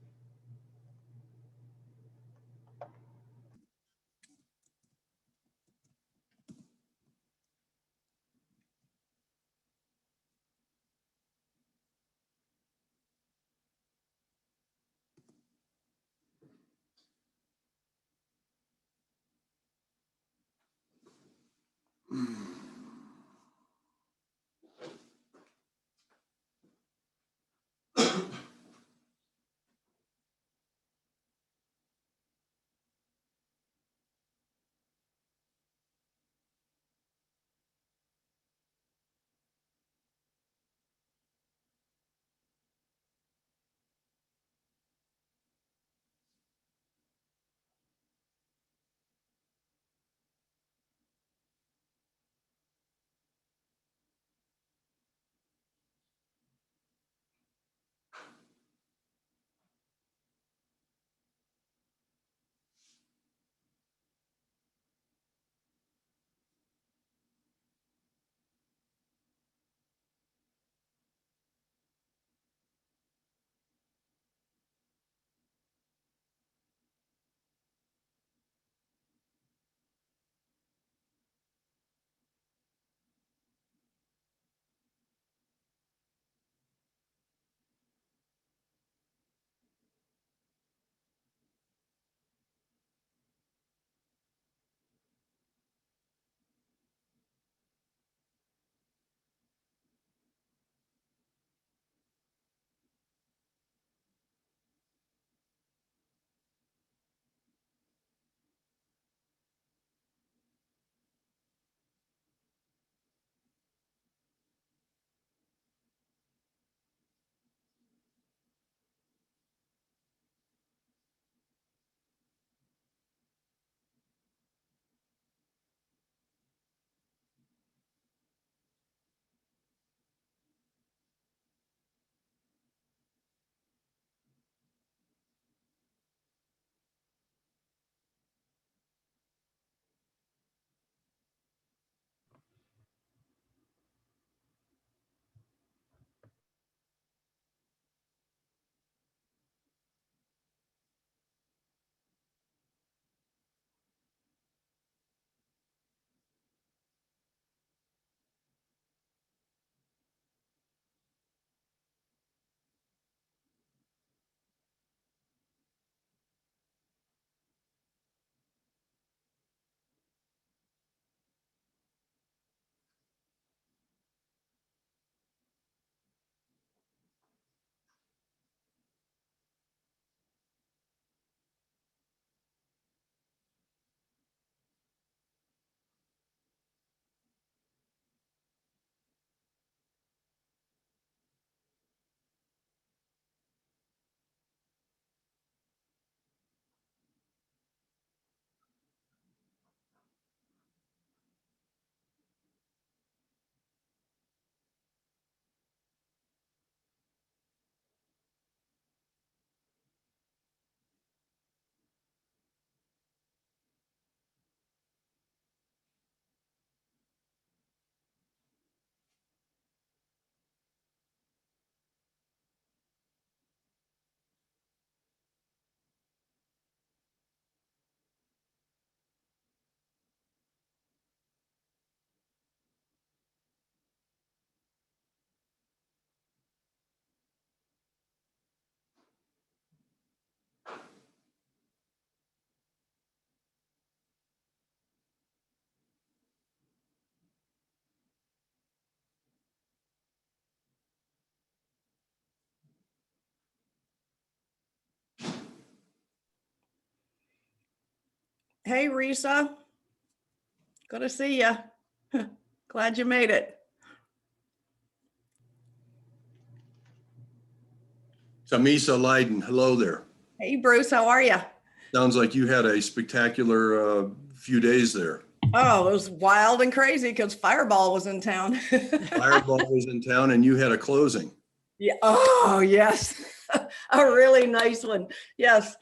Hey, Risa. Good to see you. Glad you made it. Tamisa Leiden, hello there. Hey, Bruce, how are you? Sounds like you had a spectacular few days there. Oh, it was wild and crazy because Fireball was in town. Fireball was in town and you had a closing. Yeah. Oh, yes. A really nice one. Yes.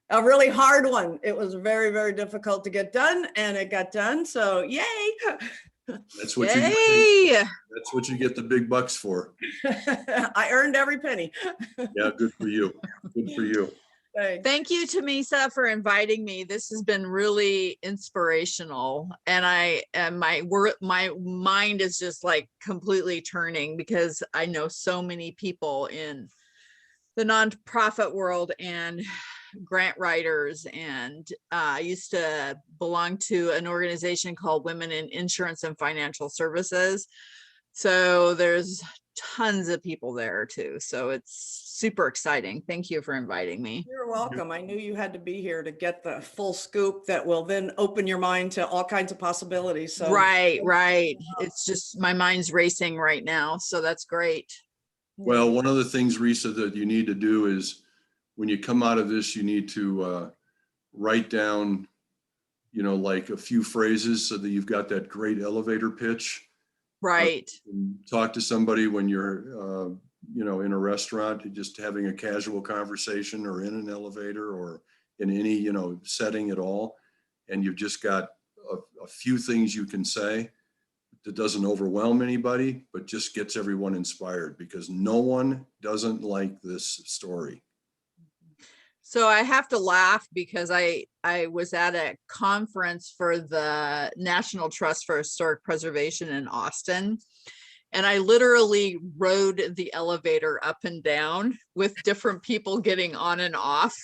A really hard one. It was very, very difficult to get done, and it got done. So yay. That's what you Yay! that's what you get the big bucks for. I earned every penny. Yeah, good for you. Good for you. Thanks. Thank you, Tamisa, for inviting me. This has been really inspirational, and my mind is just like completely turning because I know so many people in the nonprofit world and grant writers, and I used to belong to an organization called Women in Insurance and Financial Services. So there's tons of people there too. So it's super exciting. Thank you for inviting me. You're welcome. I knew you had to be here to get the full scoop that will then open your mind to all kinds of possibilities. So Right. It's just my mind's racing right now. So that's great. Well, one of the things, Risa, that you need to do is when you come out of this, you need to write down, like a few phrases so that you've got that great elevator pitch. Right. Talk to somebody when you're, in a restaurant, just having a casual conversation, or in an elevator, or in any, setting at all. And you've just got a few things you can say that doesn't overwhelm anybody, but just gets everyone inspired, because no one doesn't like this story. So I have to laugh because I was at a conference for the National Trust for Historic Preservation in Austin. And I literally rode the elevator up and down with different people getting on and off,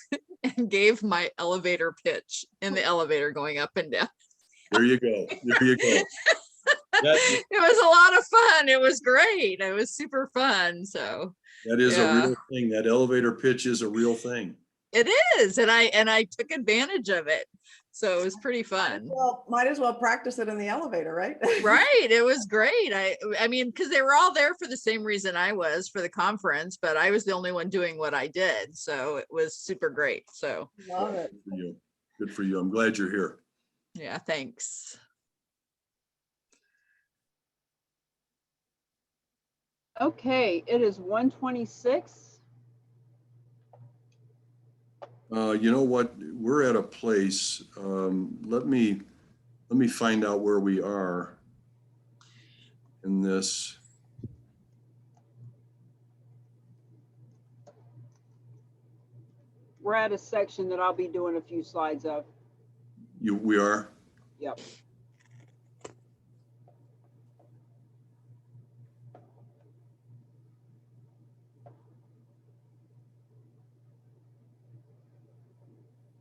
and gave my elevator pitch in the elevator going up and down. There you go. There you go. It was a lot of fun. It was great. It was super fun. So That is yeah. a real thing. That elevator pitch is a real thing. It is, and I took advantage of it. So it was pretty fun. well, might as well practice it in the elevator, right? Right. It was great. I mean, because they were all there for the same reason I was, for the conference, but I was the only one doing what I did. So it was super great. So Love it. Good for you. Good for you. I'm glad you're here. yeah, thanks. Okay, it is 1:26. You know what? We're at a place. Let me find out where we are in this. We're at a section that I'll be doing a few slides of. We are. Yep.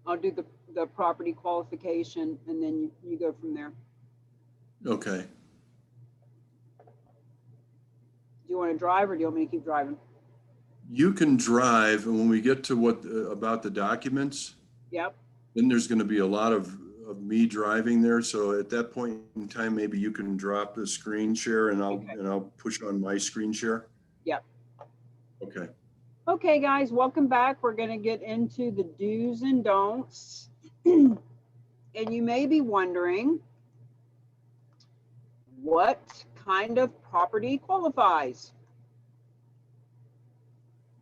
I'll do the property qualification, and then you go from there. Okay. Do you want to drive, or do you want me to keep driving? You can drive, and when we get to what about the documents, Yep. then there's going to be a lot of me driving there. So at that point in time, maybe you can drop the screen share, and I'll push on my screen share. Yep. Okay. Okay, guys, welcome back. We're going to get into the do's and don'ts. And you may be wondering, what kind of property qualifies?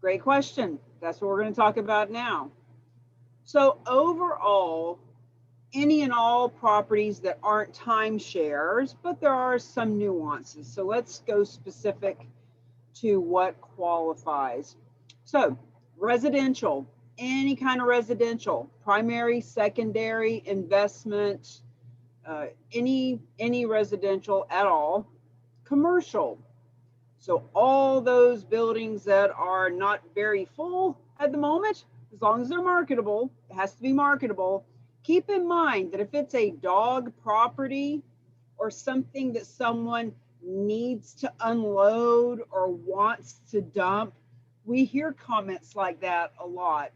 Great question. That's what we're going to talk about now. So overall, any and all properties that aren't timeshares, but there are some nuances. So let's go specific to what qualifies. So residential, any kind of residential, primary, secondary, investment, any residential at all. Commercial, so all those buildings that are not very full at the moment, as long as they're marketable, it has to be marketable. Keep in mind that if it's a dog property or something that someone needs to unload or wants to dump, we hear comments like that a lot.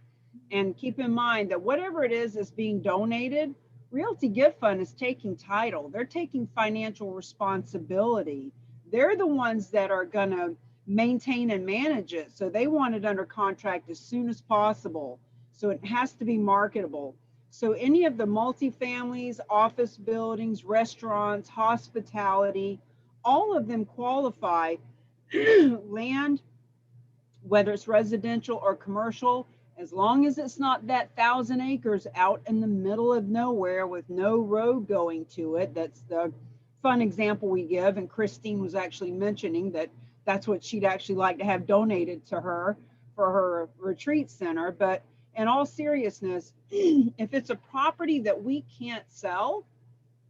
And keep in mind that whatever it is that's being donated, Realty Gift Fund is taking title. They're taking financial responsibility. They're the ones that are going to maintain and manage it. So they want it under contract as soon as possible. So it has to be marketable. So any of the multifamilies, office buildings, restaurants, hospitality, all of them qualify. Land, whether it's residential or commercial, as long as it's not that 1,000 acres out in the middle of nowhere with no road going to it. That's the fun example we give. And Christine was actually mentioning that that's what she'd actually like to have donated to her for her retreat center. But in all seriousness, if it's a property that we can't sell,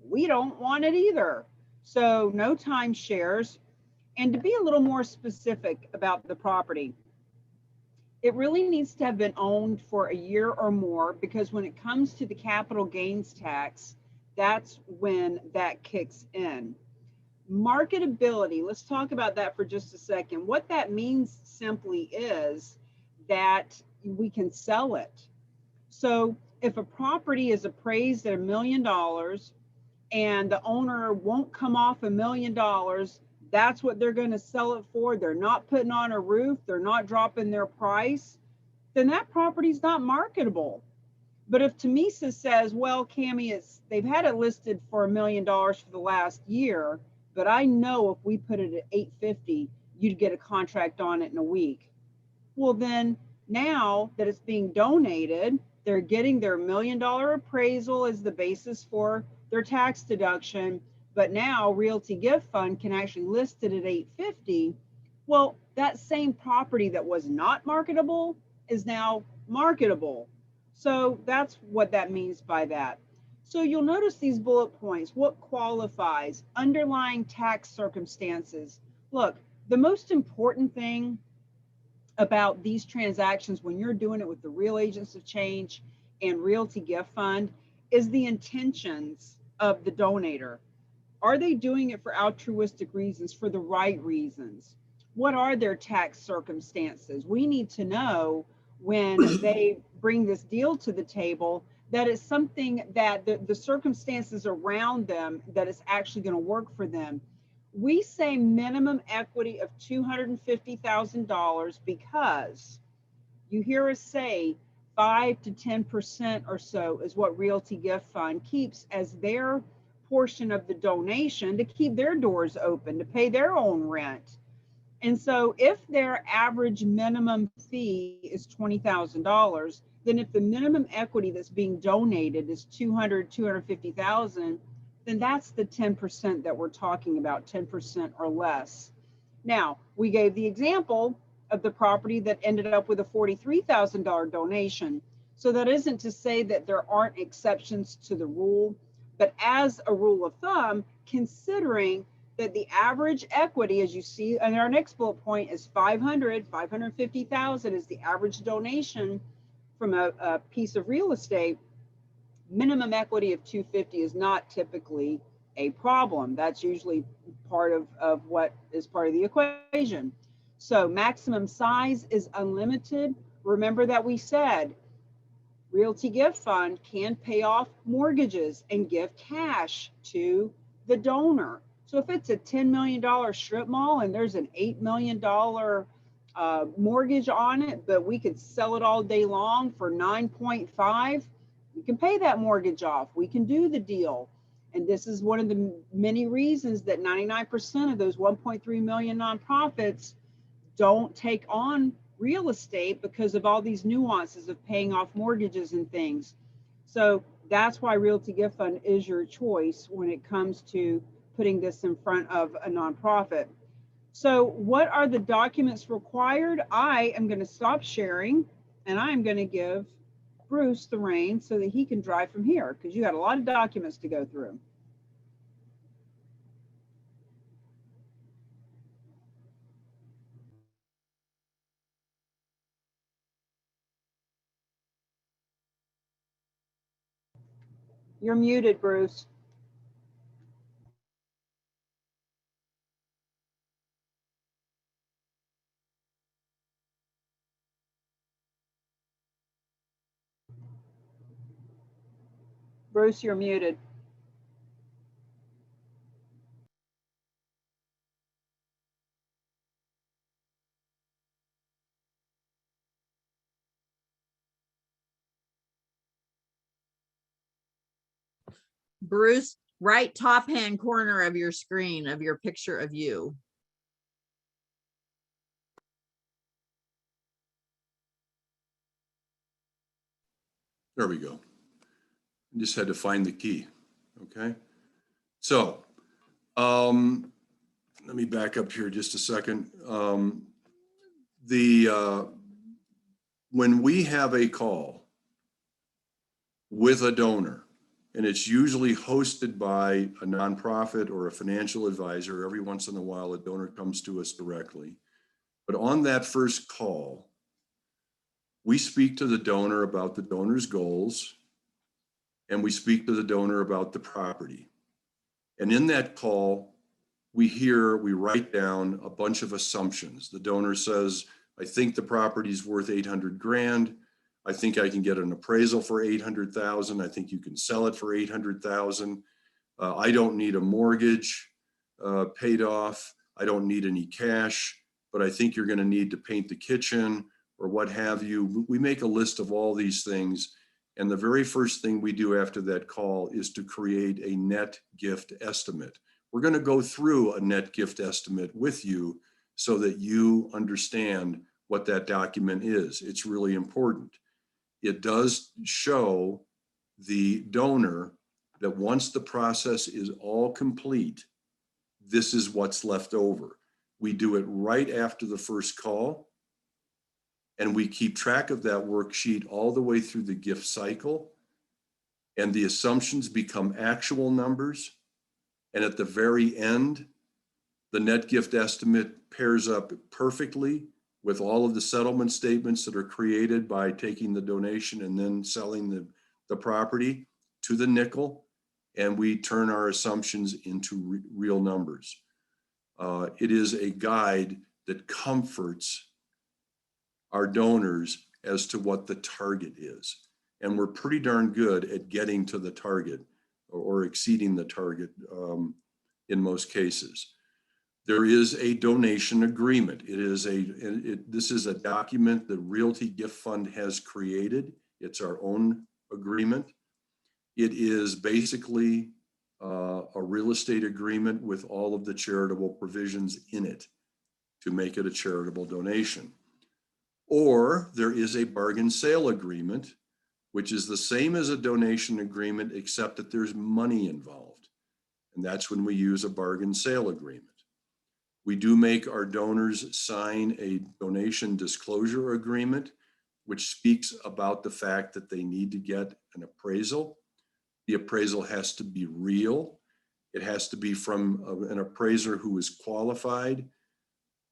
we don't want it either. So no timeshares. And to be a little more specific about the property, it really needs to have been owned for a year or more, because when it comes to the capital gains tax, that's when that kicks in. Marketability, let's talk about that for just a second. What that means simply is that we can sell it. So if a property is appraised at $1 million and the owner won't come off $1 million, that's what they're going to sell it for. They're not putting on a roof, they're not dropping their price, then that property's not marketable. But if Tamisa says, well, Cammie, they've had it listed for $1 million for the last year, but I know if we put it at 850, you'd get a contract on it in a week. Well, then now that it's being donated, they're getting their $1 million appraisal as the basis for their tax deduction. But now Realty Gift Fund can actually list it at 850. Well, that same property that was not marketable is now marketable. So that's what that means by that. So you'll notice these bullet points. What qualifies? Underlying tax circumstances. Look, the most important thing about these transactions when you're doing it with the Real Agents of Change and Realty Gift Fund is the intentions of the donator. Are they doing it for altruistic reasons, for the right reasons? What are their tax circumstances? We need to know when they bring this deal to the table that it's something that the circumstances around them, that it's actually going to work for them. We say minimum equity of $250,000 because you hear us say 5 to 10% or so is what Realty Gift Fund keeps as their portion of the donation to keep their doors open, to pay their own rent. And so if their average minimum fee is $20,000, then if the minimum equity that's being donated is 250,000, then that's the 10% that we're talking about, 10% or less. Now, we gave the example of the property that ended up with a $43,000 donation. So that isn't to say that there aren't exceptions to the rule, but as a rule of thumb, considering that the average equity, as you see, and our next bullet point is 550,000 is the average donation from a piece of real estate. Minimum equity of 250 is not typically a problem. That's usually part of what is part of the equation. So maximum size is unlimited. Remember that we said Realty Gift Fund can pay off mortgages and give cash to the donor. So if it's a $10 million strip mall and there's an $8 million mortgage on it, but we could sell it all day long for 9.5, we can pay that mortgage off. We can do the deal. And this is one of the many reasons that 99% of those 1.3 million nonprofits don't take on real estate, because of all these nuances of paying off mortgages and things. So that's why Realty Gift Fund is your choice when it comes to putting this in front of a nonprofit. So what are the documents required? I am going to stop sharing and I'm going to give Bruce the reins so that he can drive from here, because you got a lot of documents to go through. You're muted, Bruce. Bruce, you're muted. Bruce, right top hand corner of your screen of your picture of you. There we go. Just had to find the key. Okay. So let me back up here just a second. When we have a call with a donor, and it's usually hosted by a nonprofit or a financial advisor, every once in a while a donor comes to us directly. But on that first call, we speak to the donor about the donor's goals, and we speak to the donor about the property. And in that call, we write down a bunch of assumptions. The donor says, I think the property's worth 800 grand. I think I can get an appraisal for 800,000. I think you can sell it for 800,000. I don't need a mortgage paid off. I don't need any cash, but I think you're going to need to paint the kitchen or what have you. We make a list of all these things. And the very first thing we do after that call is to create a net gift estimate. We're going to go through a net gift estimate with you so that you understand what that document is. It's really important. It does show the donor that once the process is all complete, this is what's left over. We do it right after the first call, and we keep track of that worksheet all the way through the gift cycle, and the assumptions become actual numbers. And at the very end, the net gift estimate pairs up perfectly with all of the settlement statements that are created by taking the donation and then selling the property to the nickel, and we turn our assumptions into real numbers. It is a guide that comforts our donors as to what the target is. And we're pretty darn good at getting to the target or exceeding the target in most cases. There is a donation agreement. This is a document that Realty Gift Fund has created. It's our own agreement. It is basically a real estate agreement with all of the charitable provisions in it to make it a charitable donation. Or there is a bargain sale agreement, which is the same as a donation agreement, except that there's money involved. And that's when we use a bargain sale agreement. We do make our donors sign a donation disclosure agreement, which speaks about the fact that they need to get an appraisal. The appraisal has to be real. It has to be from an appraiser who is qualified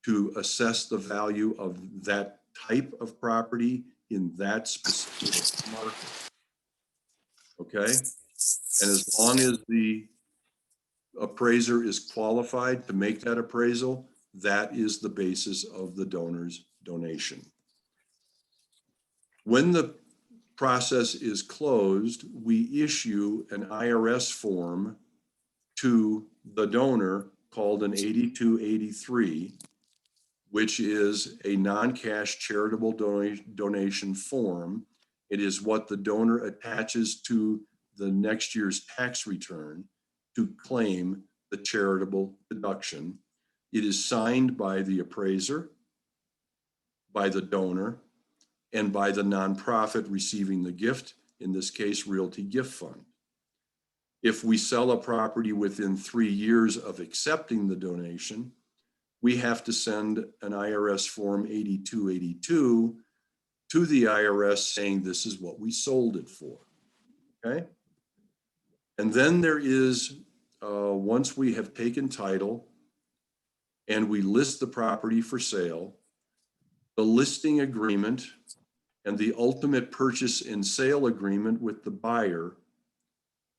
to assess the value of that type of property in that specific market. Okay? And as long as the appraiser is qualified to make that appraisal, that is the basis of the donor's donation. When the process is closed, we issue an IRS form to the donor called an 8283, which is a non-cash charitable donation form. It is what the donor attaches to the next year's tax return to claim the charitable deduction. It is signed by the appraiser, by the donor, and by the nonprofit receiving the gift, in this case, Realty Gift Fund. If we sell a property within 3 years of accepting the donation, we have to send an IRS form 8282 to the IRS saying this is what we sold it for, okay? And then there is, once we have taken title and we list the property for sale, the listing agreement and the ultimate purchase and sale agreement with the buyer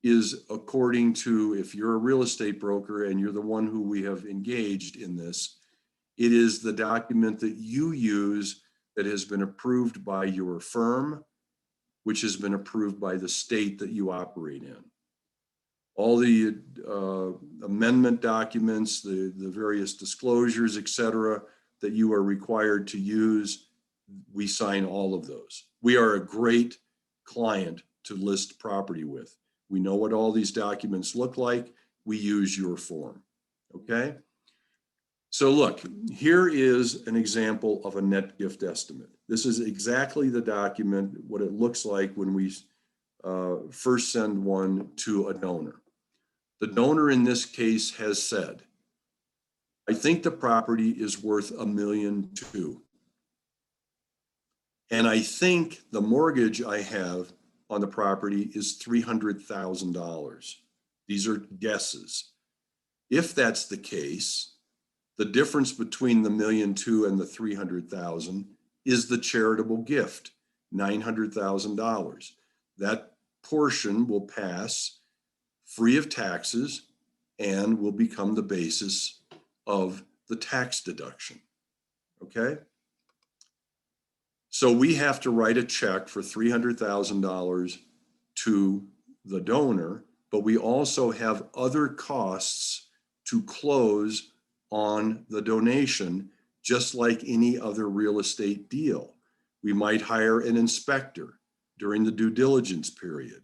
is according to, if you're a real estate broker and you're the one who we have engaged in this, it is the document that you use that has been approved by your firm which has been approved by the state that you operate in. All the amendment documents, the various disclosures, et cetera, that you are required to use, we sign all of those. We are a great client to list property with. We know what all these documents look like. We use your form, okay? So look, here is an example of a net gift estimate. This is exactly the document, what it looks like when we first send one to a donor. The donor in this case has said, I think the property is worth $1.2 million. And I think the mortgage I have on the property is $300,000. These are guesses. If that's the case, the difference between the $1.2 million and the $300,000 is the charitable gift, $900,000. That portion will pass free of taxes and will become the basis of the tax deduction, okay? So we have to write a check for $300,000 to the donor, but we also have other costs to close on the donation, just like any other real estate deal. We might hire an inspector during the due diligence period.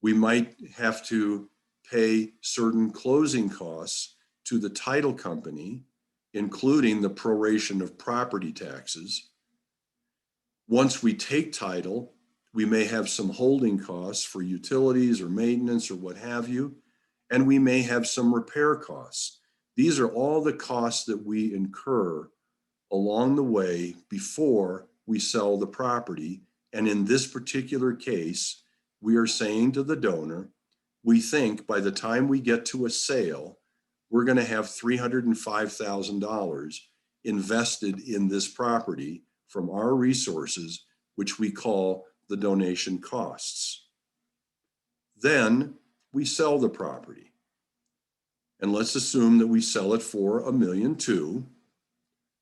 We might have to pay certain closing costs to the title company, including the proration of property taxes. Once we take title, we may have some holding costs for utilities or maintenance or what have you, and we may have some repair costs. These are all the costs that we incur along the way before we sell the property. And in this particular case, we are saying to the donor, we think by the time we get to a sale, we're going to have $305,000 invested in this property from our resources, which we call the donation costs. Then we sell the property. And let's assume that we sell it for $1.2 million.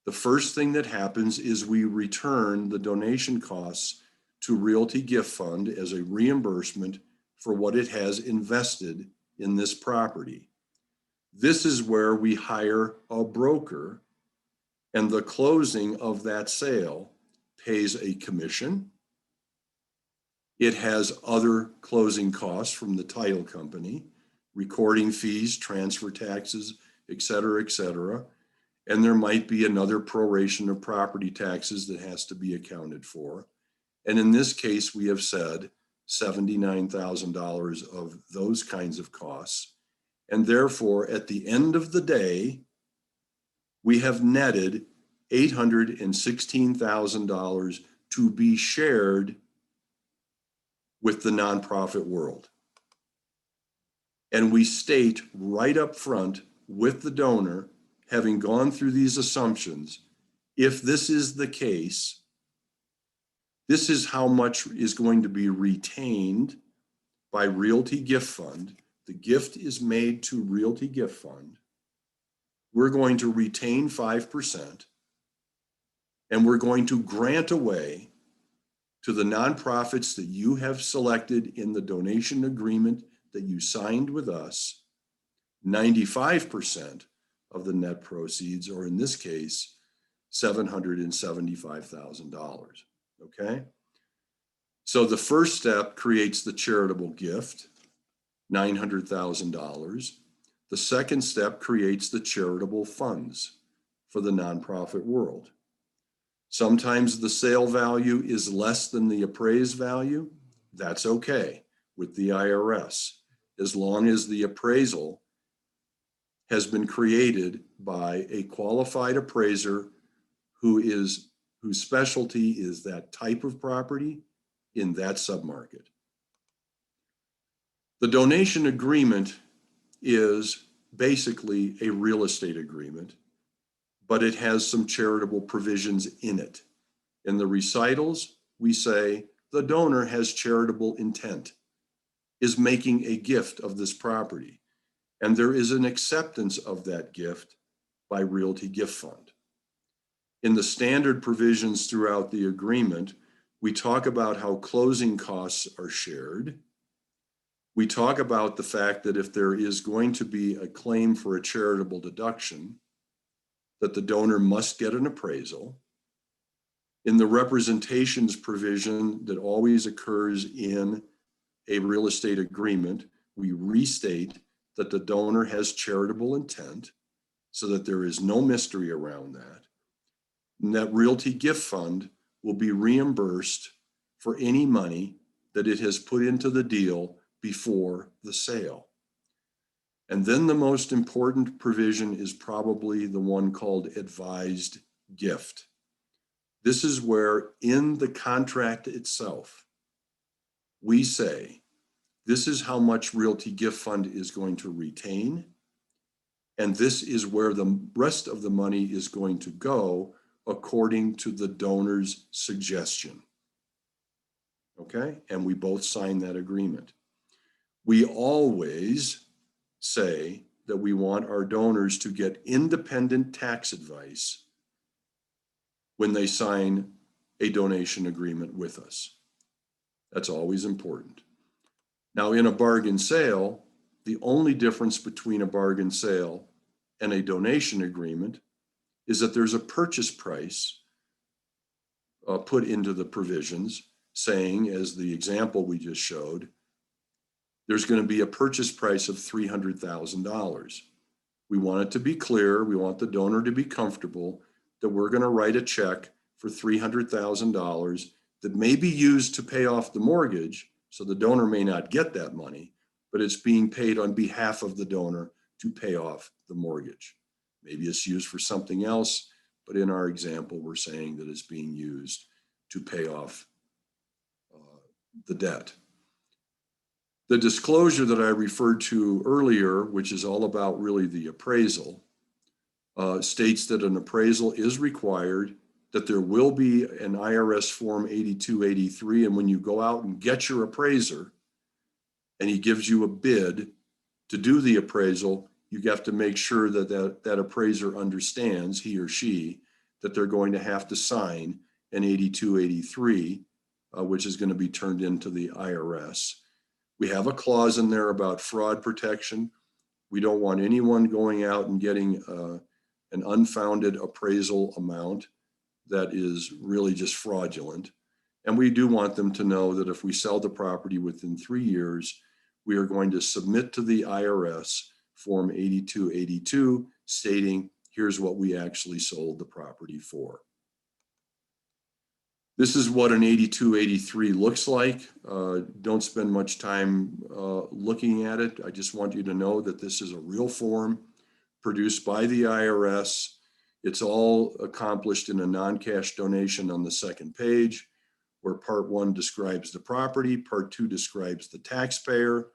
The first thing that happens is we return the donation costs to Realty Gift Fund as a reimbursement for what it has invested in this property. This is where we hire a broker, and the closing of that sale pays a commission. It has other closing costs from the title company, recording fees, transfer taxes, et cetera, and there might be another proration of property taxes that has to be accounted for. And in this case, we have said $79,000 of those kinds of costs. And therefore, at the end of the day, we have netted $816,000 to be shared with the nonprofit world. And we state right up front with the donor, having gone through these assumptions, if this is the case, this is how much is going to be retained by Realty Gift Fund. The gift is made to Realty Gift Fund. We're going to retain 5%, and we're going to grant away to the nonprofits that you have selected in the donation agreement that you signed with us, 95% of the net proceeds, or in this case, $775,000, okay? So the first step creates the charitable gift, $900,000. The second step creates the charitable funds for the nonprofit world. Sometimes the sale value is less than the appraised value. That's okay with the IRS, as long as the appraisal has been created by a qualified appraiser whose specialty is that type of property in that submarket. The donation agreement is basically a real estate agreement, but it has some charitable provisions in it. In the recitals, we say the donor has charitable intent, is making a gift of this property, and there is an acceptance of that gift by Realty Gift Fund. In the standard provisions throughout the agreement, We talk about how closing costs are shared. We talk about the fact that if there is going to be a claim for a charitable deduction, that the donor must get an appraisal. In the representations provision that always occurs in a real estate agreement, we restate that the donor has charitable intent so that there is no mystery around that. And that Realty Gift Fund will be reimbursed for any money that it has put into the deal before the sale. And then the most important provision is probably the one called advised gift. This is where in the contract itself, we say, this is how much Realty Gift Fund is going to retain. And this is where the rest of the money is going to go according to the donor's suggestion. Okay, and we both sign that agreement. We always say that we want our donors to get independent tax advice when they sign a donation agreement with us. That's always important. Now, in a bargain sale, the only difference between a bargain sale and a donation agreement is that there's a purchase price put into the provisions saying, as the example we just showed, there's going to be a purchase price of $300,000. We want it to be clear. We want the donor to be comfortable that we're going to write a check for $300,000 that may be used to pay off the mortgage. So the donor may not get that money, but it's being paid on behalf of the donor to pay off the mortgage. Maybe it's used for something else, but in our example, we're saying that it's being used to pay off the debt. The disclosure that I referred to earlier, which is all about really the appraisal, states that an appraisal is required, that there will be an IRS Form 8283, and when you go out and get your appraiser and he gives you a bid to do the appraisal, you have to make sure that that appraiser understands, he or she, that they're going to have to sign an 8283, which is going to be turned into the IRS. We have a clause in there about fraud protection. We don't want anyone going out and getting an unfounded appraisal amount that is really just fraudulent. And we do want them to know that if we sell the property within 3 years, we are going to submit to the IRS Form 8282 stating, here's what we actually sold the property for. This is what an 8283 looks like. Don't spend much time looking at it. I just want you to know that this is a real form produced by the IRS. It's all accomplished in a non-cash donation on the second page, where part 1 describes the property, part 2 describes the taxpayer,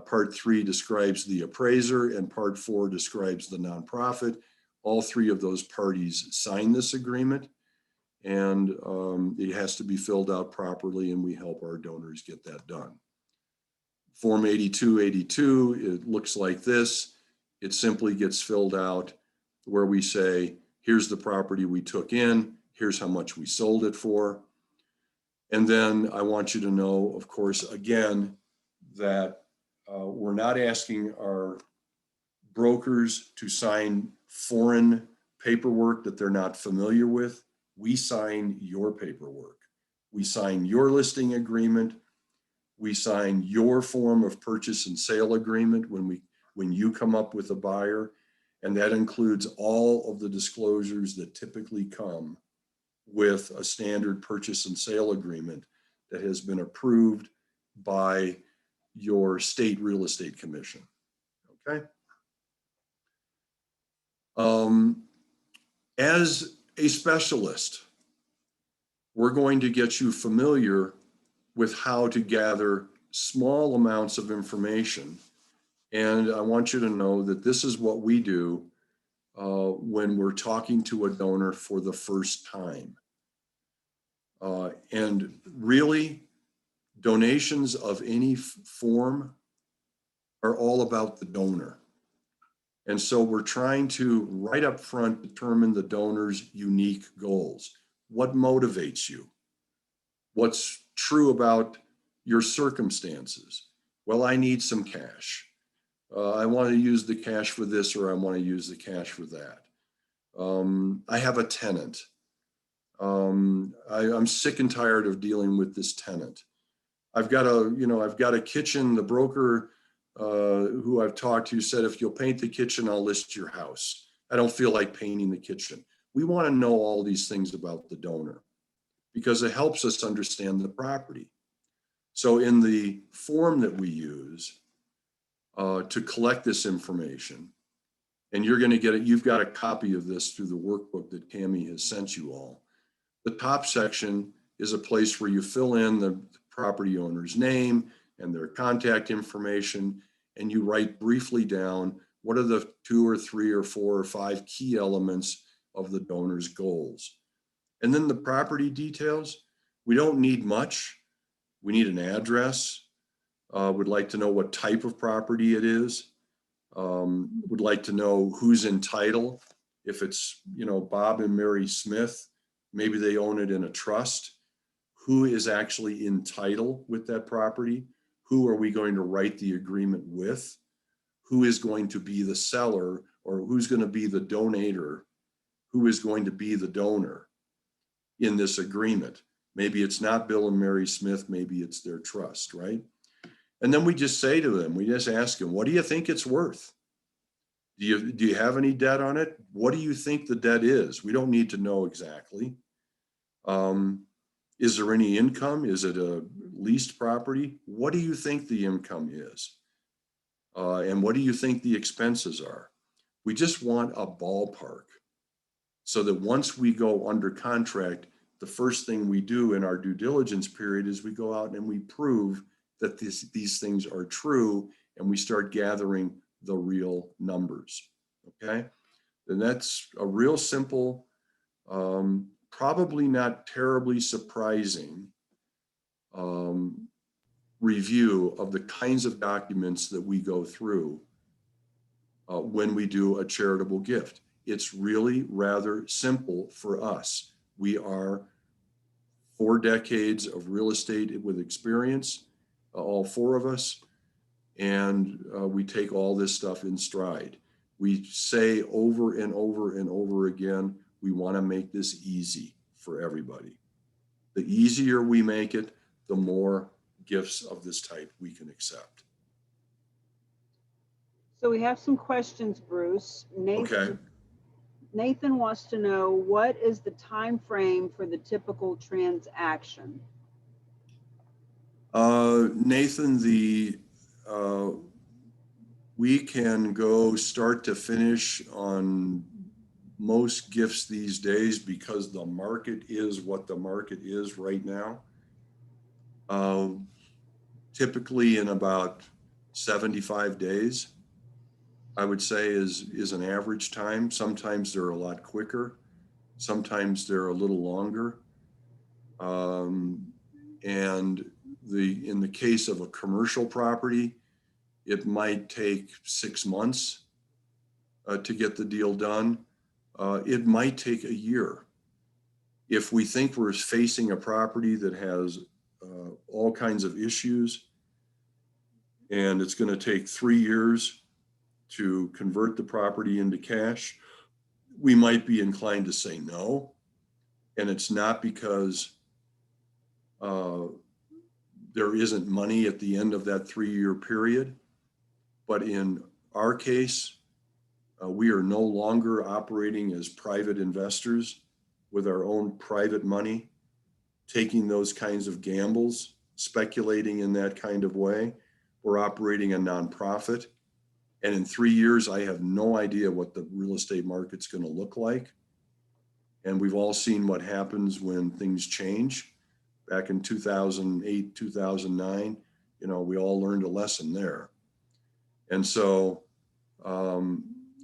part 3 describes the appraiser, and part 4 describes the nonprofit. All 3 of those parties sign this agreement, and it has to be filled out properly, and we help our donors get that done. Form 8282, it looks like this. It simply gets filled out where we say, here's the property we took in, here's how much we sold it for. And then I want you to know, of course, again, that we're not asking our brokers to sign foreign paperwork that they're not familiar with. We sign your paperwork. We sign your listing agreement. We sign your form of purchase and sale agreement when you come up with a buyer. And that includes all of the disclosures that typically come with a standard purchase and sale agreement that has been approved by your state real estate commission. Okay. As a specialist, we're going to get you familiar with how to gather small amounts of information. And I want you to know that this is what we do when we're talking to a donor for the first time. And really, donations of any form are all about the donor. And so we're trying to, right up front, determine the donor's unique goals. What motivates you? what's true about your circumstances. Well, I need some cash. I want to use the cash for this, or I want to use the cash for that. I have a tenant. I'm sick and tired of dealing with this tenant. I've got a kitchen. The broker who I've talked to said, if you'll paint the kitchen, I'll list your house. I don't feel like painting the kitchen. We want to know all these things about the donor because it helps us understand the property. So in the form that we use to collect this information, and you're going to get it, you've got a copy of this through the workbook that Cammie has sent you all. The top section is a place where you fill in the property owner's name and their contact information, and you write briefly down what are the 2 or 3 or 4 or 5 key elements of the donor's goals. And then the property details, we don't need much. We need an address. Would like to know what type of property it is. Would like to know who's in title. If it's, Bob and Mary Smith, maybe they own it in a trust. Who is actually in title with that property? Who are we going to write the agreement with? Who is going to be the seller, or who's going to be the donator? Who is going to be the donor in this agreement? Maybe it's not Bill and Mary Smith, maybe it's their trust, right? And then we just say to them, we just ask them, what do you think it's worth? Do you have any debt on it? What do you think the debt is? We don't need to know exactly. Is there any income? Is it a leased property? What do you think the income is? And what do you think the expenses are? We just want a ballpark so that once we go under contract, the first thing we do in our due diligence period is we go out and we prove that these things are true, and we start gathering the real numbers, okay? And that's a real simple, probably not terribly surprising review of the kinds of documents that we go through when we do a charitable gift. It's really rather simple for us. We are 4 decades of real estate with experience, all 4 of us, and we take all this stuff in stride. We say over and over and over again, we want to make this easy for everybody. The easier we make it, the more gifts of this type we can accept. So we have some questions, Bruce. Okay. Nathan wants to know, what is the time frame for the typical transaction? Nathan, we can go start to finish on most gifts these days because the market is what the market is right now. Typically in about 75 days, I would say is an average time. Sometimes they're a lot quicker. Sometimes they're a little longer. And in the case of a commercial property, it might take 6 months to get the deal done. It might take a year. If we think we're facing a property that has all kinds of issues and it's going to take 3 years to convert the property into cash, we might be inclined to say no. And it's not because there isn't money at the end of that 3-year period. But in our case, we are no longer operating as private investors with our own private money, taking those kinds of gambles, speculating in that kind of way. We're operating a nonprofit. And in 3 years, I have no idea what the real estate market's going to look like. And we've all seen what happens when things change. Back in 2008, 2009, we all learned a lesson there. And so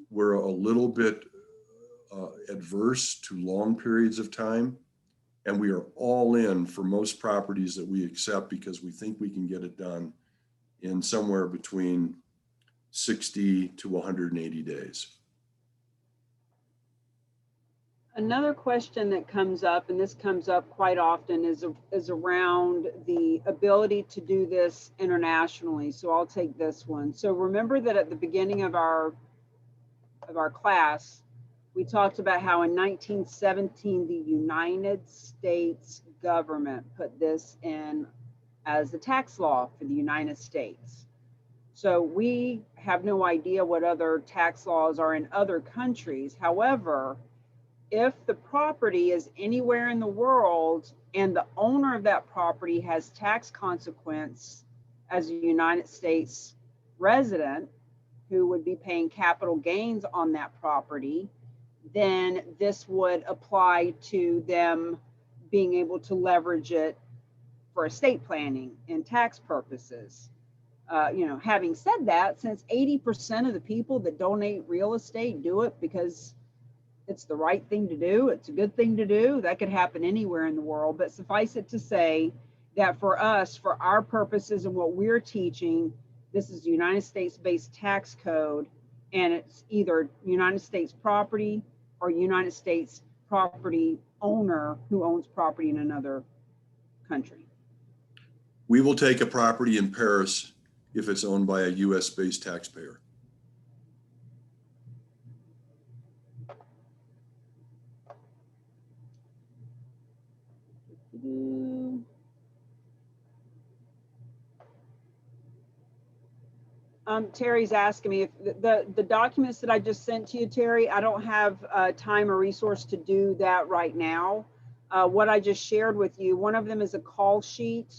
we're a little bit adverse to long periods of time. And we are all in for most properties that we accept because we think we can get it done in somewhere between 60 to 180 days. Another question that comes up, and this comes up quite often, is around the ability to do this internationally. So I'll take this one. So remember that at the beginning of our class, we talked about how in 1917, the United States government put this in as a tax law for the United States. So we have no idea what other tax laws are in other countries. However, if the property is anywhere in the world and the owner of that property has tax consequence as a United States resident who would be paying capital gains on that property, then this would apply to them being able to leverage it for estate planning and tax purposes. Having said that, since 80% of the people that donate real estate do it because it's the right thing to do, it's a good thing to do, that could happen anywhere in the world. But suffice it to say that for us, for our purposes and what we're teaching, this is the United States-based tax code, and it's either United States property or United States property owner who owns property in another country. We will take a property in Paris if it's owned by a US-based taxpayer. Terry's asking me if the documents that I just sent to you, Terry, I don't have time or resource to do that right now. What I just shared with you, one of them is a call sheet.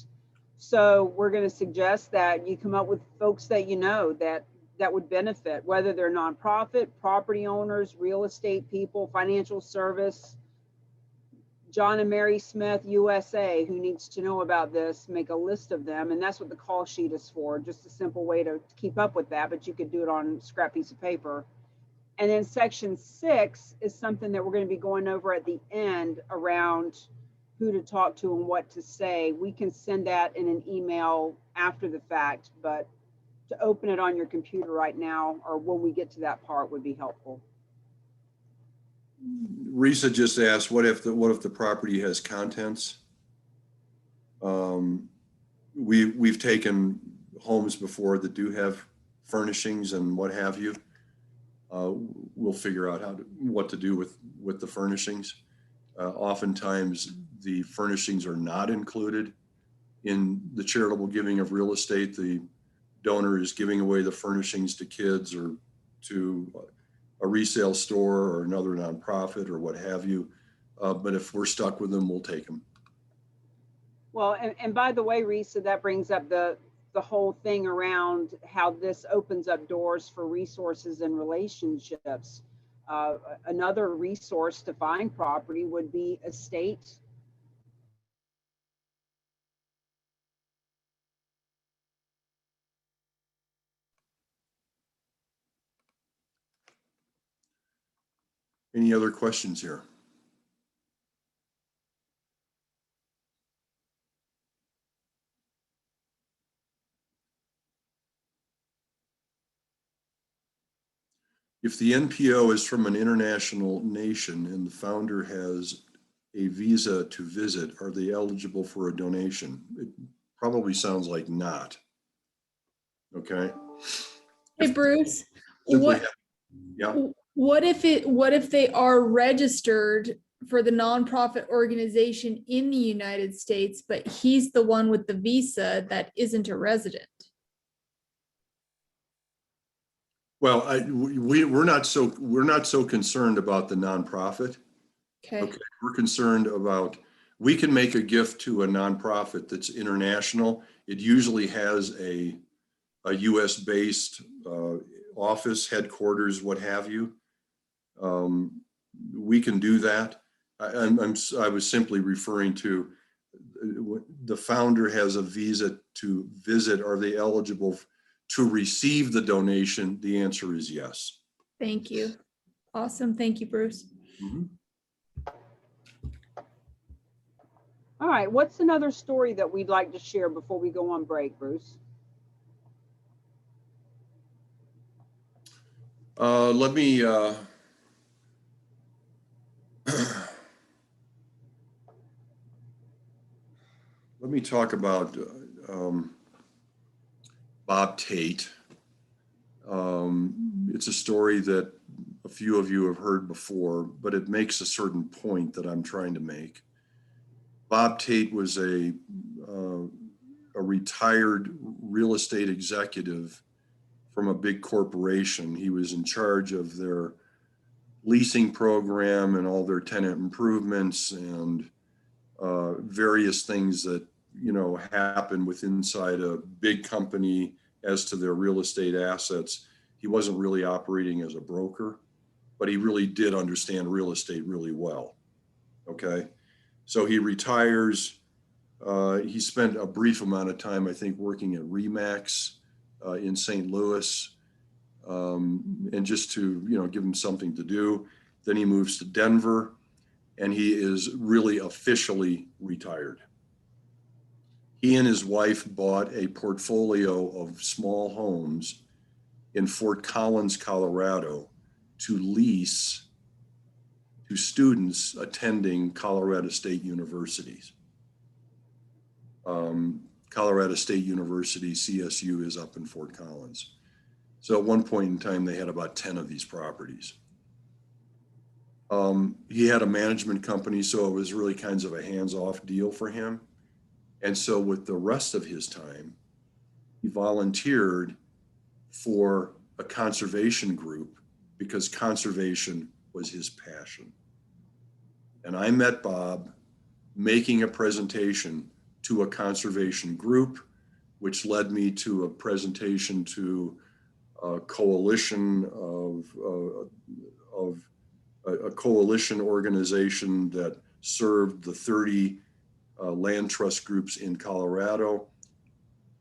So we're going to suggest that you come up with folks that you know that would benefit, whether they're nonprofit, property owners, real estate people, financial service, John and Mary Smith, USA, who needs to know about this, make a list of them. And that's what the call sheet is for, just a simple way to keep up with that, but you could do it on a scrap piece of paper. And then section 6 is something that we're going to be going over at the end around who to talk to and what to say. We can send that in an email after the fact, but to open it on your computer right now or when we get to that part would be helpful. Risa just asked, what if the property has contents? We've taken homes before that do have furnishings and what have you. We'll figure out what to do with the furnishings. Oftentimes the furnishings are not included in the charitable giving of real estate. The donor is giving away the furnishings to kids or to a resale store or another nonprofit or what have you. But if we're stuck with them, we'll take them. Well, and by the way, Risa, that brings up the whole thing around how this opens up doors for resources and relationships. Another resource to find property would be estate. Any other questions here? If the NPO is from an international nation and the founder has a visa to visit, are they eligible for a donation? It probably sounds like not. Okay. Hey, Bruce, Simply what, what if they are registered for the nonprofit organization in the United States, but he's the one with the visa that isn't a resident? Well, we're not so concerned about the nonprofit. Okay. We're concerned about, we can make a gift to a nonprofit that's international. It usually has a US based office, headquarters, what have you. We can do that. I was simply referring to the founder has a visa to visit. Are they eligible to receive the donation? The answer is yes. Thank you. Awesome. Thank you, Bruce. Mm-hmm. All right, what's another story that we'd like to share before we go on break, Bruce? Let me Let me talk about Bob Tate. It's a story that a few of you have heard before, but it makes a certain point that I'm trying to make. Bob Tate was a retired real estate executive from a big corporation. He was in charge of their leasing program and all their tenant improvements and various things that, you know, happen with inside a big company as to their real estate assets. He wasn't really operating as a broker, but he really did understand real estate really well. Okay. So he retires. He spent a brief amount of time, I think, working at Remax in St. Louis. And just to, you know, give him something to do. Then he moves to Denver and he is really officially retired. He and his wife bought a portfolio of small homes in Fort Collins, Colorado, to lease to students attending Colorado State universities. Colorado State University, CSU, is up in Fort Collins. So at one point in time, they had about 10 of these properties. He had a management company, so it was really kinds of a hands-off deal for him. And so with the rest of his time, he volunteered for a conservation group because conservation was his passion. And I met Bob making a presentation to a conservation group, which led me to a presentation to a coalition of a coalition organization that served the 30 land trust groups in Colorado.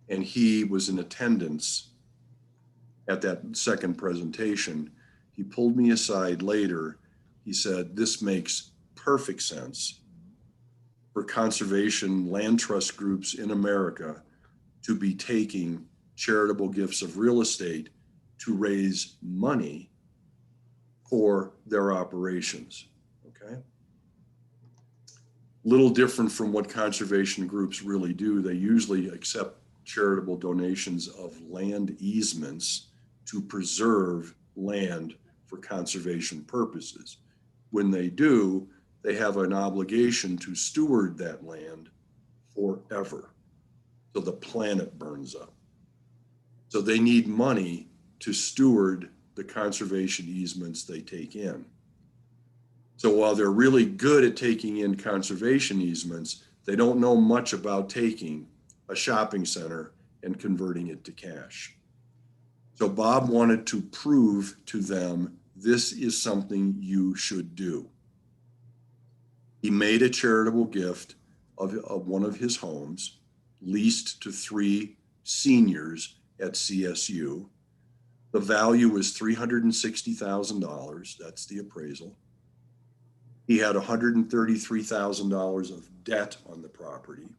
And he was in attendance at that second presentation. He pulled me aside later. He said, "This makes perfect sense for conservation land trust groups in America to be taking charitable gifts of real estate to raise money for their operations." Okay. Little different from what conservation groups really do. They usually accept charitable donations of land easements to preserve land for conservation purposes. When they do, they have an obligation to steward that land forever till the planet burns up. So they need money to steward the conservation easements they take in. So while they're really good at taking in conservation easements, they don't know much about taking a shopping center and converting it to cash. So Bob wanted to prove to them, this is something you should do. He made a charitable gift of one of his homes, leased to 3 seniors at CSU. The value was $360,000. That's the appraisal. He had $133,000 of debt on the property.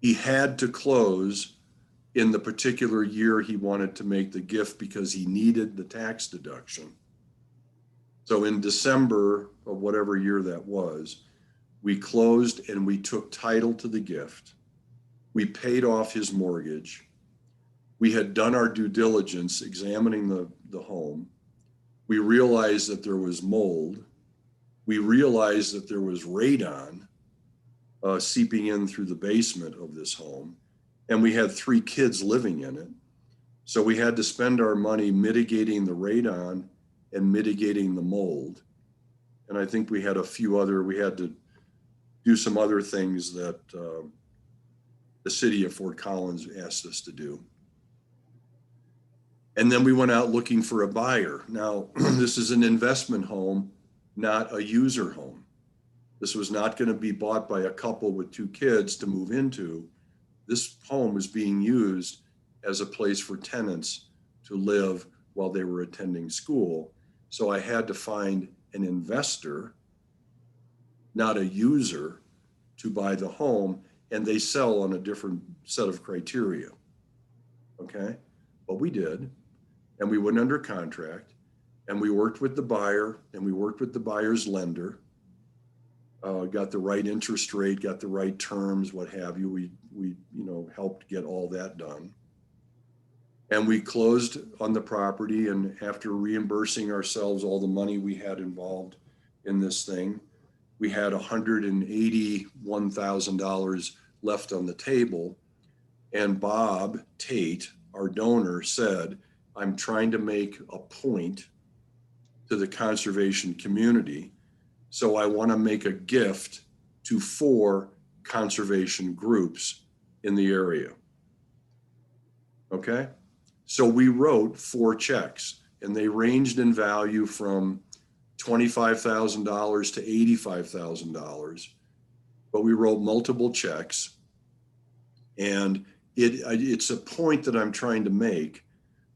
He had to close in the particular year he wanted to make the gift because he needed the tax deduction. So in December of whatever year that was, we closed and we took title to the gift. We paid off his mortgage. We had done our due diligence examining the home. We realized that there was mold. We realized that there was radon seeping in through the basement of this home. And we had 3 kids living in it. So we had to spend our money mitigating the radon and mitigating the mold. And I think we had we had to do some other things that the city of Fort Collins asked us to do. And then we went out looking for a buyer. Now, this is an investment home, not a user home. This was not going to be bought by a couple with 2 kids to move into. This home was being used as a place for tenants to live while they were attending school. So I had to find an investor, not a user, to buy the home, and they sell on a different set of criteria. Okay, but we did, and we went under contract, and we worked with the buyer and we worked with the buyer's lender, got the right interest rate, got the right terms, what have you. We helped get all that done. And we closed on the property, and after reimbursing ourselves all the money we had involved in this thing, we had $181,000 left on the table. And Bob Tate, our donor, said, I'm trying to make a point to the conservation community. So I want to make a gift to 4 conservation groups in the area. Okay? So we wrote 4 checks, and they ranged in value from $25,000 to $85,000. But we wrote multiple checks. And it's a point that I'm trying to make,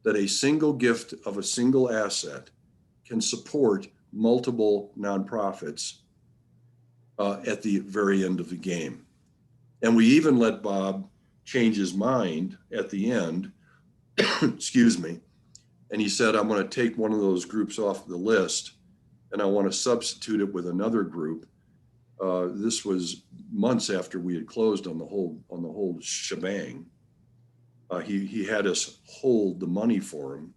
that a single gift of a single asset can support multiple nonprofits at the very end of the game. And we even let Bob change his mind at the end, excuse me, and he said, I'm going to take one of those groups off the list and I want to substitute it with another group. This was months after we had closed on the whole shebang. He had us hold the money for him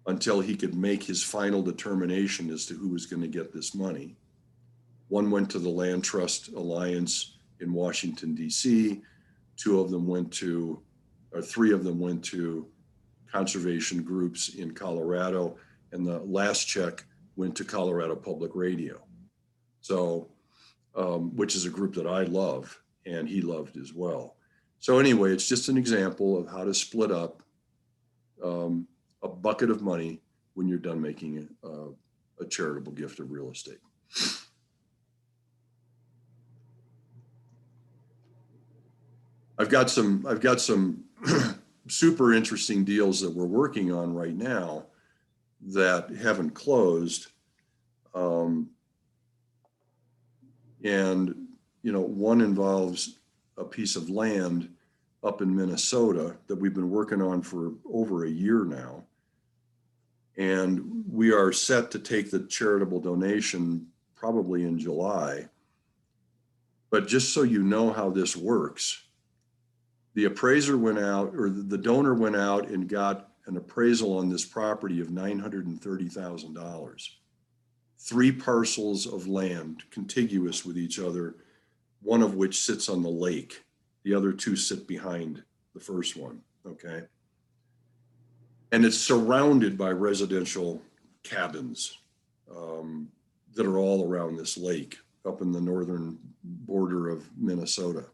until he could make his final determination as to who was going to get this money. One went to the Land Trust Alliance in Washington, D.C. 3 of them went to conservation groups in Colorado, and the last check went to Colorado Public Radio. So, which is a group that I love and he loved as well. So anyway, it's just an example of how to split up a bucket of money when you're done making a charitable gift of real estate. I've got some super interesting deals that we're working on right now that haven't closed. And one involves a piece of land up in Minnesota that we've been working on for over a year now. And we are set to take the charitable donation probably in July. But just so you know how this works, the appraiser went out, or the donor went out and got an appraisal on this property of $930,000. 3 parcels of land contiguous with each other, one of which sits on the lake. The other 2 sit behind the first one, okay? And it's surrounded by residential cabins that are all around this lake up in the northern border of Minnesota.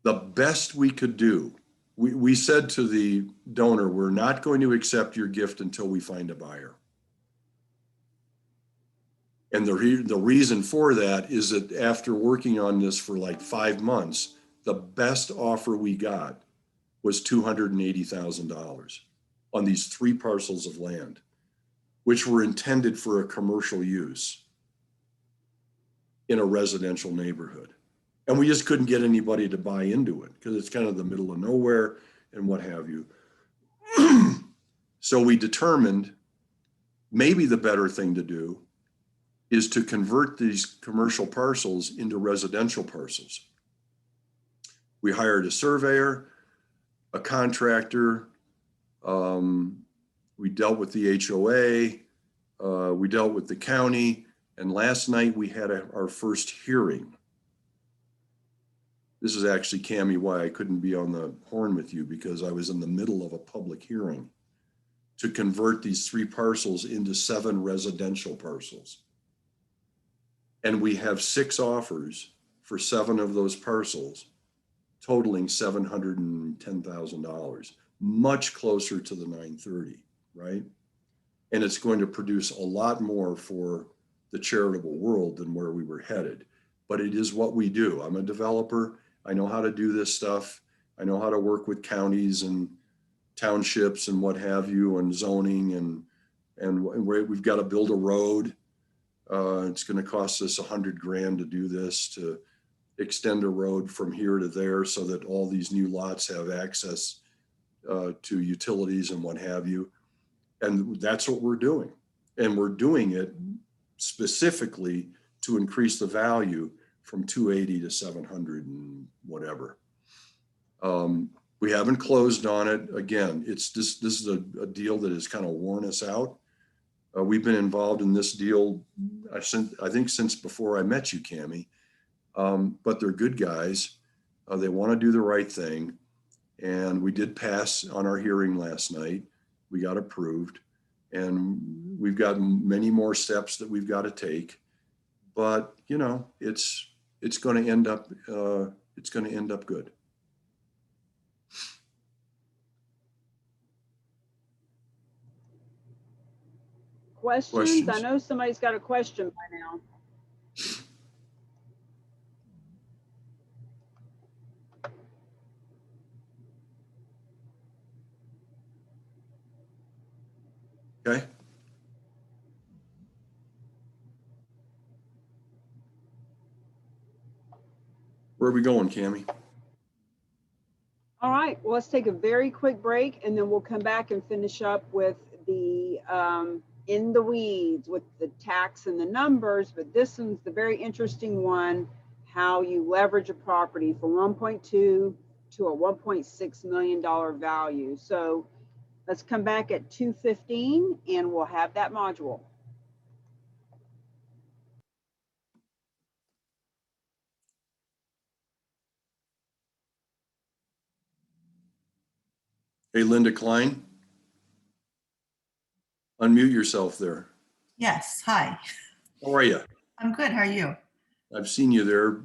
The best we could do, we said to the donor, we're not going to accept your gift until we find a buyer. And the reason for that is that after working on this for like 5 months, the best offer we got was $280,000 on these 3 parcels of land, which were intended for a commercial use in a residential neighborhood. And we just couldn't get anybody to buy into it because it's kind of the middle of nowhere and what have you. So we determined maybe the better thing to do is to convert these commercial parcels into residential parcels. We hired a surveyor, a contractor, we dealt with the HOA, we dealt with the county, and last night we had our first hearing. This is actually, Cammie, why I couldn't be on the horn with you, because I was in the middle of a public hearing to convert these 3 parcels into 7 residential parcels. And we have 6 offers for 7 of those parcels, totaling $710,000, much closer to the 930, right? And it's going to produce a lot more for the charitable world than where we were headed. But it is what we do. I'm a developer. I know how to do this stuff. I know how to work with counties and townships and what have you, and zoning, and we've got to build a road. It's going to cost us $100,000 to do this, to extend a road from here to there so that all these new lots have access to utilities and what have you. And that's what we're doing. And we're doing it specifically to increase the value from 280 to 700 and whatever. We haven't closed on it. Again, it's this is a deal that has kind of worn us out. We've been involved in this deal, I think since before I met you, Cammie. But they're good guys. They want to do the right thing. And we did pass on our hearing last night. We got approved. And we've got many more steps that we've got to take. But, you know, it's going to end up good. Questions? I Questions? know somebody's got a question by now. Okay. Where are we going, Cammie? All right, well, let's take a very quick break and then we'll come back and finish up with the in the weeds with the tax and the numbers. But this one's the very interesting one, how you leverage a property from 1.2 to a $1.6 million value. So let's come back at 2:15 and we'll have that module. Hey, Linda Klein, unmute yourself there. Yes, hi. How are you? I'm good. How are you? I've seen you there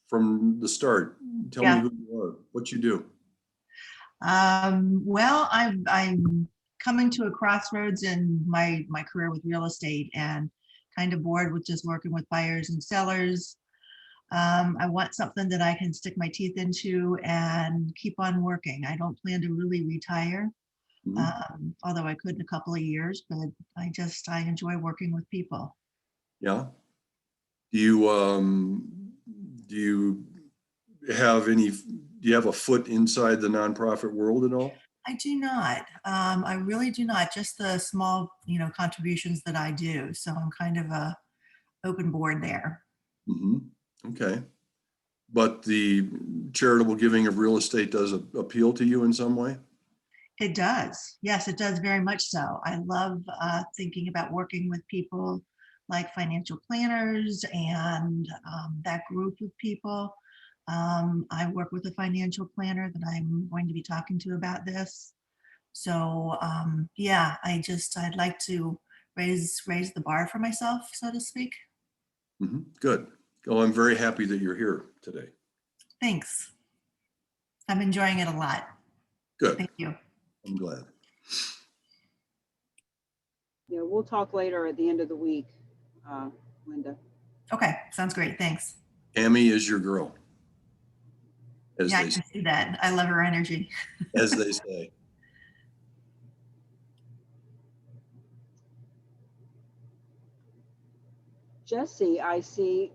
from the start. Tell Yeah. me who you are, what you do. Well, I'm coming to a crossroads in my career with real estate and kind of bored with just working with buyers and sellers. I want something that I can stick my teeth into and keep on working. I don't plan to really retire, although I could in a couple of years, but I enjoy working with people. Yeah. Do you have a foot inside the nonprofit world at all? I do not. I really do not. Just the small, contributions that I do. So I'm kind of a open board there. Mm-hmm. Okay. But the charitable giving of real estate does appeal to you in some way? It does. Yes, it does very much so. I love thinking about working with people like financial planners and that group of people. I work with a financial planner that I'm going to be talking to about this. So yeah, I'd like to raise the bar for myself, so to speak. Mm-hmm. Good. Oh, I'm very happy that you're here today. Thanks. I'm enjoying it a lot. Good. Thank you. I'm glad. Yeah, we'll talk later at the end of the week, Linda. Okay, sounds great. Thanks. Amy is your girl. Yeah, I can see that. I love her energy. As they say. Jesse, I see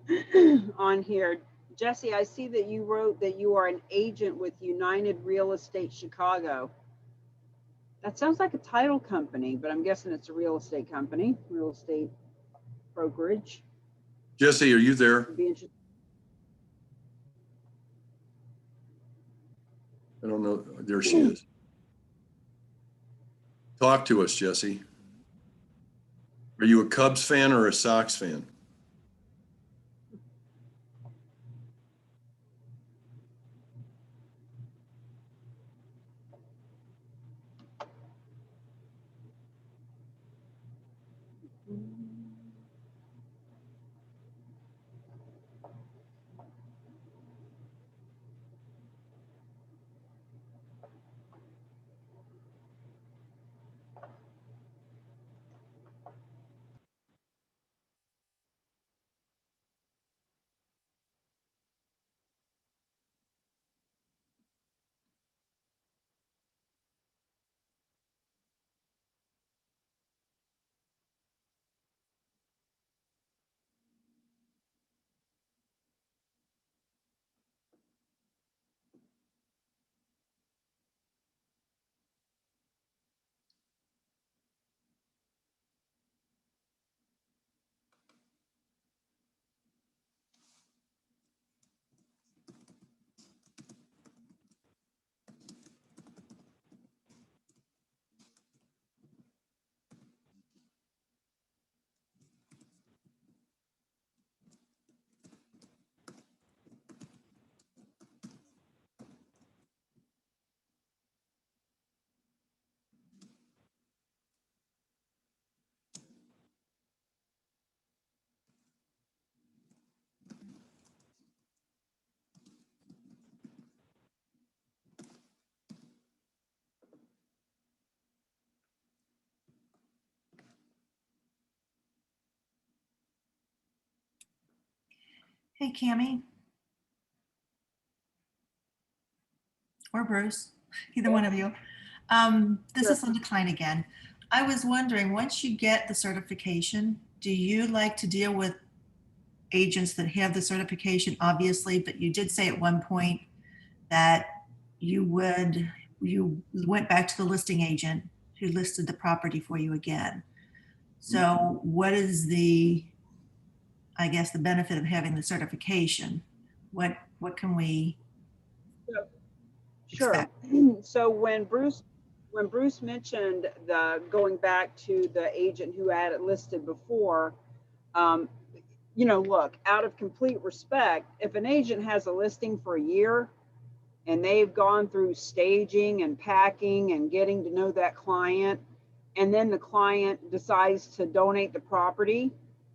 on here. Jesse, I see that you wrote that you are an agent with United Real Estate Chicago. That sounds like a title company, but I'm guessing it's a real estate company, real estate brokerage. Jesse, are you there? Be interested. I don't know. There she is. Talk to us, Jesse. Are you a Cubs fan or a Sox fan? Hey, Cammie. Or Bruce, either one of you. This Sure. is Linda Klein again. I was wondering, once you get the certification, do you like to deal with agents that have the certification, obviously, but you did say at one point that you went back to the listing agent who listed the property for you again. So what is I guess, the benefit of having the certification? What can we Sure. expect? So when Bruce mentioned the going back to the agent who had it listed before, um, look, out of complete respect, if an agent has a listing for a year and they've gone through staging and packing and getting to know that client, and then the client decides to donate the property,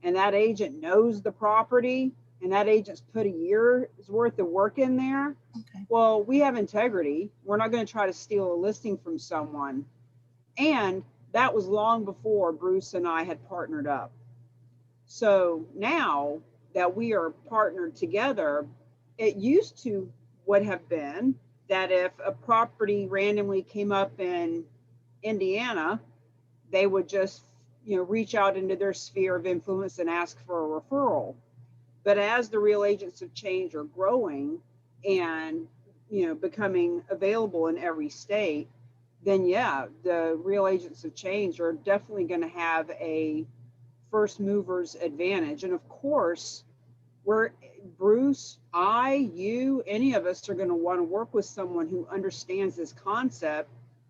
and that agent knows the property, and that agent's put a year's worth of work in there, Okay. well, we have integrity. We're not going to try to steal a listing from someone. And that was long before Bruce and I had partnered up. So now that we are partnered together, it used to would have been that if a property randomly came up in Indiana, they would just, reach out into their sphere of influence and ask for a referral. But as the real agents of change are growing and, becoming available in every state, then yeah, the real agents of change are definitely going to have a first movers advantage. And of course, Bruce, you, any of us are going to want to work with someone who understands this concept,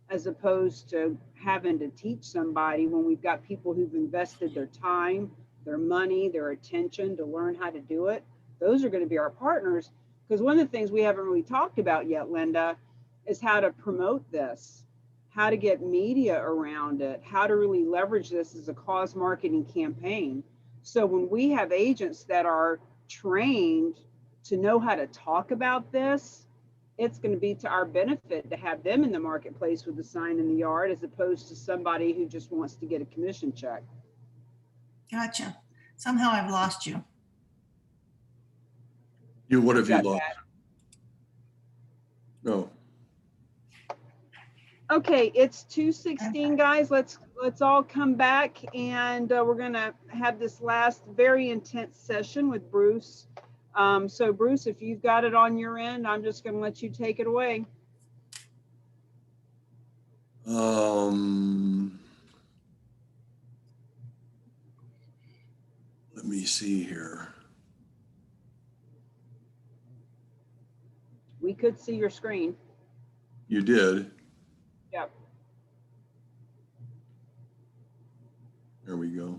as opposed to having to teach somebody when we've got people who've invested their time, their money, their attention to learn how to do it. Those are going to be our partners. Because one of the things we haven't really talked about yet, Linda, is how to promote this, how to get media around it, how to really leverage this as a cause marketing campaign. So when we have agents that are trained to know how to talk about this, it's going to be to our benefit to have them in the marketplace with the sign in the yard, as opposed to somebody who just wants to get a commission check. Gotcha. Somehow I've lost you. What have you Got lost? that. No. Okay, it's 2:16, guys. Let's all come back, and we're gonna have this last very intense session with Bruce. So Bruce, if you've got it on your end, I'm just gonna let you take it away. Let me see here. We could see your screen. You did. Yep. There we go.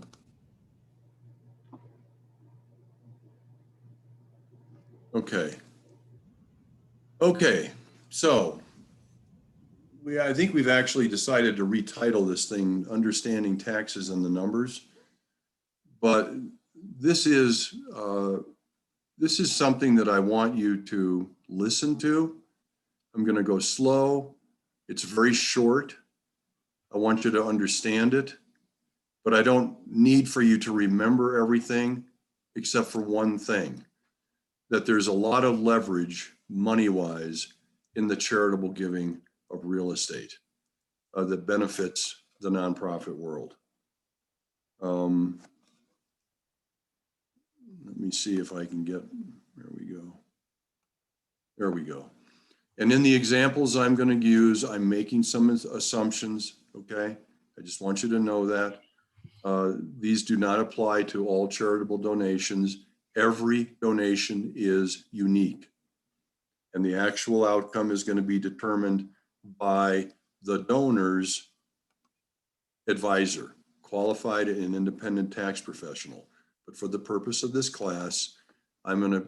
Okay. Okay. So I think we've actually decided to retitle this thing Understanding Taxes and the Numbers. But this is something that I want you to listen to. I'm going to go slow. It's very short. I want you to understand it, but I don't need for you to remember everything except for one thing, that there's a lot of leverage money-wise in the charitable giving of real estate that benefits the nonprofit world. Let me see if I can get, there we go. There we go. And in the examples I'm going to use, I'm making some assumptions, okay? I just want you to know that. These do not apply to all charitable donations. Every donation is unique. And the actual outcome is going to be determined by the donor's advisor, qualified and independent tax professional. But for the purpose of this class, I'm going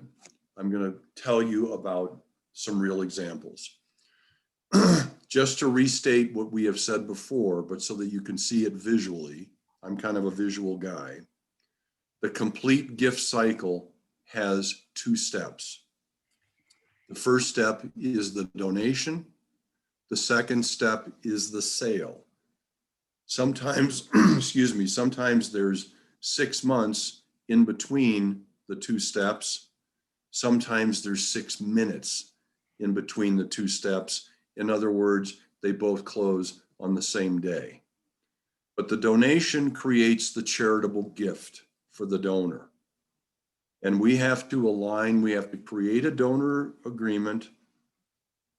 to tell you about some real examples. Just to restate what we have said before, but so that you can see it visually, I'm kind of a visual guy. The complete gift cycle has 2 steps. The first step is the donation. The second step is the sale. Sometimes, excuse me, sometimes there's 6 months in between the 2 steps. Sometimes there's 6 minutes in between the two steps. In other words, they both close on the same day. But the donation creates the charitable gift for the donor. And we have to create a donor agreement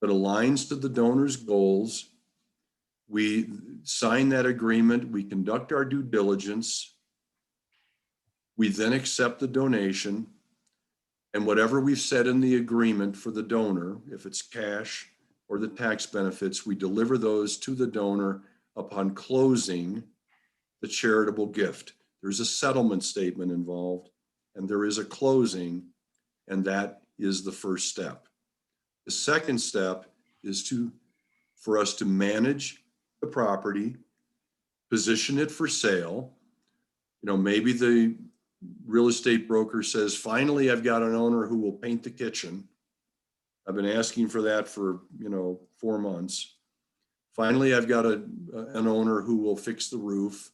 that aligns to the donor's goals. We sign that agreement, we conduct our due diligence. We then accept the donation, and whatever we've said in the agreement for the donor, if it's cash or the tax benefits, we deliver those to the donor upon closing the charitable gift. There's a settlement statement involved, and there is a closing, and that is the first step. The second step is for us to manage the property, position it for sale. Maybe the real estate broker says, finally, I've got an owner who will paint the kitchen. I've been asking for that for 4 months. Finally, I've got an owner who will fix the roof.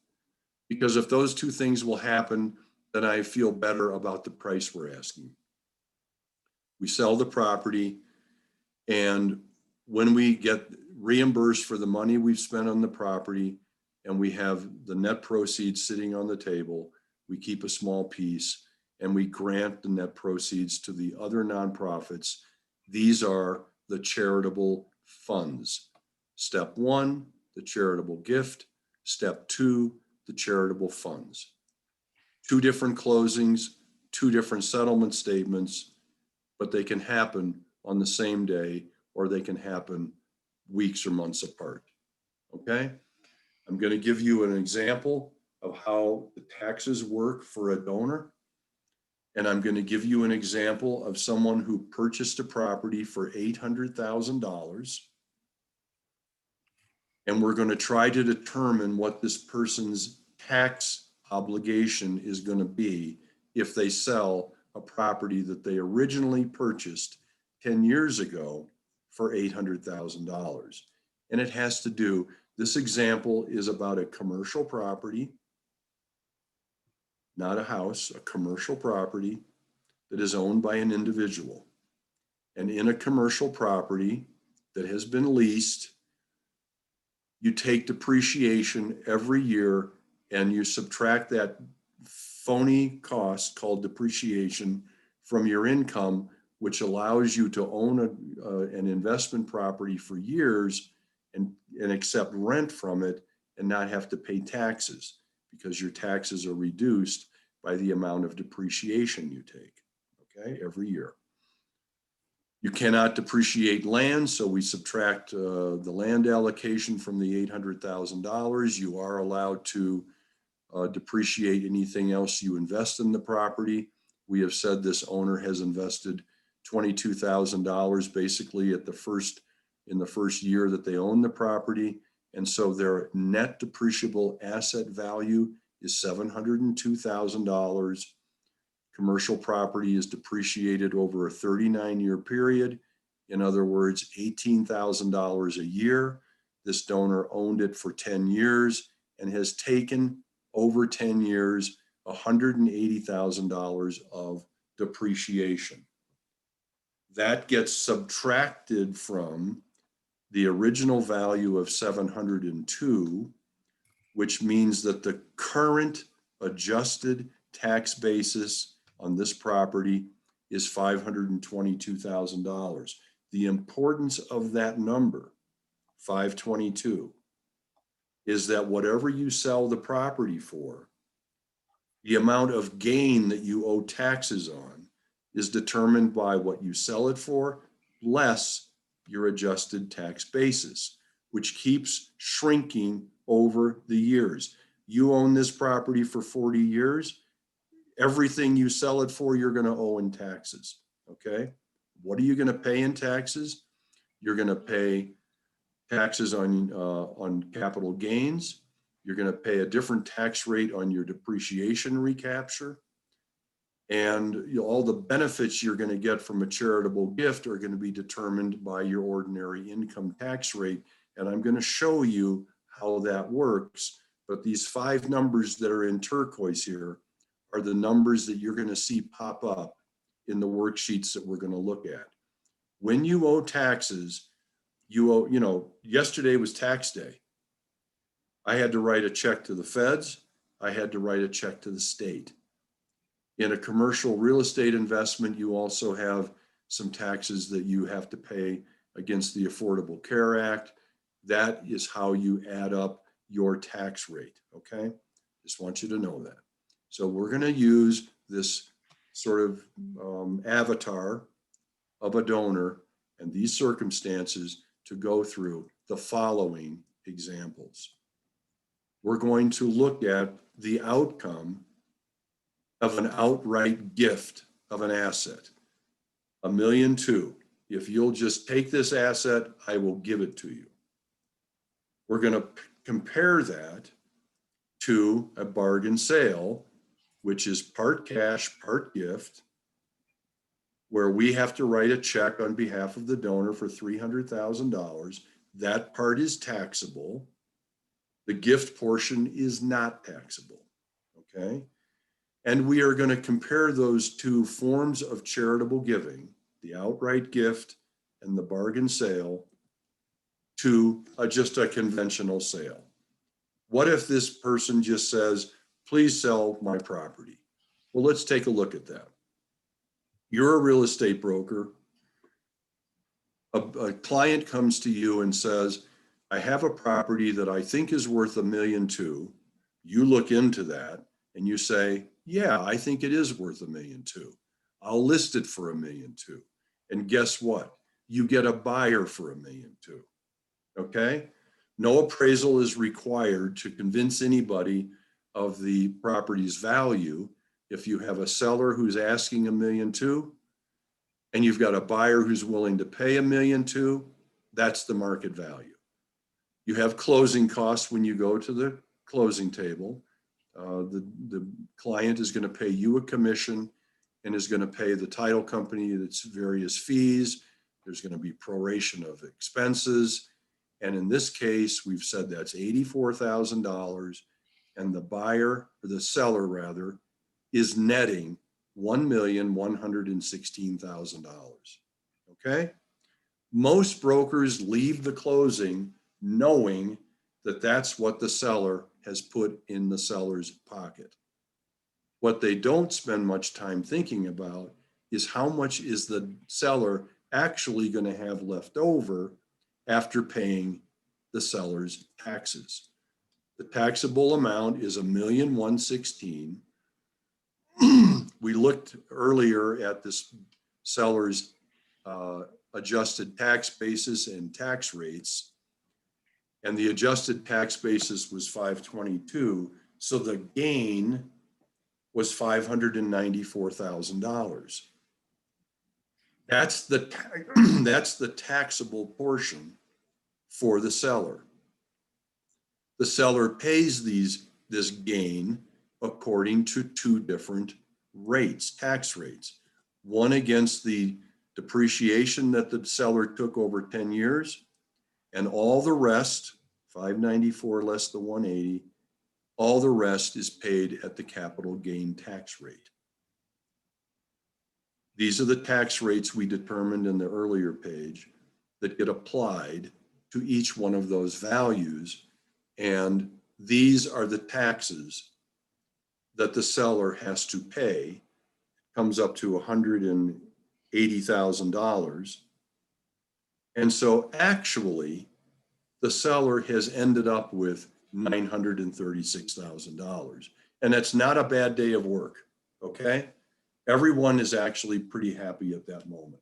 Because if those two things will happen, then I feel better about the price we're asking. We sell the property, and when we get reimbursed for the money we've spent on the property, and we have the net proceeds sitting on the table, we keep a small piece, and we grant the net proceeds to the other nonprofits. These are the charitable funds. Step 1, the charitable gift. Step 2, the charitable funds. 2 different closings, 2 different settlement statements, but they can happen on the same day, or they can happen weeks or months apart. Okay? I'm going to give you an example of how the taxes work for a donor. And I'm going to give you an example of someone who purchased a property for $800,000. And we're going to try to determine what this person's tax obligation is going to be if they sell a property that they originally purchased 10 years ago for $800,000. And it has to do, this example is about a commercial property, not a house, a commercial property that is owned by an individual. And in a commercial property that has been leased, you take depreciation every year and you subtract that phony cost called depreciation from your income, which allows you to own an investment property for years and accept rent from it and not have to pay taxes, because your taxes are reduced by the amount of depreciation you take, okay, every year. You cannot depreciate land, so we subtract the land allocation from the $800,000. You are allowed to depreciate anything else you invest in the property. We have said this owner has invested $22,000 basically in the first year that they own the property. And so their net depreciable asset value is $702,000. Commercial property is depreciated over a 39-year period. In other words, $18,000 a year. This donor owned it for 10 years and has taken over 10 years, $180,000 of depreciation. That gets subtracted from the original value of 702, which means that the current adjusted tax basis on this property is $522,000. The importance of that number, 522, is that whatever you sell the property for, the amount of gain that you owe taxes on is determined by what you sell it for, less your adjusted tax basis, which keeps shrinking over the years. You own this property for 40 years. Everything you sell it for, you're going to owe in taxes, okay? What are you going to pay in taxes? You're going to pay taxes on capital gains. You're going to pay a different tax rate on your depreciation recapture. And all the benefits you're going to get from a charitable gift are going to be determined by your ordinary income tax rate. And I'm going to show you how that works. But these 5 numbers that are in turquoise here are the numbers that you're going to see pop up in the worksheets that we're going to look at. When you owe taxes, you owe, you know, yesterday was tax day. I had to write a check to the feds. I had to write a check to the state. In a commercial real estate investment, you also have some taxes that you have to pay against the Affordable Care Act. That is how you add up your tax rate, okay? Just want you to know that. So we're gonna use this sort of avatar of a donor and these circumstances to go through the following examples. We're going to look at the outcome of an outright gift of an asset, $1.2 million. If you'll just take this asset, I will give it to you. We're going to compare that to a bargain sale, which is part cash, part gift, where we have to write a check on behalf of the donor for $300,000. That part is taxable. The gift portion is not taxable, okay? And we are going to compare those two forms of charitable giving, the outright gift and the bargain sale, to just a conventional sale. What if this person just says, please sell my property? Well, let's take a look at that. You're a real estate broker. A client comes to you and says, I have a property that I think is worth $1.2 million. You look into that and you say, yeah, I think it is worth $1.2 million. I'll list it for $1.2 million. And guess what? You get a buyer for $1.2 million. Okay? No appraisal is required to convince anybody of the property's value. If you have a seller who's asking $1.2 million and you've got a buyer who's willing to pay $1.2 million, that's the market value. You have closing costs when you go to the closing table. The client is going to pay you a commission and is going to pay the title company its various fees. There's going to be proration of expenses. And in this case, we've said that's $84,000, and the buyer, or the seller rather, is netting $1,116,000. Okay? Most brokers leave the closing knowing that that's what the seller has put in the seller's pocket. What they don't spend much time thinking about is how much is the seller actually going to have left over after paying the seller's taxes. The taxable amount is $1,116,000. We looked earlier at this seller's adjusted tax basis and tax rates, and the adjusted tax basis was $522,000, so the gain was $594,000. That's the taxable portion for the seller. The seller pays this gain according to two different rates, tax rates. One against the depreciation that the seller took over 10 years, and all the rest, 594 less the 180, all the rest is paid at the capital gain tax rate. These are the tax rates we determined in the earlier page that get applied to each one of those values. And these are the taxes that the seller has to pay. Comes up to $180,000. And so actually, the seller has ended up with $936,000. And that's not a bad day of work, okay? Everyone is actually pretty happy at that moment.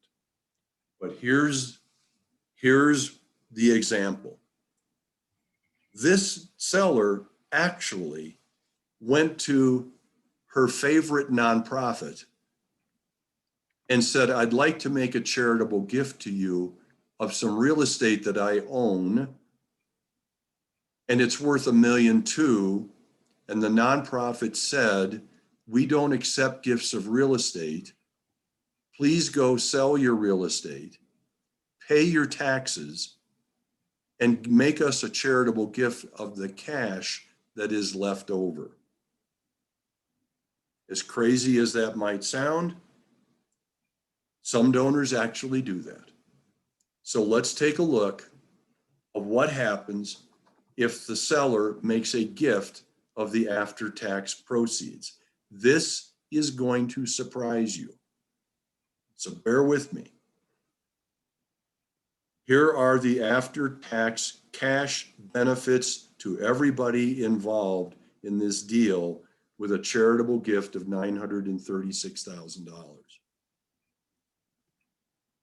But here's the example. This seller actually went to her favorite nonprofit and said, I'd like to make a charitable gift to you of some real estate that I own, and it's worth $1.2 million. And the nonprofit said, we don't accept gifts of real estate. Please go sell your real estate, pay your taxes, and make us a charitable gift of the cash that is left over. As crazy as that might sound, Some donors actually do that. So let's take a look of what happens if the seller makes a gift of the after-tax proceeds. This is going to surprise you. So bear with me. Here are the after-tax cash benefits to everybody involved in this deal with a charitable gift of $936,000.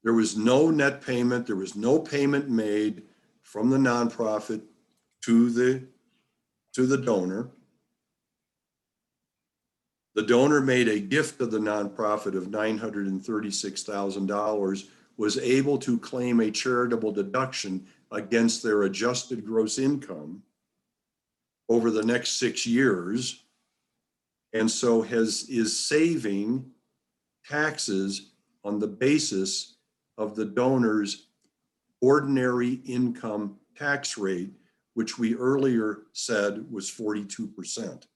There was no net payment. There was no payment made from the nonprofit to the donor. The donor made a gift to the nonprofit of $936,000, was able to claim a charitable deduction against their adjusted gross income over the next 6 years, and so is saving taxes on the basis of the donor's ordinary income tax rate, which we earlier said was 42%.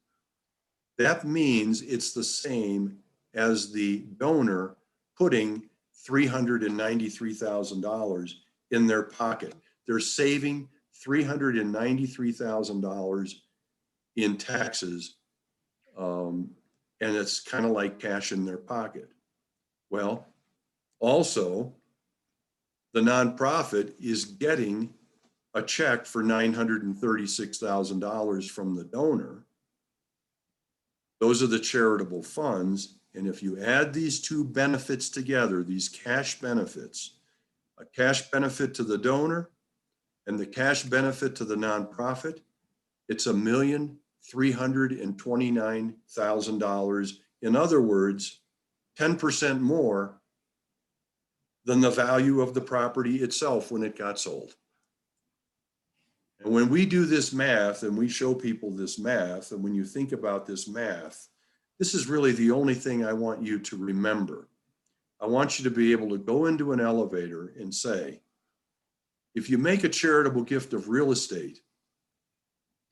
That means it's the same as the donor putting $393,000 in their pocket. They're saving $393,000 in taxes, and it's kind of like cash in their pocket. Well, also, the nonprofit is getting a check for $936,000 from the donor. Those are the charitable funds. And if you add these two benefits together, these cash benefits, a cash benefit to the donor and the cash benefit to the nonprofit, it's $1,329,000. In other words, 10% more than the value of the property itself when it got sold. And when we do this math and we show people this math, and when you think about this math, this is really the only thing I want you to remember. I want you to be able to go into an elevator and say, if you make a charitable gift of real estate,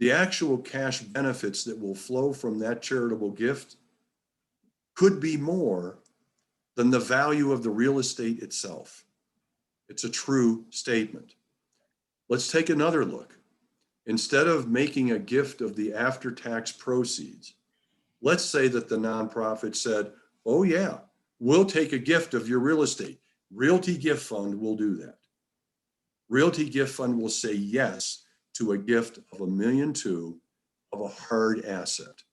the actual cash benefits that will flow from that charitable gift could be more than the value of the real estate itself. It's a true statement. Let's take another look. Instead of making a gift of the after-tax proceeds, let's say that the nonprofit said, oh yeah, we'll take a gift of your real estate. Realty Gift Fund will do that. Realty Gift Fund will say yes to a gift of $1.2 million of a hard asset.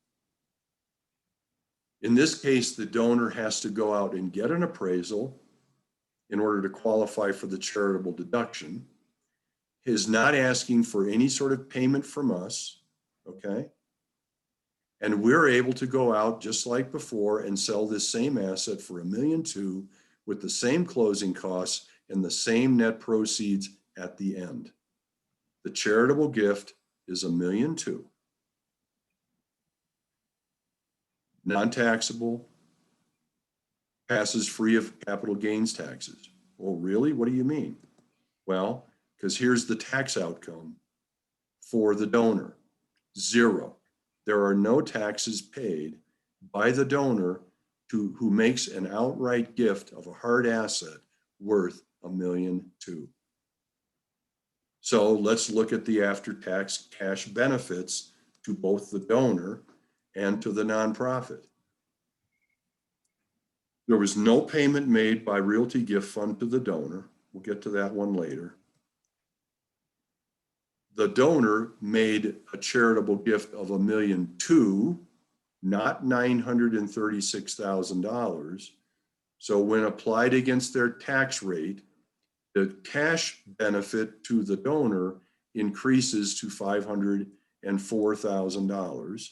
In this case, the donor has to go out and get an appraisal in order to qualify for the charitable deduction. He is not asking for any sort of payment from us, okay? And we're able to go out just like before and sell this same asset for $1.2 million with the same closing costs and the same net proceeds at the end. The charitable gift is $1.2 million. Non-taxable, passes free of capital gains taxes. Well, really? What do you mean? Well, because here's the tax outcome for the donor, 0. There are no taxes paid by the donor who makes an outright gift of a hard asset worth $1.2 million. So let's look at the after-tax cash benefits to both the donor and to the nonprofit. There was no payment made by Realty Gift Fund to the donor. We'll get to that one later. The donor made a charitable gift of $1.2 million, not $936,000. So when applied against their tax rate, the cash benefit to the donor increases to $504,000.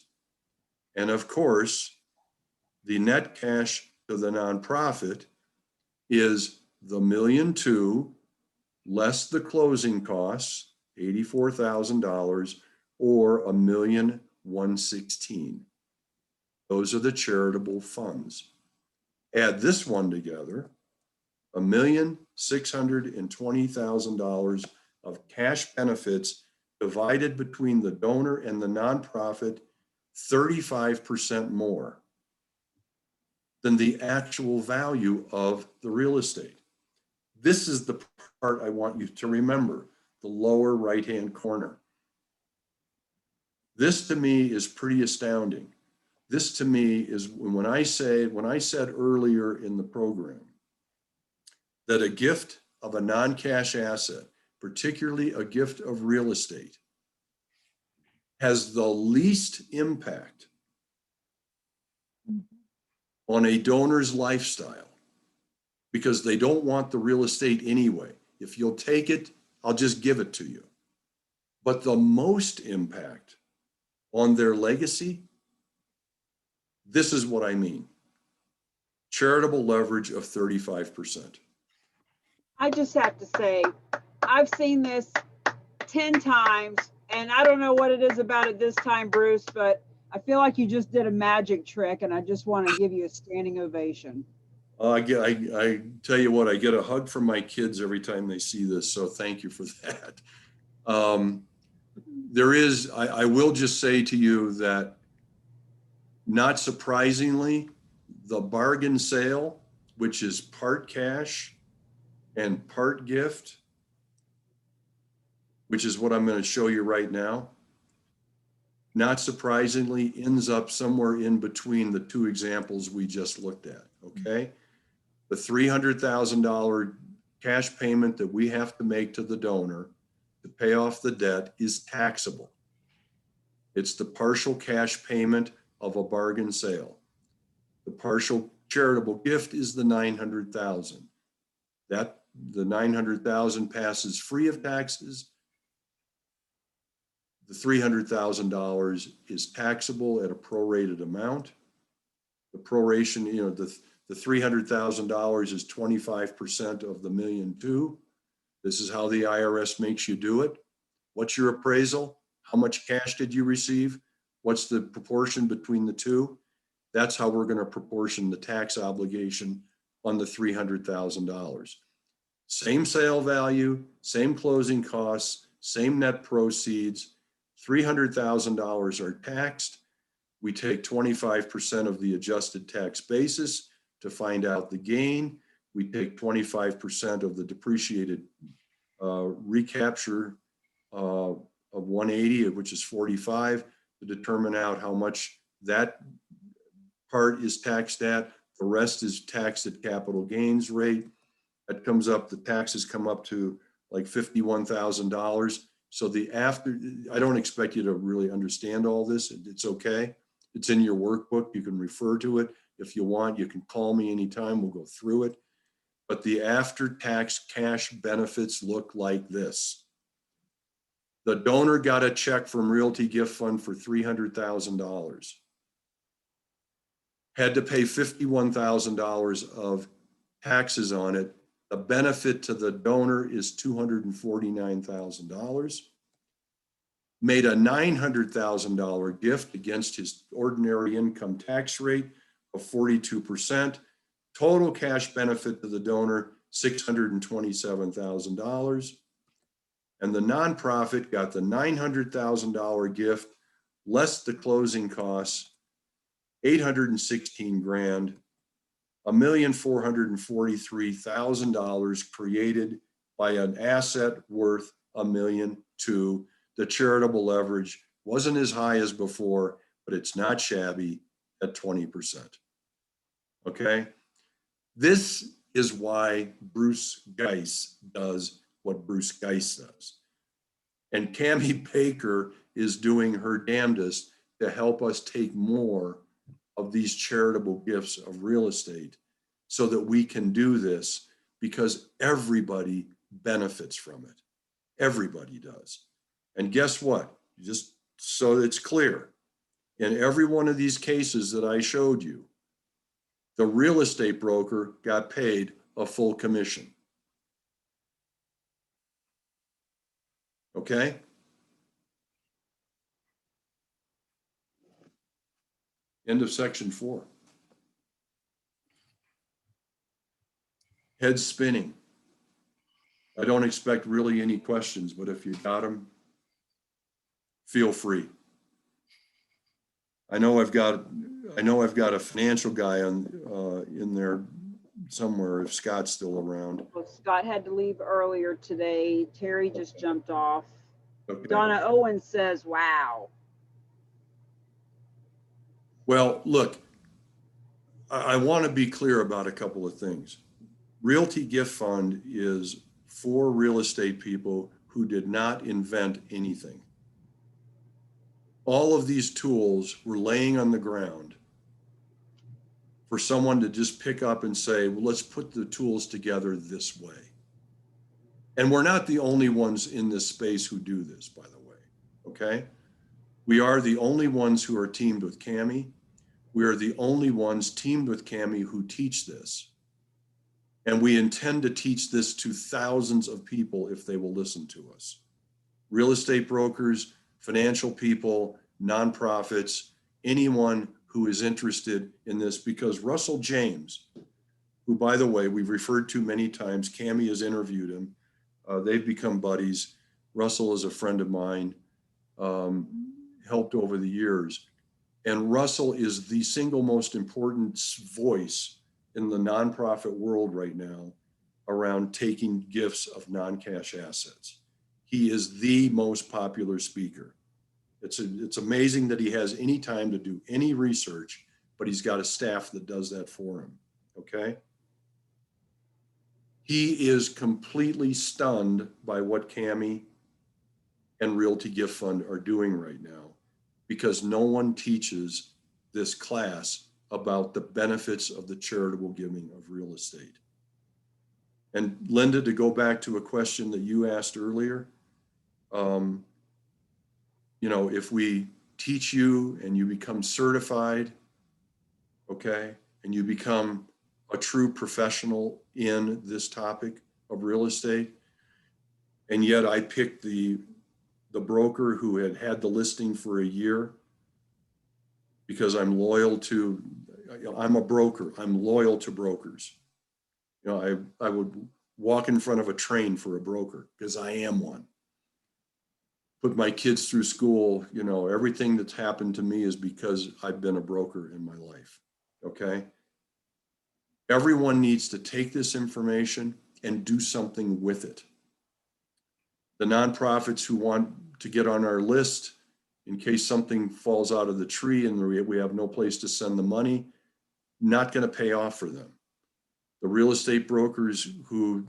And of course, the net cash to the nonprofit is the $1.2 million less the closing costs, $84,000, or $1,116,000. Those are the charitable funds. Add this one together, $1,620,000 of cash benefits divided between the donor and the nonprofit, 35% more than the actual value of the real estate. This is the part I want you to remember, the lower right-hand corner. This to me is pretty astounding. This to me is when I said earlier in the program that a gift of a non-cash asset, particularly a gift of real estate, has the least impact on a donor's lifestyle because they don't want the real estate anyway. If you'll take it, I'll just give it to you. But the most impact on their legacy, this is what I mean. Charitable leverage of 35%. I just have to say, I've seen this 10 times, and I don't know what it is about it this time, Bruce, but I feel like you just did a magic trick, and I just want to give you a standing ovation. I tell you what, I get a hug from my kids every time they see this, so thank you for that. I will just say to you that, not surprisingly, the bargain sale, which is part cash and part gift, which is what I'm going to show you right now, not surprisingly ends up somewhere in between the two examples we just looked at, okay? The $300,000 cash payment that we have to make to the donor to pay off the debt is taxable. It's the partial cash payment of a bargain sale. The partial charitable gift is the $900,000. That the $900,000 passes free of taxes. The $300,000 is taxable at a prorated amount. The proration, the $300,000 is 25% of the $1.2 million. This is how the IRS makes you do it. What's your appraisal? How much cash did you receive? What's the proportion between the two? That's how we're going to proportion the tax obligation on the $300,000. Same sale value, same closing costs, same net proceeds. $300,000 are taxed. We take 25% of the adjusted tax basis to find out the gain. We take 25% of the depreciated recapture of 180, which is 45, to determine out how much that part is taxed at. The rest is taxed at capital gains rate. That comes up, the taxes come up to like $51,000. So I don't expect you to really understand all this. It's okay. It's in your workbook. You can refer to it. If you want, you can call me anytime. We'll go through it. But the after-tax cash benefits look like this. The donor got a check from Realty Gift Fund for $300,000. Had to pay $51,000 of taxes on it. The benefit to the donor is $249,000. Made a $900,000 gift against his ordinary income tax rate of 42%. Total cash benefit to the donor, $627,000. And the nonprofit got the $900,000 gift, less the closing costs, $816,000, $1,443,000 created by an asset worth $1.2 million. The charitable leverage wasn't as high as before, but it's not shabby at 20%. Okay? This is why Bruce Geist does what Bruce Geist does. And Cammie Baker is doing her damnedest to help us take more of these charitable gifts of real estate so that we can do this, because everybody benefits from it. Everybody does. And guess what? Just so it's clear, in every one of these cases that I showed you, the real estate broker got paid a full commission. Okay? End of section 4. Head spinning. I don't expect really any questions, but if you got them, feel free. I know I've got a financial guy on in there somewhere if Scott's still around. Well, Scott had to leave earlier today. Terry just jumped off. Okay. Donna Owens says, wow. Well, look, I want to be clear about a couple of things. Realty Gift Fund is for real estate people who did not invent anything. All of these tools were laying on the ground for someone to just pick up and say, well, let's put the tools together this way. And we're not the only ones in this space who do this, by the way, okay? We are the only ones who are teamed with Cami. We are the only ones teamed with Cami who teach this. And we intend to teach this to thousands of people if they will listen to us. Real estate brokers, financial people, nonprofits, anyone who is interested in this, because Russell James, who, by the way, we've referred to many times, Cami has interviewed him. They've become buddies. Russell is a friend of mine, helped over the years. And Russell is the single most important voice in the nonprofit world right now around taking gifts of non-cash assets. He is the most popular speaker. It's amazing that he has any time to do any research, but he's got a staff that does that for him, okay? He is completely stunned by what Cami and Realty Gift Fund are doing right now, because no one teaches this class about the benefits of the charitable giving of real estate. And Linda, to go back to a question that you asked earlier, you know, if we teach you and you become certified, okay, and you become a true professional in this topic of real estate, and yet I picked the broker who had the listing for a year because I'm loyal to, I'm a broker, I'm loyal to brokers. You know, I would walk in front of a train for a broker because I am one. Put my kids through school, you know, everything that's happened to me is because I've been a broker in my life, okay? Everyone needs to take this information and do something with it. The nonprofits who want to get on our list in case something falls out of the tree and we have no place to send the money, not going to pay off for them. The real estate brokers who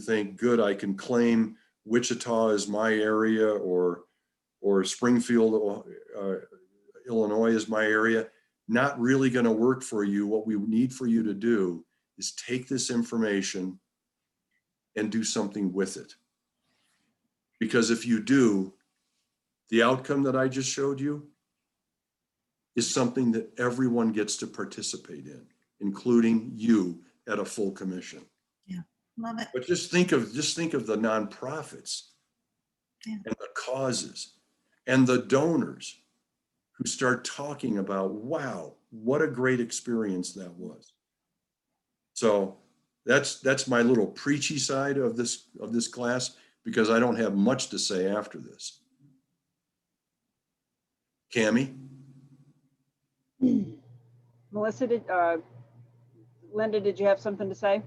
think, good, I can claim Wichita is my area or Springfield, Illinois is my area, not really going to work for you. What we need for you to do is take this information and do something with it. Because if you do, the outcome that I just showed you is something that everyone gets to participate in, including you at a full commission. Yeah, love it. But just think of the nonprofits and the causes and the donors who start talking about, wow, what a great experience that was. So that's my little preachy side of this class, because I don't have much to say after this. Cami? Melissa, Linda, did you have something to say?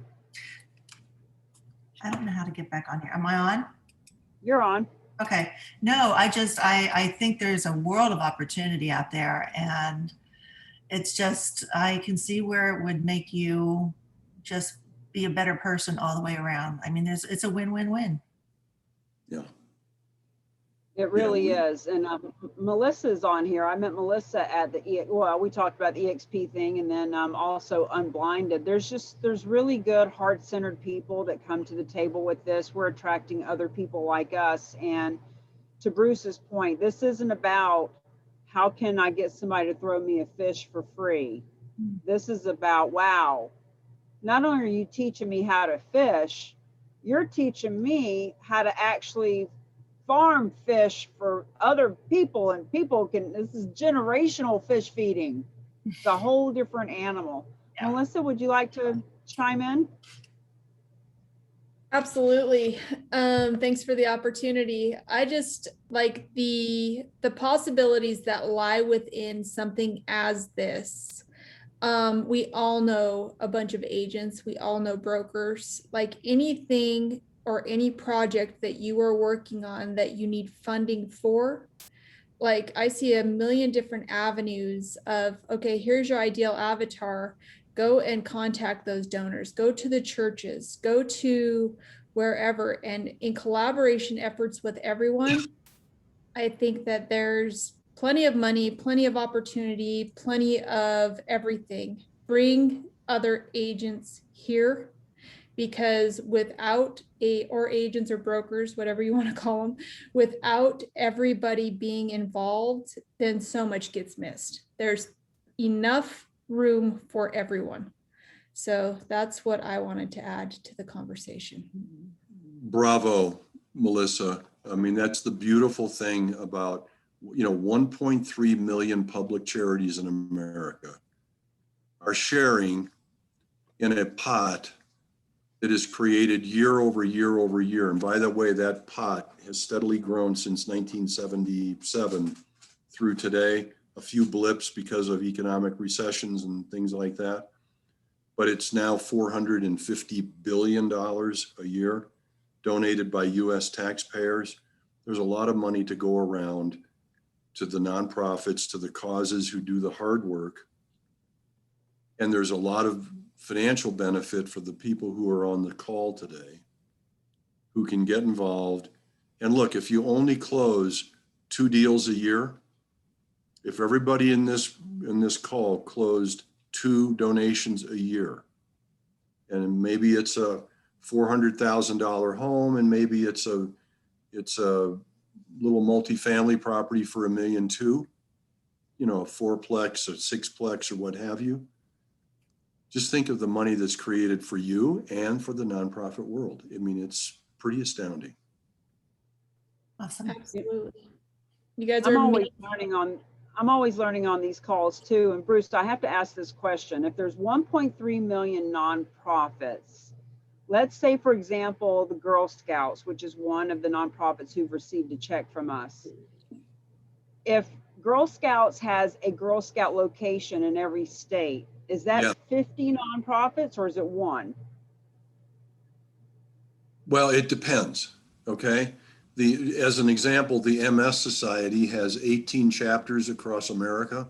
I don't know how to get back on here. Am I on? You're on. Okay. No, I think there's a world of opportunity out there, and it's just, I can see where it would make you just be a better person all the way around. I mean, it's a win-win-win. Yeah. It really is. And Melissa's on here. I met Melissa at we talked about the EXP thing, and then also Unblinded. There's really good heart-centered people that come to the table with this. We're attracting other people like us. And to Bruce's point, this isn't about how can I get somebody to throw me a fish for free. This is about, wow, not only are you teaching me how to fish, you're teaching me how to actually farm fish for other people, and this is generational fish feeding. It's a whole different animal. Yeah. Melissa, would you like to chime in? Absolutely. Thanks for the opportunity. I just like the possibilities that lie within something as this. We all know a bunch of agents. We all know brokers. Like anything or any project that you are working on that you need funding for, like I see a million different avenues of, okay, here's your ideal avatar. Go and contact those donors. Go to the churches. Go to wherever. And in collaboration efforts with everyone, I think that there's plenty of money, plenty of opportunity, plenty of everything. Bring other agents here, because without or agents or brokers, whatever you want to call them, without everybody being involved, then so much gets missed. There's enough room for everyone. So that's what I wanted to add to the conversation. Bravo, Melissa. I mean, that's the beautiful thing about, 1.3 million public charities in America are sharing in a pot that is created year over year over year. And by the way, that pot has steadily grown since 1977 through today. A few blips because of economic recessions and things like that. But it's now $450 billion a year donated by US taxpayers. There's a lot of money to go around to the nonprofits, to the causes who do the hard work. And there's a lot of financial benefit for the people who are on the call today, who can get involved. And look, if you only close 2 deals a year, if everybody in this call closed 2 donations a year, and maybe it's a $400,000 home, and maybe it's a little multifamily property for $1.2 million, a 4-plex, a 6-plex, or what have you. Just think of the money that's created for you and for the nonprofit world. I mean, it's pretty astounding. Awesome. Absolutely. You guys I'm are always learning on these calls too. And Bruce, I have to ask this question. If there's 1.3 million nonprofits, let's say, for example, the Girl Scouts, which is one of the nonprofits who've received a check from us. If Girl Scouts has a Girl Scout location in every state, is that 50 nonprofits or is it 1? Well, it depends, okay? As an example, the MS Society has 18 chapters across America.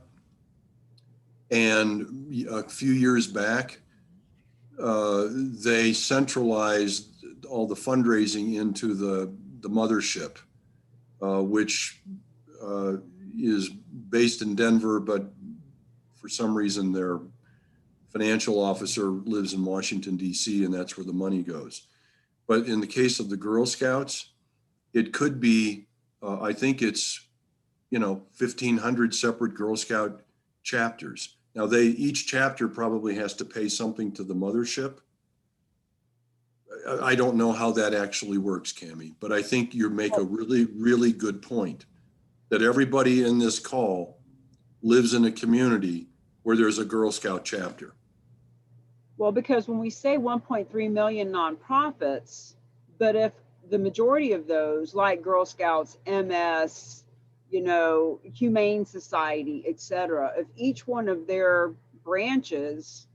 And a few years back, they centralized all the fundraising into the mothership, which is based in Denver, but for some reason their financial officer lives in Washington, D.C., and that's where the money goes. But in the case of the Girl Scouts, it could be, I think it's, 1,500 separate Girl Scout chapters. Now each chapter probably has to pay something to the mothership. I don't know how that actually works, Cammie, but I think you make a really, really good point that everybody in this call lives in a community where there's a Girl Scout chapter. Well, because when we say 1.3 million nonprofits, but if the majority of those, like Girl Scouts, MS, Humane Society, etc., if each one of their branches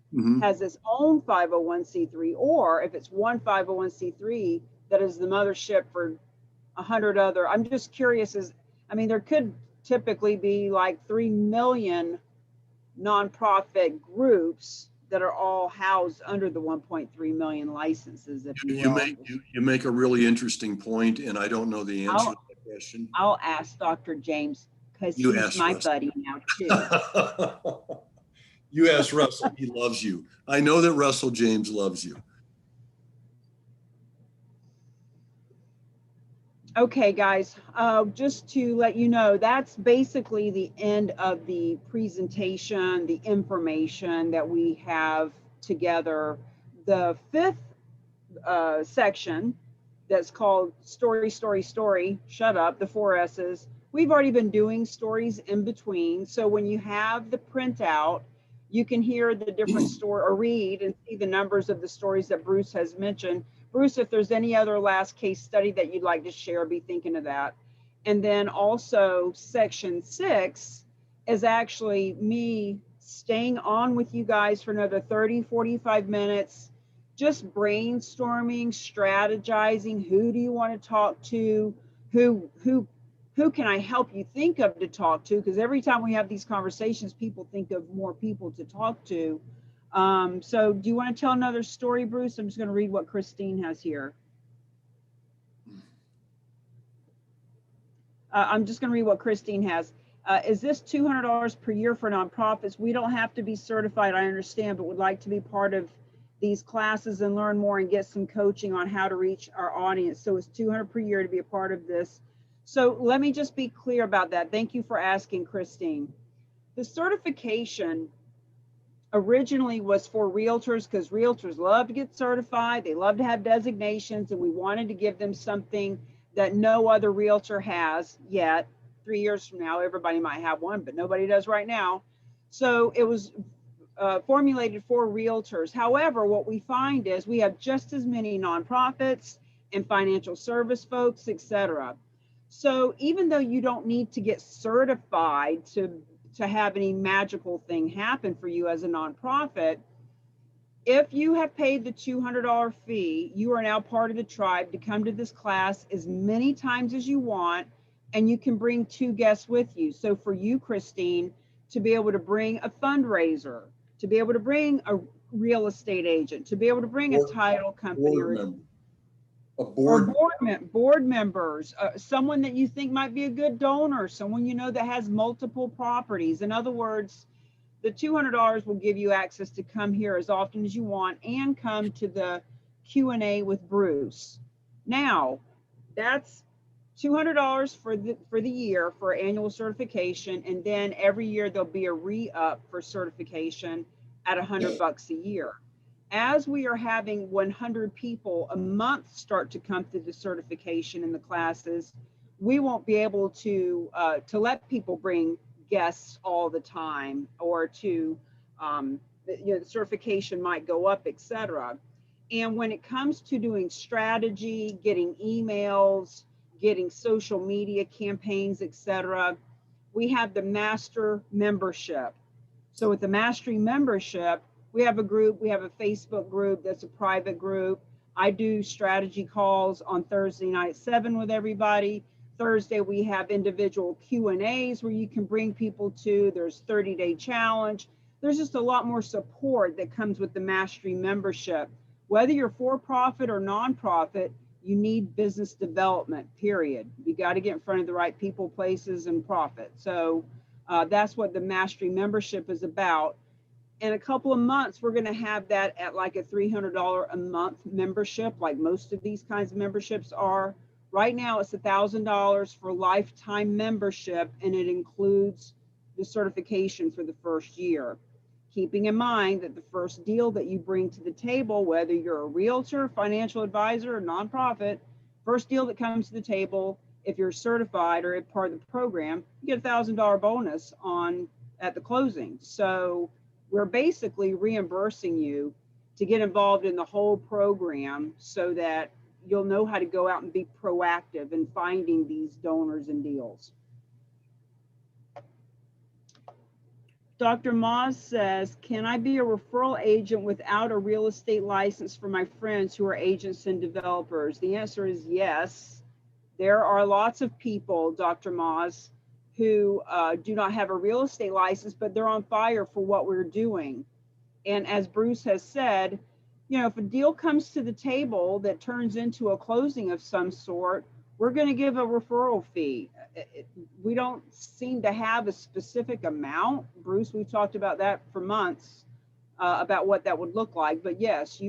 has its own 501c3, or if it's one 501c3 that is the mothership for 100 other, I'm just curious, there could typically be like 3 million nonprofit groups that are all housed under the 1.3 million licenses, if you will. You make a really interesting point, and I don't know the answer to that question. I'll ask Dr. James, because he's my buddy now too. You ask Russell, he loves you. I know that Russell James loves you. Okay, guys, just to let you know, that's basically the end of the presentation, the information that we have together. The 5th section that's called Story, Story, Story, shut up, the 4 S's. We've already been doing stories in between. So when you have the printout, you can hear the different story or read and see the numbers of the stories that Bruce has mentioned. Bruce, if there's any other last case study that you'd like to share, be thinking of that. And then also section 6 is actually me staying on with you guys for another 30, 45 minutes, just brainstorming, strategizing. Who do you want to talk to? Who can I help you think of to talk to? Because every time we have these conversations, people think of more people to talk to. So do you want to tell another story, Bruce? I'm just going to read what Christine has here. I'm just going to read what Christine has. Is this $200 per year for nonprofits? We don't have to be certified, I understand, but would like to be part of these classes and learn more and get some coaching on how to reach our audience. So it's $200 per year to be a part of this. So let me just be clear about that. Thank you for asking, Christine. The certification originally was for realtors because realtors love to get certified. They love to have designations, and we wanted to give them something that no other realtor has yet. 3 years from now, everybody might have one, but nobody does right now. So it was formulated for realtors. However, what we find is we have just as many nonprofits and financial service folks, etc. So even though you don't need to get certified to have any magical thing happen for you as a nonprofit, if you have paid the $200 fee, you are now part of the tribe to come to this class as many times as you want, and you can bring 2 guests with you. So for you, Christine, to be able to bring a fundraiser, to be able to bring a real estate agent, to be able to bring a title company, board members, someone that you think might be a good donor, someone you know that has multiple properties. In other words, the $200 will give you access to come here as often as you want and come to the Q&A with Bruce. Now, that's $200 for the year for annual certification, and then every year there'll be a re-up for certification at $100 a year. As we are having 100 people a month start to come through the certification in the classes, we won't be able to let people bring guests all the time, or to the certification might go up, etc. And when it comes to doing strategy, getting emails, getting social media campaigns, etc., we have the master membership. So with the mastery membership, we have a group, we have a Facebook group that's a private group. I do strategy calls on Thursday night at 7 with everybody. Thursday, we have individual Q&As where you can bring people to. There's 30-day challenge. There's just a lot more support that comes with the mastery membership. Whether you're for-profit or nonprofit, you need business development, period. You got to get in front of the right people, places, and profit. So that's what the mastery membership is about. In a couple of months, we're going to have that at like a $300 a month membership, like most of these kinds of memberships are. Right now, it's $1,000 for lifetime membership, and it includes the certification for the first year. Keeping in mind that the first deal that you bring to the table, whether you're a realtor, financial advisor, or nonprofit, first deal that comes to the table, if you're certified or a part of the program, you get a $1,000 bonus at the closing. So we're basically reimbursing you to get involved in the whole program so that you'll know how to go out and be proactive in finding these donors and deals. Dr. Moz says, can I be a referral agent without a real estate license for my friends who are agents and developers? The answer is yes. There are lots of people, Dr. Moz, who do not have a real estate license, but they're on fire for what we're doing. And as Bruce has said, you know, if a deal comes to the table that turns into a closing of some sort, we're going to give a referral fee. We don't seem to have a specific amount. Bruce, we've talked about that for months, about what that would look like. But yes,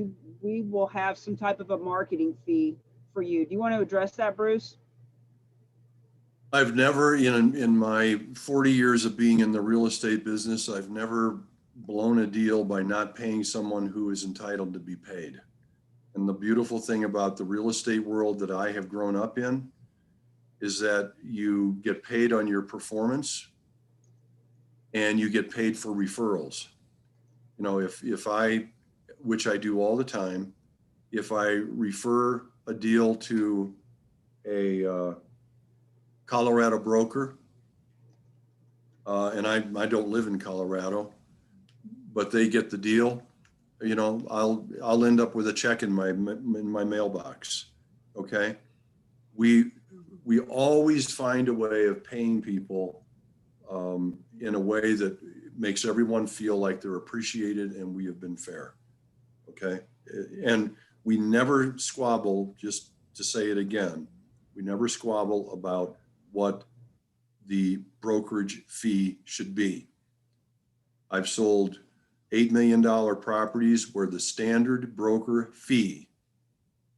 we will have some type of a marketing fee for you. Do you want to address that, Bruce? I've never, in my 40 years of being in the real estate business, I've never blown a deal by not paying someone who is entitled to be paid. And the beautiful thing about the real estate world that I have grown up in is that you get paid on your performance and you get paid for referrals. You know, if I, which I do all the time, if I refer a deal to a Colorado broker, and I don't live in Colorado, but they get the deal, you know, I'll end up with a check in my mailbox. Okay. We always find a way of paying people in a way that makes everyone feel like they're appreciated and we have been fair. Okay. And we never squabble, just to say it again, we never squabble about what the brokerage fee should be. I've sold $8 million properties where the standard broker fee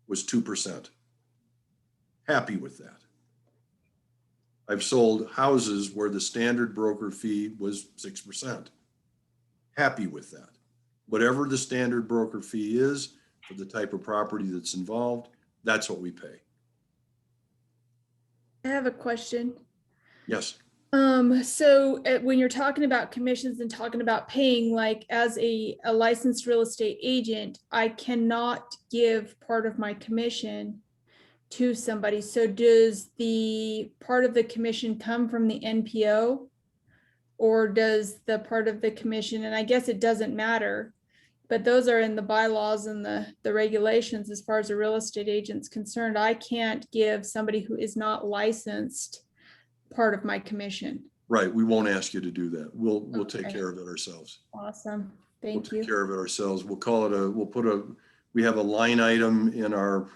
was 2%. Happy with that. I've sold houses where the standard broker fee was 6%. Happy with that. Whatever the standard broker fee is for the type of property that's involved, that's what we pay. I have a question. Yes. So when you're talking about commissions and talking about paying, like as a licensed real estate agent, I cannot give part of my commission to somebody. So does the part of the commission come from the NPO? Or does the part of the commission, and I guess it doesn't matter, but those are in the bylaws and the regulations as far as a real estate agent's concerned. I can't give somebody who is not licensed part of my commission. Right. We won't ask you to do that. We'll take Okay. care of it ourselves. Awesome. We'll Thank take you. care of it ourselves. We'll call it we have a line item in our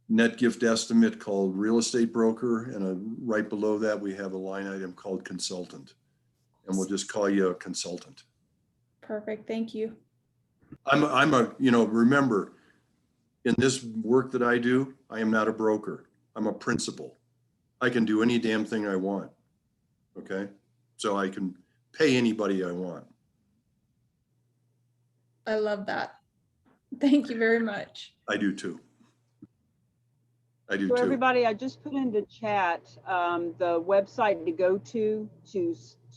net gift estimate called real estate broker. And right below that, we have a line item called consultant. And we'll just call you a consultant. Perfect. Thank you. Remember, in this work that I do, I am not a broker. I'm a principal. I can do any damn thing I want. Okay. So I can pay anybody I want. I love that. Thank you very much. I do too. I do So too. everybody, I just put into chat the website to go to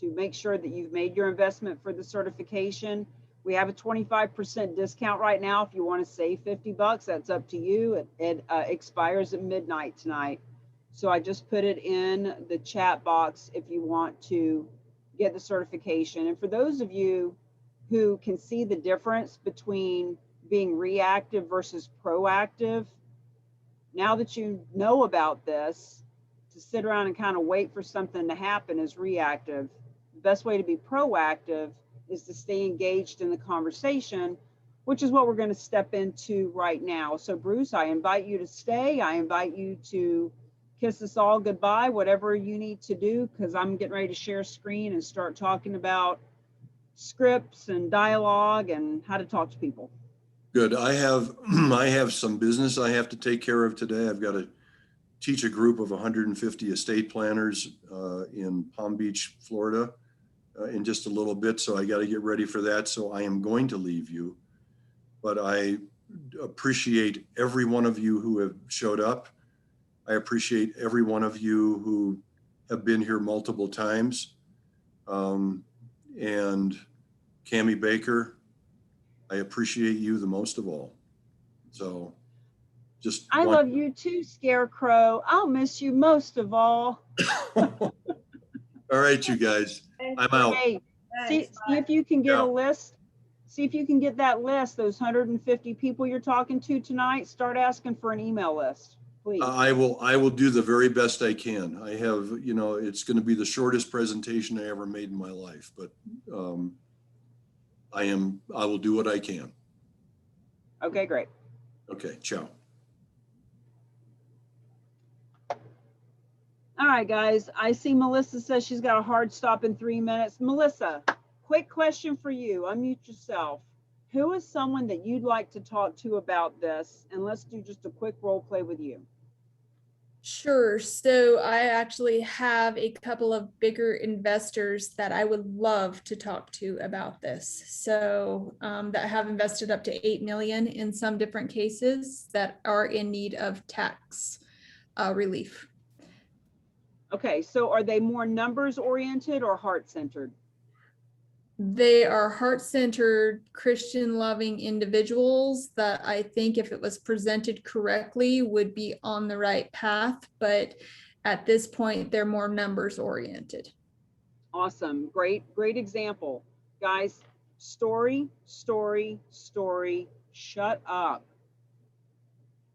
make sure that you've made your investment for the certification. We have a 25% discount right now. If you want to save $50, that's up to you. It expires at midnight tonight. So I just put it in the chat box if you want to get the certification. And for those of you who can see the difference between being reactive versus proactive, now that you know about this, to sit around and kind of wait for something to happen is reactive. The best way to be proactive is to stay engaged in the conversation, which is what we're going to step into right now. So Bruce, I invite you to stay. I invite you to kiss us all goodbye, whatever you need to do, because I'm getting ready to share screen and start talking about scripts and dialogue and how to talk to people. Good. I have some business I have to take care of today. I've got to teach a group of 150 estate planners in Palm Beach, Florida, in just a little bit. So I got to get ready for that. So I am going to leave you, but I appreciate every one of you who have showed up. I appreciate every one of you who have been here multiple times. And Cammie Baker, I appreciate you the most of all. So I love you too, Scarecrow. I'll miss you most of all. All right, you guys, I'm out. Hey, see if you can get a list. See if you can get that list, those 150 people you're talking to tonight. Start asking for an email list, please. I will do the very best I can. I have, it's going to be the shortest presentation I ever made in my life, but I will do what I can. Okay, great. Okay, ciao. All right, guys. I see Melissa says she's got a hard stop in 3 minutes. Melissa, quick question for you. Unmute yourself. Who is someone that you'd like to talk to about this? And let's do just a quick role play with you. Sure. So I actually have a couple of bigger investors that I would love to talk to about this. So that have invested up to 8 million in some different cases that are in need of tax relief. Okay, so are they more numbers oriented or heart centered? They are heart-centered, Christian-loving individuals that I think if it was presented correctly would be on the right path. But at this point, they're more numbers oriented. Awesome. Great example. Guys, story, story, story, shut up.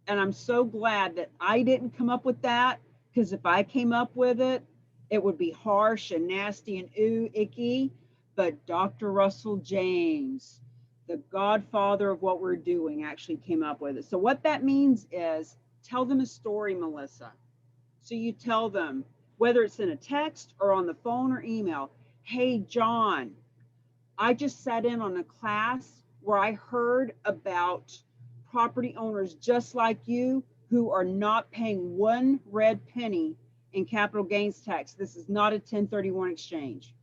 And I'm so glad that I didn't come up with that, because if I came up with it, it would be harsh and nasty and ooh, icky. But Dr. Russell James, the godfather of what we're doing, actually came up with it. So what that means is tell them a story, Melissa. So you tell them, whether it's in a text or on the phone or email, hey, John, I just sat in on a class where I heard about property owners just like you who are not paying one red penny in capital gains tax. This is not a 1031 exchange.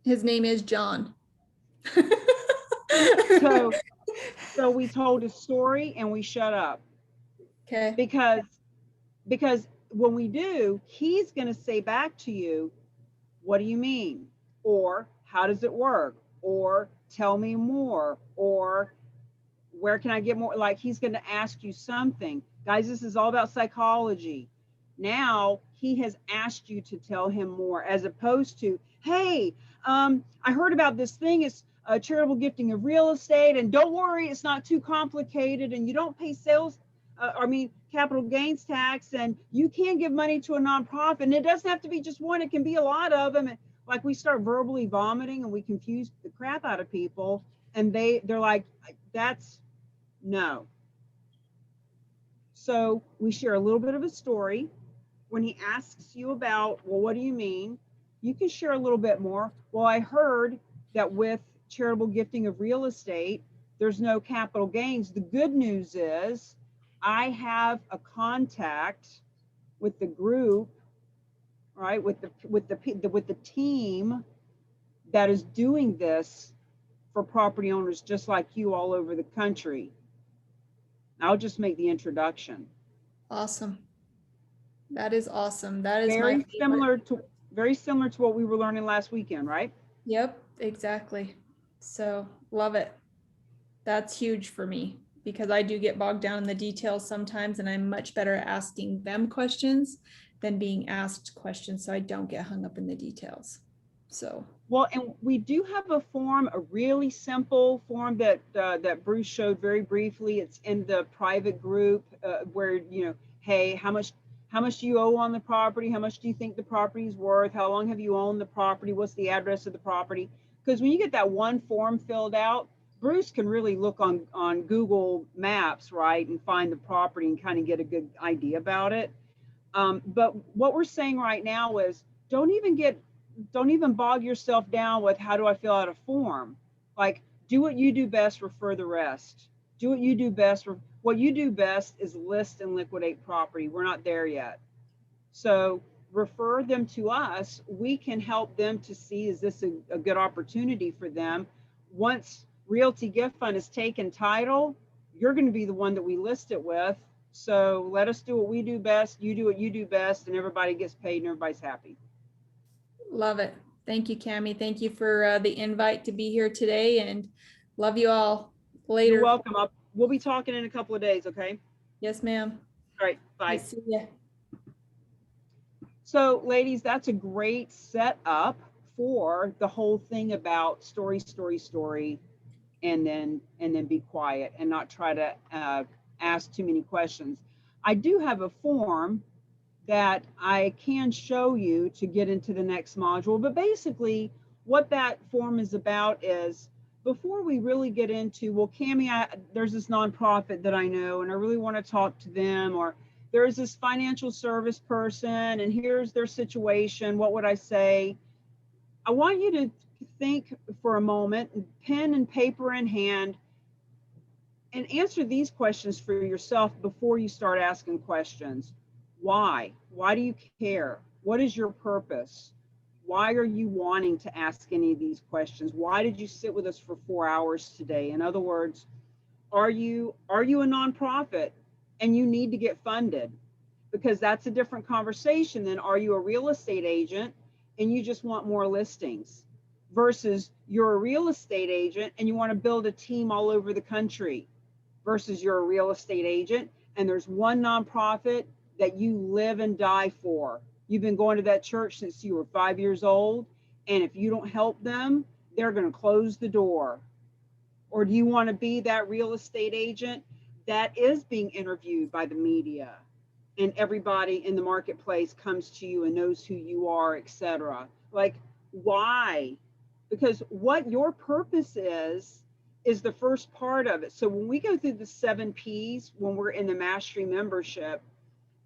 His name is John. So we told a story and we shut up, Okay. because when we do, he's going to say back to you, what do you mean? Or how does it work? Or tell me more. Or where can I get more? Like, he's going to ask you something. Guys, this is all about psychology. Now he has asked you to tell him more, as opposed to, hey, I heard about this thing. It's a charitable gifting of real estate. And don't worry, it's not too complicated. And you don't pay capital gains tax. And you can give money to a nonprofit. And it doesn't have to be just one. It can be a lot of them. And like, we start verbally vomiting and we confuse the crap out of people. And they're like, that's no. So we share a little bit of a story. When he asks you about, well, what do you mean? You can share a little bit more. Well, I heard that with charitable gifting of real estate, there's no capital gains. The good news is I have a contact with the group, right? With the team that is doing this for property owners just like you all over the country. I'll just make the introduction. Awesome. That is awesome. That is Very my similar to what we were learning last weekend, right? Yep, exactly. So love it. That's huge for me because I do get bogged down in the details sometimes, and I'm much better at asking them questions than being asked questions, so I don't get hung up in the details. So well, and we do have a form, a really simple form that that Bruce showed very briefly. It's in the private group where, hey, how much do you owe on the property? How much do you think the property is worth? How long have you owned the property? What's the address of the property? Because when you get that one form filled out, Bruce can really look on Google Maps, right, and find the property and kind of get a good idea about it. But what we're saying right now is don't even bog yourself down with how do I fill out a form. Like, do what you do best, refer the rest. Do what you do best. What you do best is list and liquidate property. We're not there yet. So refer them to us. We can help them to see, is this a good opportunity for them? Once Realty Gift Fund is taken title, you're going to be the one that we list it with. So let us do what we do best. You do what you do best, and everybody gets paid and everybody's happy. love it. Thank you, Cammie. Thank you for the invite to be here today, and love you all. Later. You're welcome. We'll be talking in a couple of days, okay? Yes, ma'am. All right, bye. See ya. So ladies, that's a great setup for the whole thing about story, and then be quiet and not try to ask too many questions. I do have a form that I can show you to get into the next module, but basically what that form is about is, before we really get into, well, Cammie, there's this nonprofit that I know and I really want to talk to them, or there's this financial service person and here's their situation, what would I say? I want you to think for a moment, pen and paper in hand, and answer these questions for yourself before you start asking questions. Why? Why do you care? What is your purpose? Why are you wanting to ask any of these questions? Why did you sit with us for 4 hours today? In other words, are you a nonprofit and you need to get funded? Because that's a different conversation than, are you a real estate agent and you just want more listings, versus you're a real estate agent and you want to build a team all over the country, versus you're a real estate agent and there's one nonprofit that you live and die for. You've been going to that church since you were 5 years old, and if you don't help them, they're going to close the door? Or do you want to be that real estate agent that is being interviewed by the media and everybody in the marketplace comes to you and knows who you are, etc.? Like, why? Because what your purpose is the first part of it. So when we go through the 7 P's, when we're in the mastery membership,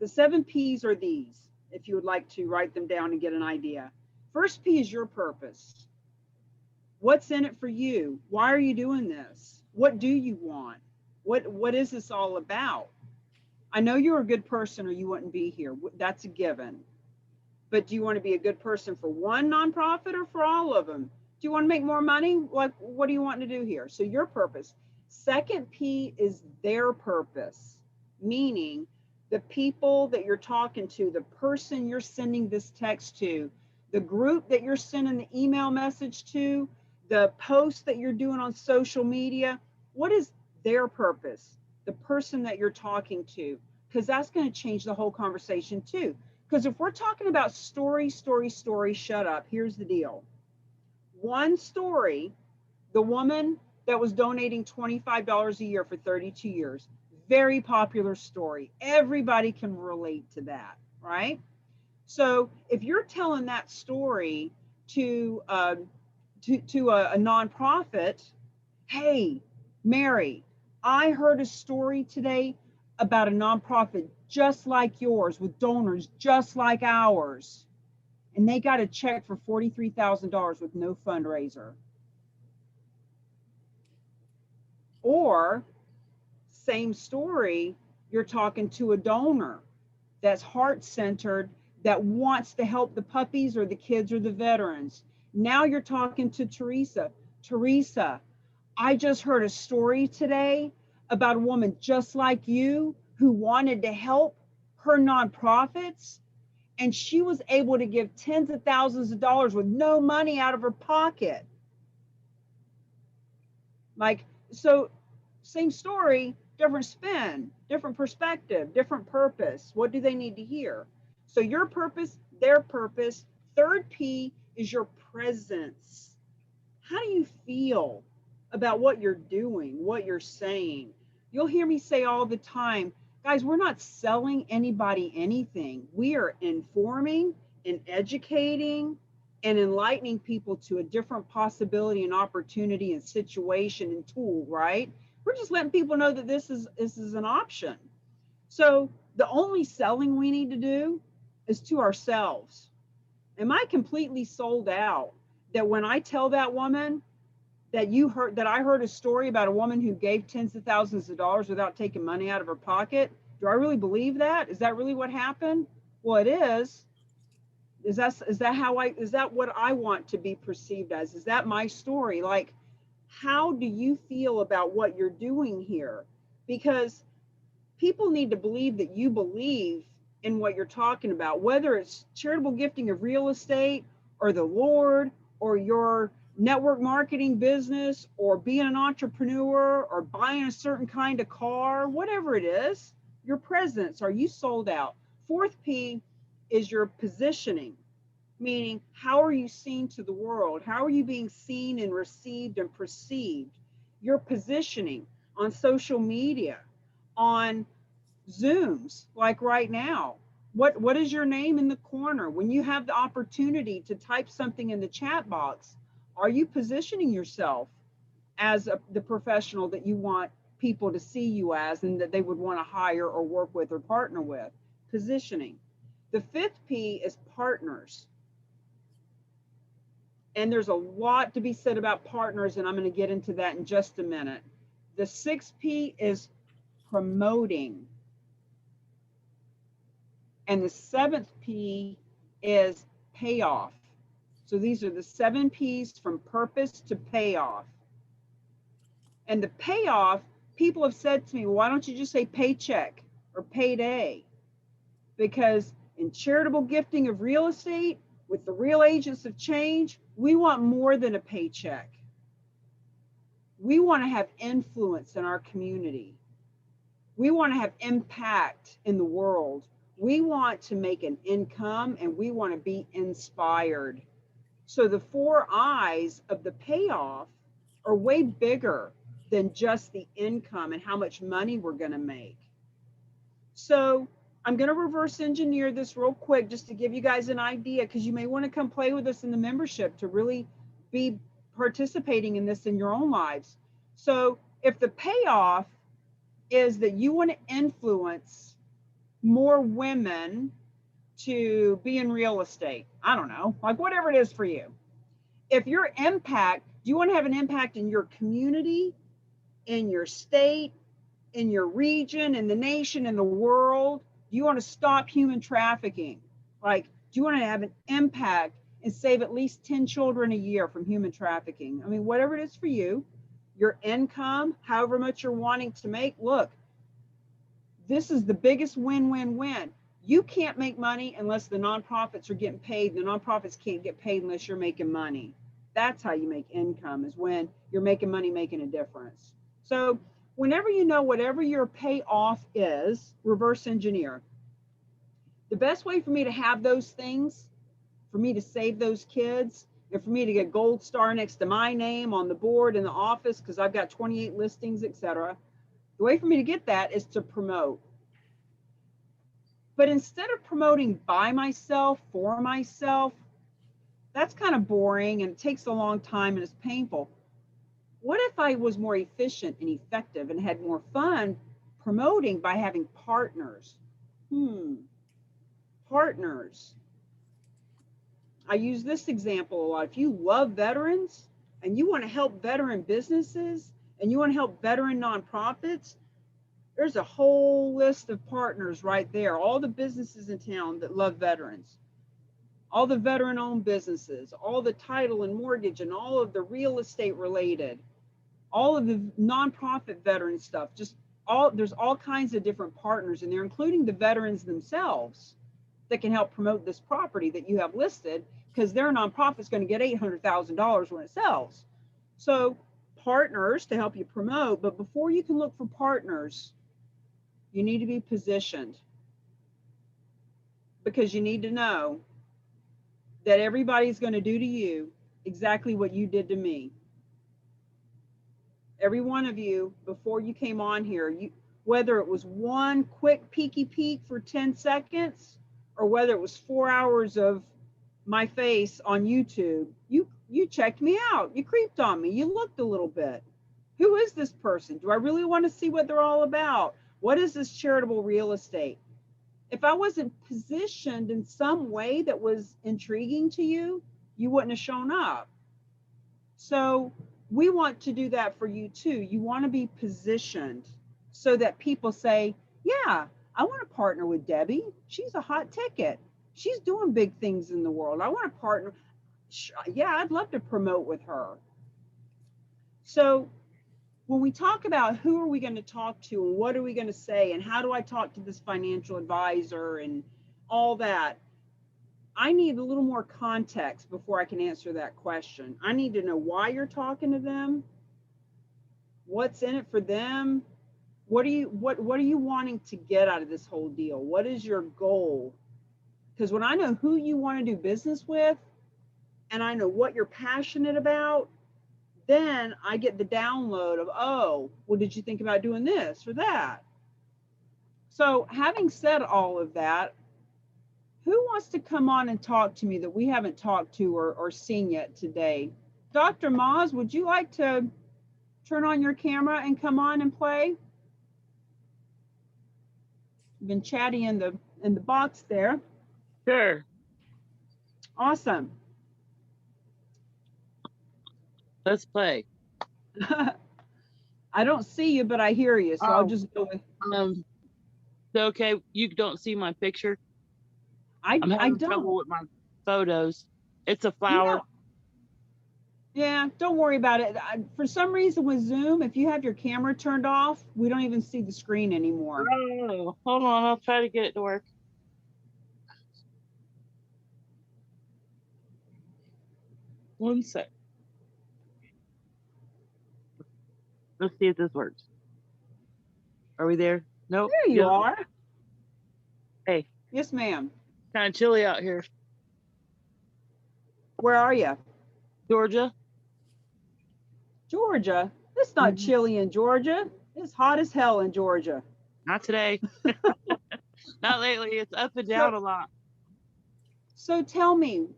the 7 P's are these, if you would like to write them down and get an idea. First P is your purpose. What's in it for you? Why are you doing this? What do you want? What is this all about? I know you're a good person or you wouldn't be here. That's a given. But do you want to be a good person for one nonprofit or for all of them? Do you want to make more money? Like, what do you want to do here? So your purpose. Second P is their purpose, meaning the people that you're talking to, the person you're sending this text to, the group that you're sending the email message to, the post that you're doing on social media. What is their purpose? The person that you're talking to, because that's going to change the whole conversation too. Because if we're talking about story, shut up, here's the deal. One story, the woman that was donating $25 a year for 32 years, very popular story. Everybody can relate to that, right? So if you're telling that story to a nonprofit, hey, Mary, I heard a story today about a nonprofit just like yours with donors just like ours. And they got a check for $43,000 with no fundraiser. Or same story, you're talking to a donor that's heart-centered, that wants to help the puppies or the kids or the veterans. Now you're talking to Teresa. Teresa, I just heard a story today about a woman just like you who wanted to help her nonprofits, and she was able to give tens of thousands of dollars with no money out of her pocket. Like, so same story, different spin, different perspective, different purpose. What do they need to hear? So your purpose, their purpose. Third P is your presence. How do you feel about what you're doing, what you're saying? You'll hear me say all the time, guys, we're not selling anybody anything. We are informing and educating and enlightening people to a different possibility and opportunity and situation and tool, right? We're just letting people know that this is an option. So the only selling we need to do is to ourselves. Am I completely sold out that when I tell that woman that I heard a story about a woman who gave tens of thousands of dollars without taking money out of her pocket? Do I really believe that? Is that really what happened? Well, it is. Is that what I want to be perceived as? Is that my story? Like, how do you feel about what you're doing here? Because people need to believe that you believe in what you're talking about, whether it's charitable gifting of real estate or the Lord or your network marketing business or being an entrepreneur or buying a certain kind of car, whatever it is, your presence. Are you sold out? Fourth P is your positioning, meaning how are you seen to the world? How are you being seen and received and perceived? Your positioning on social media, on Zooms, like right now. What is your name in the corner? When you have the opportunity to type something in the chat box, are you positioning yourself as the professional that you want people to see you as and that they would want to hire or work with or partner with? Positioning. The fifth P is partners. And there's a lot to be said about partners, and I'm going to get into that in just a minute. The sixth P is promoting. And the seventh P is payoff. So these are the 7 P's from purpose to payoff. And the payoff, people have said to me, well, why don't you just say paycheck or payday? Because in charitable gifting of real estate, with the real agents of change, we want more than a paycheck. We want to have influence in our community. We want to have impact in the world. We want to make an income and we want to be inspired So the 4 eyes of the payoff are way bigger than just the income and how much money we're going to make. So I'm going to reverse engineer this real quick just to give you guys an idea, because you may want to come play with us in the membership to really be participating in this in your own lives. So if the payoff is that you want to influence more women to be in real estate, I don't know, like whatever it is for you. If your impact, do you want to have an impact in your community, in your state, in your region, in the nation, in the world? Do you want to stop human trafficking? Like, do you want to have an impact and save at least 10 children a year from human trafficking? I mean, whatever it is for you, your income, however much you're wanting to make, look, this is the biggest win-win-win. You can't make money unless the nonprofits are getting paid. The nonprofits can't get paid unless you're making money. That's how you make income, is when you're making money, making a difference. So whenever you know whatever your payoff is, reverse engineer. The best way for me to have those things, for me to save those kids, and for me to get gold star next to my name on the board in the office, because I've got 28 listings, etc. The way for me to get that is to promote. But instead of promoting by myself, for myself, that's kind of boring and it takes a long time and it's painful. What if I was more efficient and effective and had more fun promoting by having partners? Partners. I use this example a lot. If you love veterans and you want to help veteran businesses and you want to help veteran nonprofits, there's a whole list of partners right there. All the businesses in town that love veterans, all the veteran-owned businesses, all the title and mortgage and all of the real estate related, all of the nonprofit veteran stuff, just there's all kinds of different partners in there, including the veterans themselves that can help promote this property that you have listed, because their nonprofit's going to get $800,000 when it sells. So partners to help you promote, but before you can look for partners, you need to be positioned, because you need to know that everybody's going to do to you exactly what you did to me. Every one of you, before you came on here, whether it was one quick peeky peek for 10 seconds or whether it was 4 hours of my face on YouTube, you checked me out. You creeped on me. You looked a little bit. Who is this person? Do I really want to see what they're all about? What is this charitable real estate? If I wasn't positioned in some way that was intriguing to you, you wouldn't have shown up. So we want to do that for you too. You want to be positioned so that people say, yeah, I want to partner with Debbie. She's a hot ticket. She's doing big things in the world. I want to partner. Yeah, I'd love to promote with her. So when we talk about who are we going to talk to and what are we going to say and how do I talk to this financial advisor and all that, I need a little more context before I can answer that question. I need to know why you're talking to them, what's in it for them, what are you wanting to get out of this whole deal? What is your goal? Because when I know who you want to do business with and I know what you're passionate about, then I get the download of, oh, well, did you think about doing this or that? So having said all of that, who wants to come on and talk to me that we haven't talked to or seen yet today? Dr. Moz, would you like to turn on your camera and come on and play? You've been chatty in the box there. Sure. Awesome. Let's play. I don't see you, but I hear you, so I'll just go with. So okay, you don't see my picture? I'm having trouble don't. with my photos. It's a flower. Yeah, don't worry about it. For some reason with Zoom, if you have your camera turned off, we don't even see the screen anymore. Oh, hold on, I'll try to get it to work. One sec. Let's see if this works. Are we there? Nope. There you are. Hey. Yes, ma'am. Kind of chilly out here. Where are you? Georgia. Georgia? It's not Mhm. chilly in Georgia. It's hot as hell in Georgia. Not today. Not lately. It's up and So, down a lot. so tell me,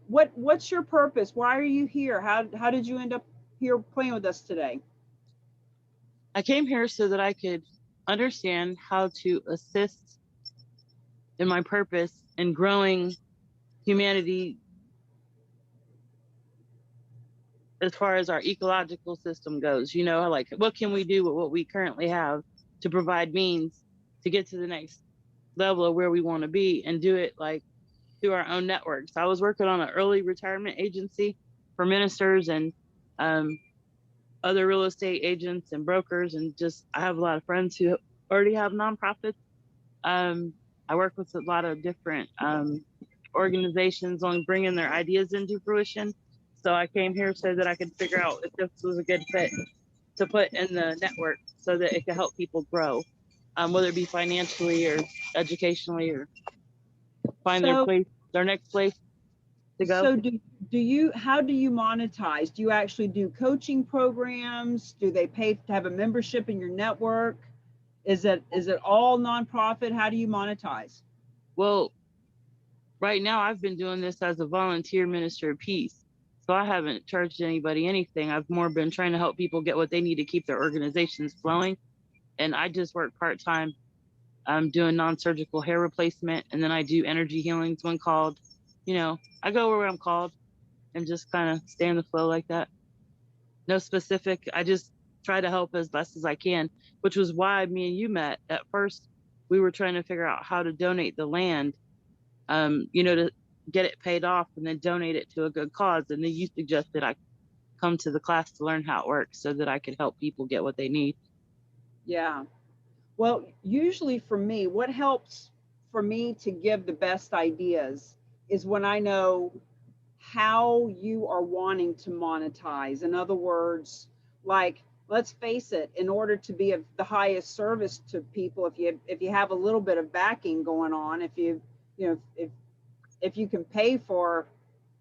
what's your purpose? Why are you here? How did you end up here playing with us today? I came here so that I could understand how to assist in my purpose in growing humanity as far as our ecological system goes. You know, like what can we do with what we currently have to provide means to get to the next level of where we want to be, and do it like through our own networks. I was working on an early retirement agency for ministers and other real estate agents and brokers, and just I have a lot of friends who already have nonprofits. I work with a lot of different organizations on bringing their ideas into fruition. So I came here so that I could figure out if this was a good fit to put in the network so that it could help people grow, whether it be financially or educationally, or find their So, place, their next place to go. so do you, how do you monetize? Do you actually do coaching programs? Do they pay to have a membership in your network? Is it all nonprofit? How do you monetize? Well, right now I've been doing this as a volunteer minister of peace. So I haven't charged anybody anything. I've more been trying to help people get what they need to keep their organizations flowing. And I just work part-time. I'm doing non-surgical hair replacement, and then I do energy healings when called. You know, I go where I'm called and just kind of stay in the flow like that. No specific, I just try to help as best as I can, which was why me and you met. At first, we were trying to figure out how to donate the land, you know, to get it paid off and then donate it to a good cause. And then you suggested I come to the class to learn how it works so that I could help people get what they need. Yeah. Well, usually for me, what helps for me to give the best ideas is when I know how you are wanting to monetize. In other words, like, let's face it, in order to be of the highest service to people, if you have a little bit of backing going on, if you know if you can pay for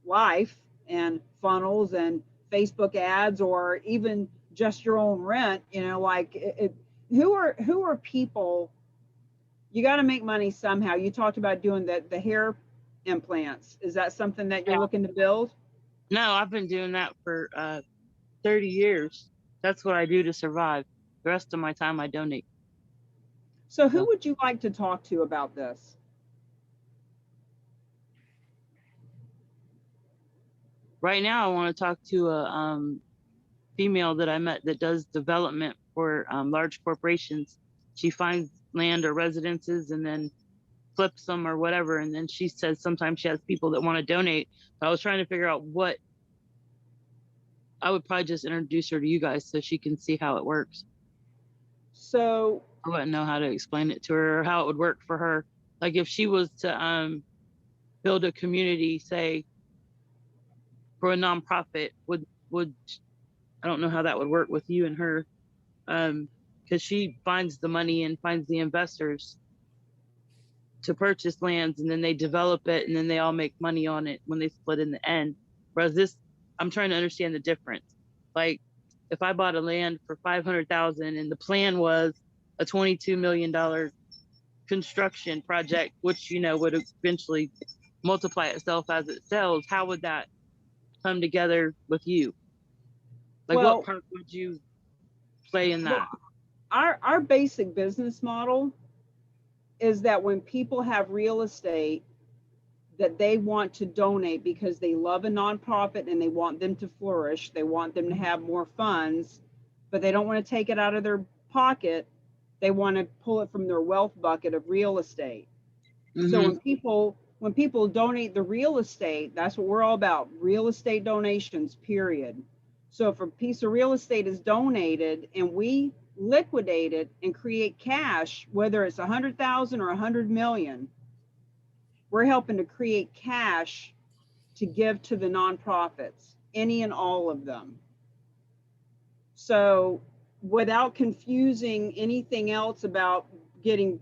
life and funnels and Facebook ads, or even just your own rent, you know, like who are people, you got to make money somehow. You talked about doing the hair implants. Is that something that you're Yeah. looking to build? No, I've been doing that for 30 years. That's what I do to survive. The rest of my time I donate. So who So would you like to talk to about this? right now I want to talk to a female that I met that does development for large corporations. She finds land or residences and then flips them or whatever. And then she says sometimes she has people that want to donate. So I was trying to figure out what I would probably just introduce her to you guys so she can see how it works. So I wouldn't know how to explain it to her or how it would work for her. Like if she was to build a community, say for a nonprofit, would I don't know how that would work with you and her, because she finds the money and finds the investors to purchase lands, and then they develop it, and then they all make money on it when they split in the end. Whereas this, I'm trying to understand the difference. Like if I bought a land for 500,000 and the plan was a $22 million construction project, which, you know, would eventually multiply itself as it sells, how would that come together with you? Like what well, part would you play in well that? our basic business model is that when people have real estate that they want to donate because they love a nonprofit and they want them to flourish, they want them to have more funds, but they don't want to take it out of their pocket. They want to pull it from their wealth bucket of real estate. So Mm-hmm. when people donate the real estate, that's what we're all about, real estate donations, period. So if a piece of real estate is donated and we liquidate it and create cash, whether it's 100,000 or 100 million, we're helping to create cash to give to the nonprofits, any and all of them. So without confusing anything else about getting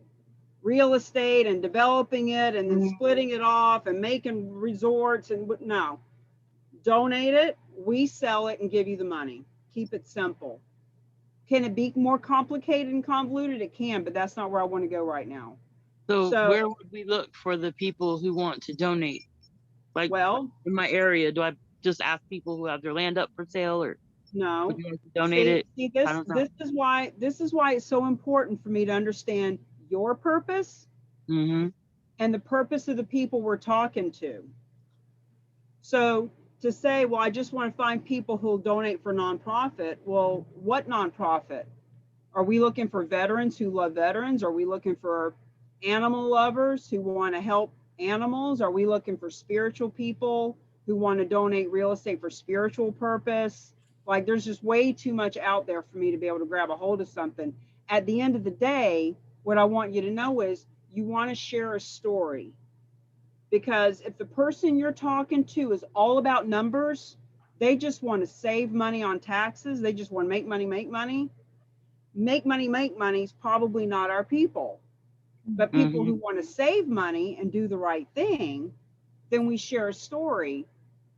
real estate and developing it and then splitting it off and making resorts, and no, donate it, we sell it and give you the money. Keep it simple. Can it be more complicated and convoluted? It can, but that's not where I want to go right now. So So- where would we look for the people who want to donate? Like Well, in my area, do I just ask people who have their land up for sale, or no. would you want to donate it? See, I don't know. this is why it's so important for me to understand your purpose Mm-hmm. and the purpose of the people we're talking to. So to say, well, I just want to find people who'll donate for nonprofit. Well, what nonprofit? Are we looking for veterans who love veterans? Are we looking for animal lovers who want to help animals? Are we looking for spiritual people who want to donate real estate for spiritual purpose? Like, there's just way too much out there for me to be able to grab a hold of something. At the end of the day, what I want you to know is you want to share a story. Because if the person you're talking to is all about numbers, they just want to save money on taxes, they just want to make money is probably not our people. But people who want to save money and do the right thing, then we share a story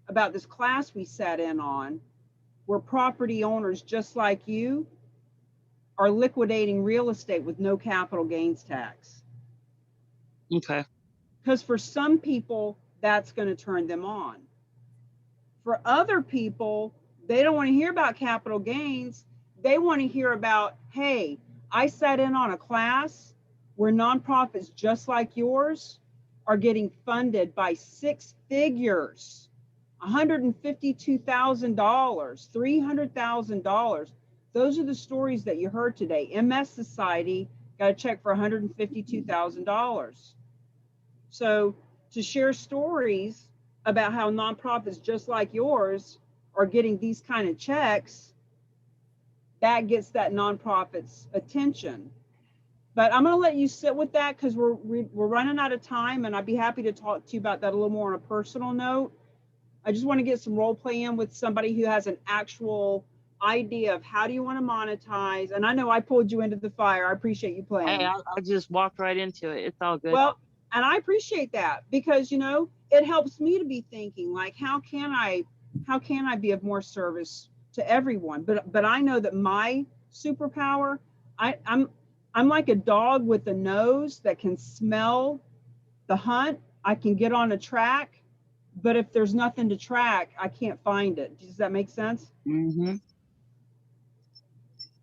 about this class we sat in on where property owners just like you are liquidating real estate with no capital gains tax. Okay. Because for some people, that's going to turn them on. For other people, they don't want to hear about capital gains. They want to hear about, hey, I sat in on a class where nonprofits just like yours are getting funded by six figures, $152,000, $300,000. Those are the stories that you heard today. MS Society got a check for $152,000. So to share stories about how nonprofits just like yours are getting these kind of checks, that gets that nonprofit's attention. But I'm going to let you sit with that because we're running out of time, and I'd be happy to talk to you about that a little more on a personal note. I just want to get some role play in with somebody who has an actual idea of how do you want to monetize. And I know I pulled you into the fire. I appreciate you playing. Hey, I just walked right into it. It's all good. Well, and I appreciate that because, you know, it helps me to be thinking like, how can I be of more service to everyone? But I know that my superpower, I'm like a dog with a nose that can smell the hunt. I can get on a track, but if there's nothing to track, I can't find it. Does that make sense? Mm-hmm.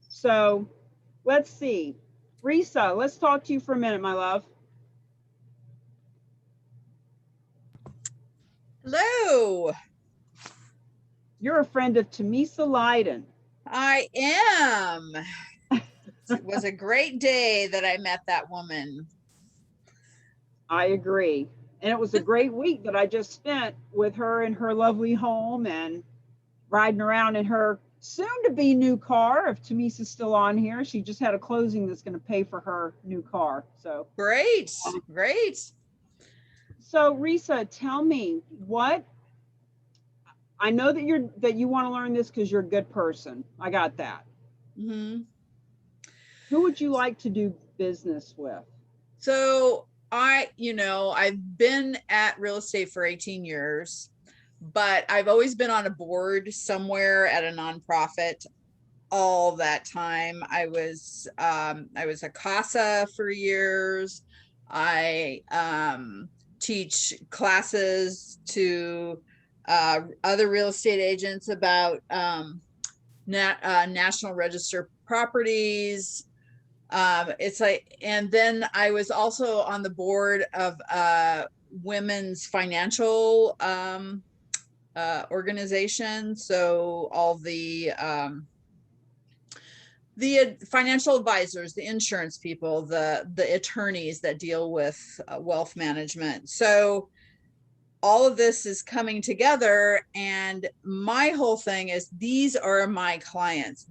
So let's see. Risa, let's talk to you for a minute, my love. Hello, You're a friend of Tamisa Leiden. I am. It was a great day that I met that woman. I agree. And it was a great week that I just spent with her in her lovely home and riding around in her soon-to-be new car. If Tamisa's still on here, she just had a closing that's going to pay for her new car. So Great, great. So Risa, tell me what, I know that you want to learn this because you're a good person. I got that. Mm-hmm. Who would you like to do business with? So I've been at real estate for 18 years, but I've always been on a board somewhere at a nonprofit all that time. I was a CASA for years. I teach classes to other real estate agents about National Register properties. It's like, and then I was also on the board of women's financial organization. So all the financial advisors, the insurance people, the attorneys that deal with wealth management. So all of this is coming together, and my whole thing is these are my clients.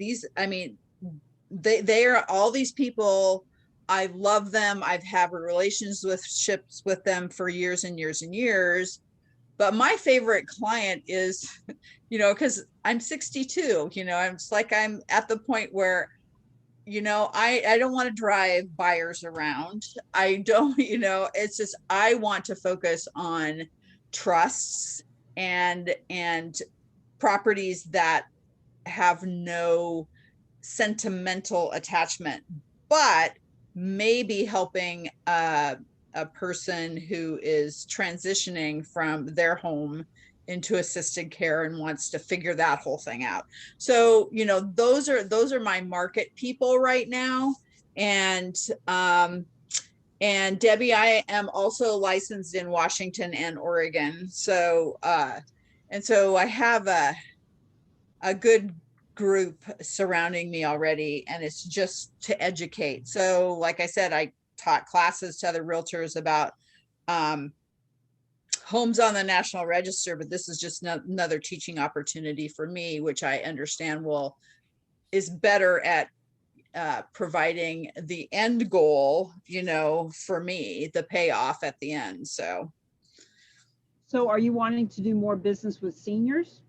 They are all these people. I love them. I've had relationships with them for years and years and years. But my favorite client is, because I'm 62, it's like I'm at the point where, I don't want to drive buyers around. I don't, it's just, I want to focus on trusts and properties that have no sentimental attachment, but maybe helping a person who is transitioning from their home into assisted care and wants to figure that whole thing out. So, you know, those are my market people right now. And Debbie, I am also licensed in Washington and Oregon. So and so I have a good group surrounding me already, and it's just to educate. So like I said, I taught classes to other realtors about homes on the National Register, but this is just another teaching opportunity for me, which I understand is better at providing the end goal, you know, for me, the payoff at the end. So are you wanting to do more business with seniors?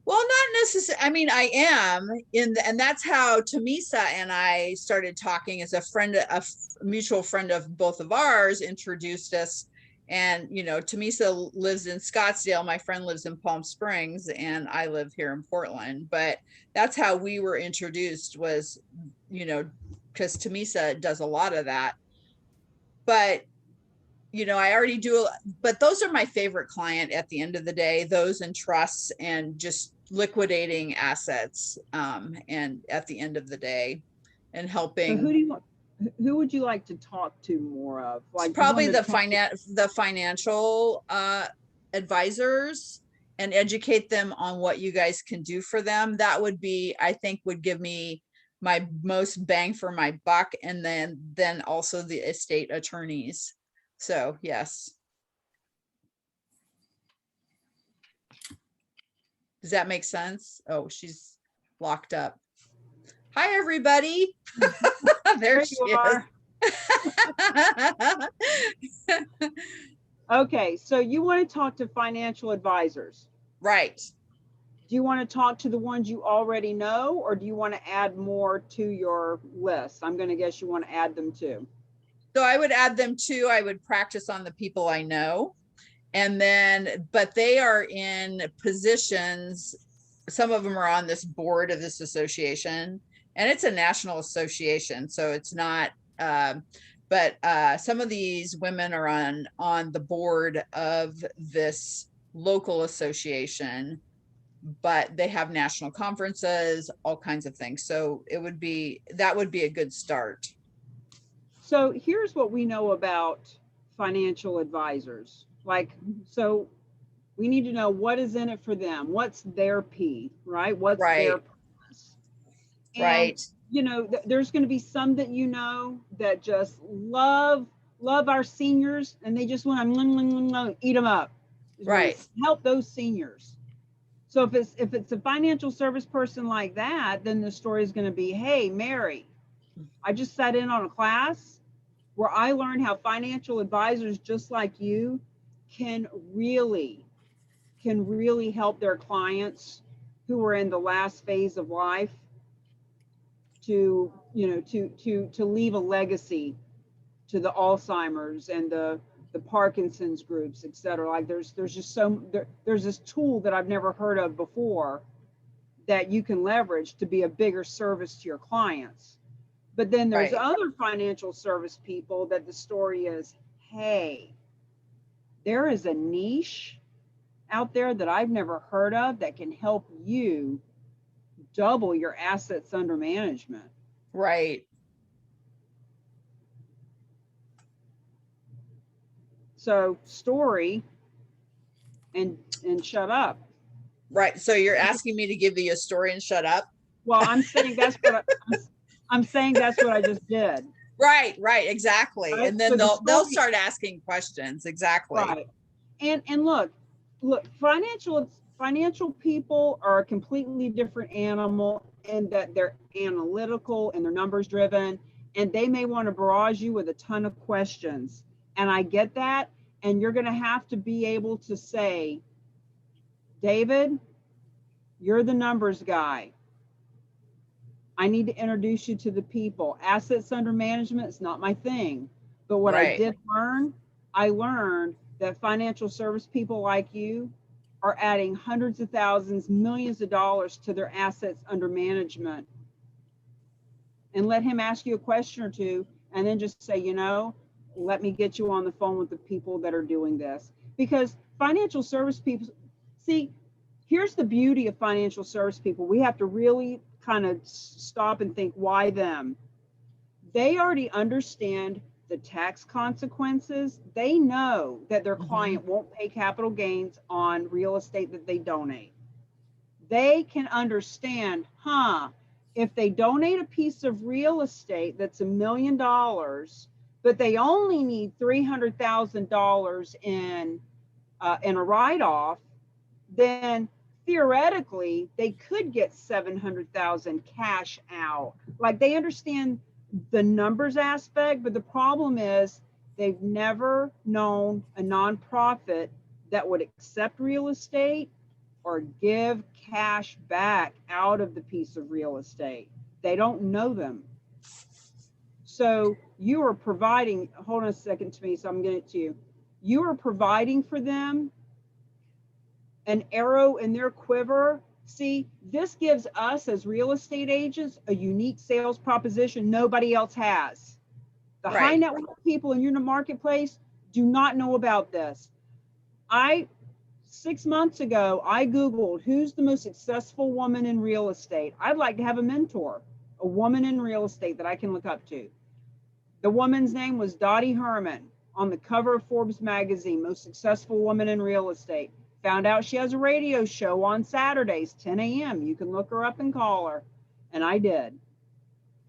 well, not necessarily. I mean, I am and that's how Tamisa and I started talking. As a mutual friend of both of ours introduced us. And, you know, Tamisa lives in Scottsdale. My friend lives in Palm Springs, and I live here in Portland. But that's how we were introduced, was, you know, because Tamisa does a lot of that. But, you know, I already do, but those are my favorite client at the end of the day, those in trusts and just liquidating assets. And at the end of the day, and helping. So who would you like to talk to more of? Like probably the financial advisors, and educate them on what you guys can do for them. That would be, I think, would give me my most bang for my buck. And then also the estate attorneys. So yes. Does that make sense? Oh, she's locked up. Hi, everybody. There she is. Okay, so you want to talk to financial advisors, right? Do you want to talk to the ones you already know, or do you want to add more to your list? I'm going to guess you want to add them too. So I would add them too. I would practice on the people I know, and then, but they are in positions. Some of them are on this board of this association, and it's a national association, so it's not. But some of these women are on the board of this local association, but they have national conferences, all kinds of things. So that would be a good start. So here's what we know about financial advisors. So we need to know what is in it for them. What's their P, right? What's their purpose? And, right. You know, there's going to be some that, you know, that just love our seniors, and they just want to eat them up. Right. Help those seniors. So if it's a financial service person like that, then the story is going to be, hey, Mary, I just sat in on a class where I learned how financial advisors just like you can really help their clients who are in the last phase of life to, you know, to leave a legacy to the Alzheimer's and the Parkinson's groups, et cetera. Like there's just there's this tool that I've never heard of before that you can leverage to be a bigger service to your clients. But then there's other financial service people that the story is, hey, there is a niche out there that I've never heard of that can help you double your assets under management. Right. So story and shut up. Right. So you're asking me to give you a story and shut up? Well, I'm saying that's what I'm saying that's what I just did. Right, exactly. Right? And then so they'll start asking questions. Exactly. Right. And look, financial people are a completely different animal in that they're analytical and they're numbers driven, and they may want to barrage you with a ton of questions. And I get that. And you're going to have to be able to say, David, you're the numbers guy. I need to introduce you to the people. Assets under management is not my thing. But what I learned that financial service people like you are adding hundreds of thousands, millions of dollars to their assets under management. And let him ask you a question or two, and then just say, you know, let me get you on the phone with the people that are doing this. Because financial service people, see, here's the beauty of financial service people. We have to really kind of stop and think, why them? They already understand the tax consequences. They know that their client won't pay capital gains on real estate that they donate. They can understand, if they donate a piece of real estate that's $1 million, but they only need $300,000 in a write-off, then theoretically they could get $700,000 cash out. Like, they understand the numbers aspect, but the problem is they've never known a nonprofit that would accept real estate or give cash back out of the piece of real estate. They don't know them. So you are providing, hold on a second to me, so I'm getting it to you. You are providing for them an arrow in their quiver. See, this gives us as real estate agents a unique sales proposition nobody else has. The high net worth people in your marketplace do not know about this. 6 months ago, I Googled who's the most successful woman in real estate. I'd like to have a mentor, a woman in real estate that I can look up to. The woman's name was Dottie Herman, on the cover of Forbes magazine, most successful woman in real estate. Found out she has a radio show on Saturdays, 10 a.m. You can look her up and call her. And I did.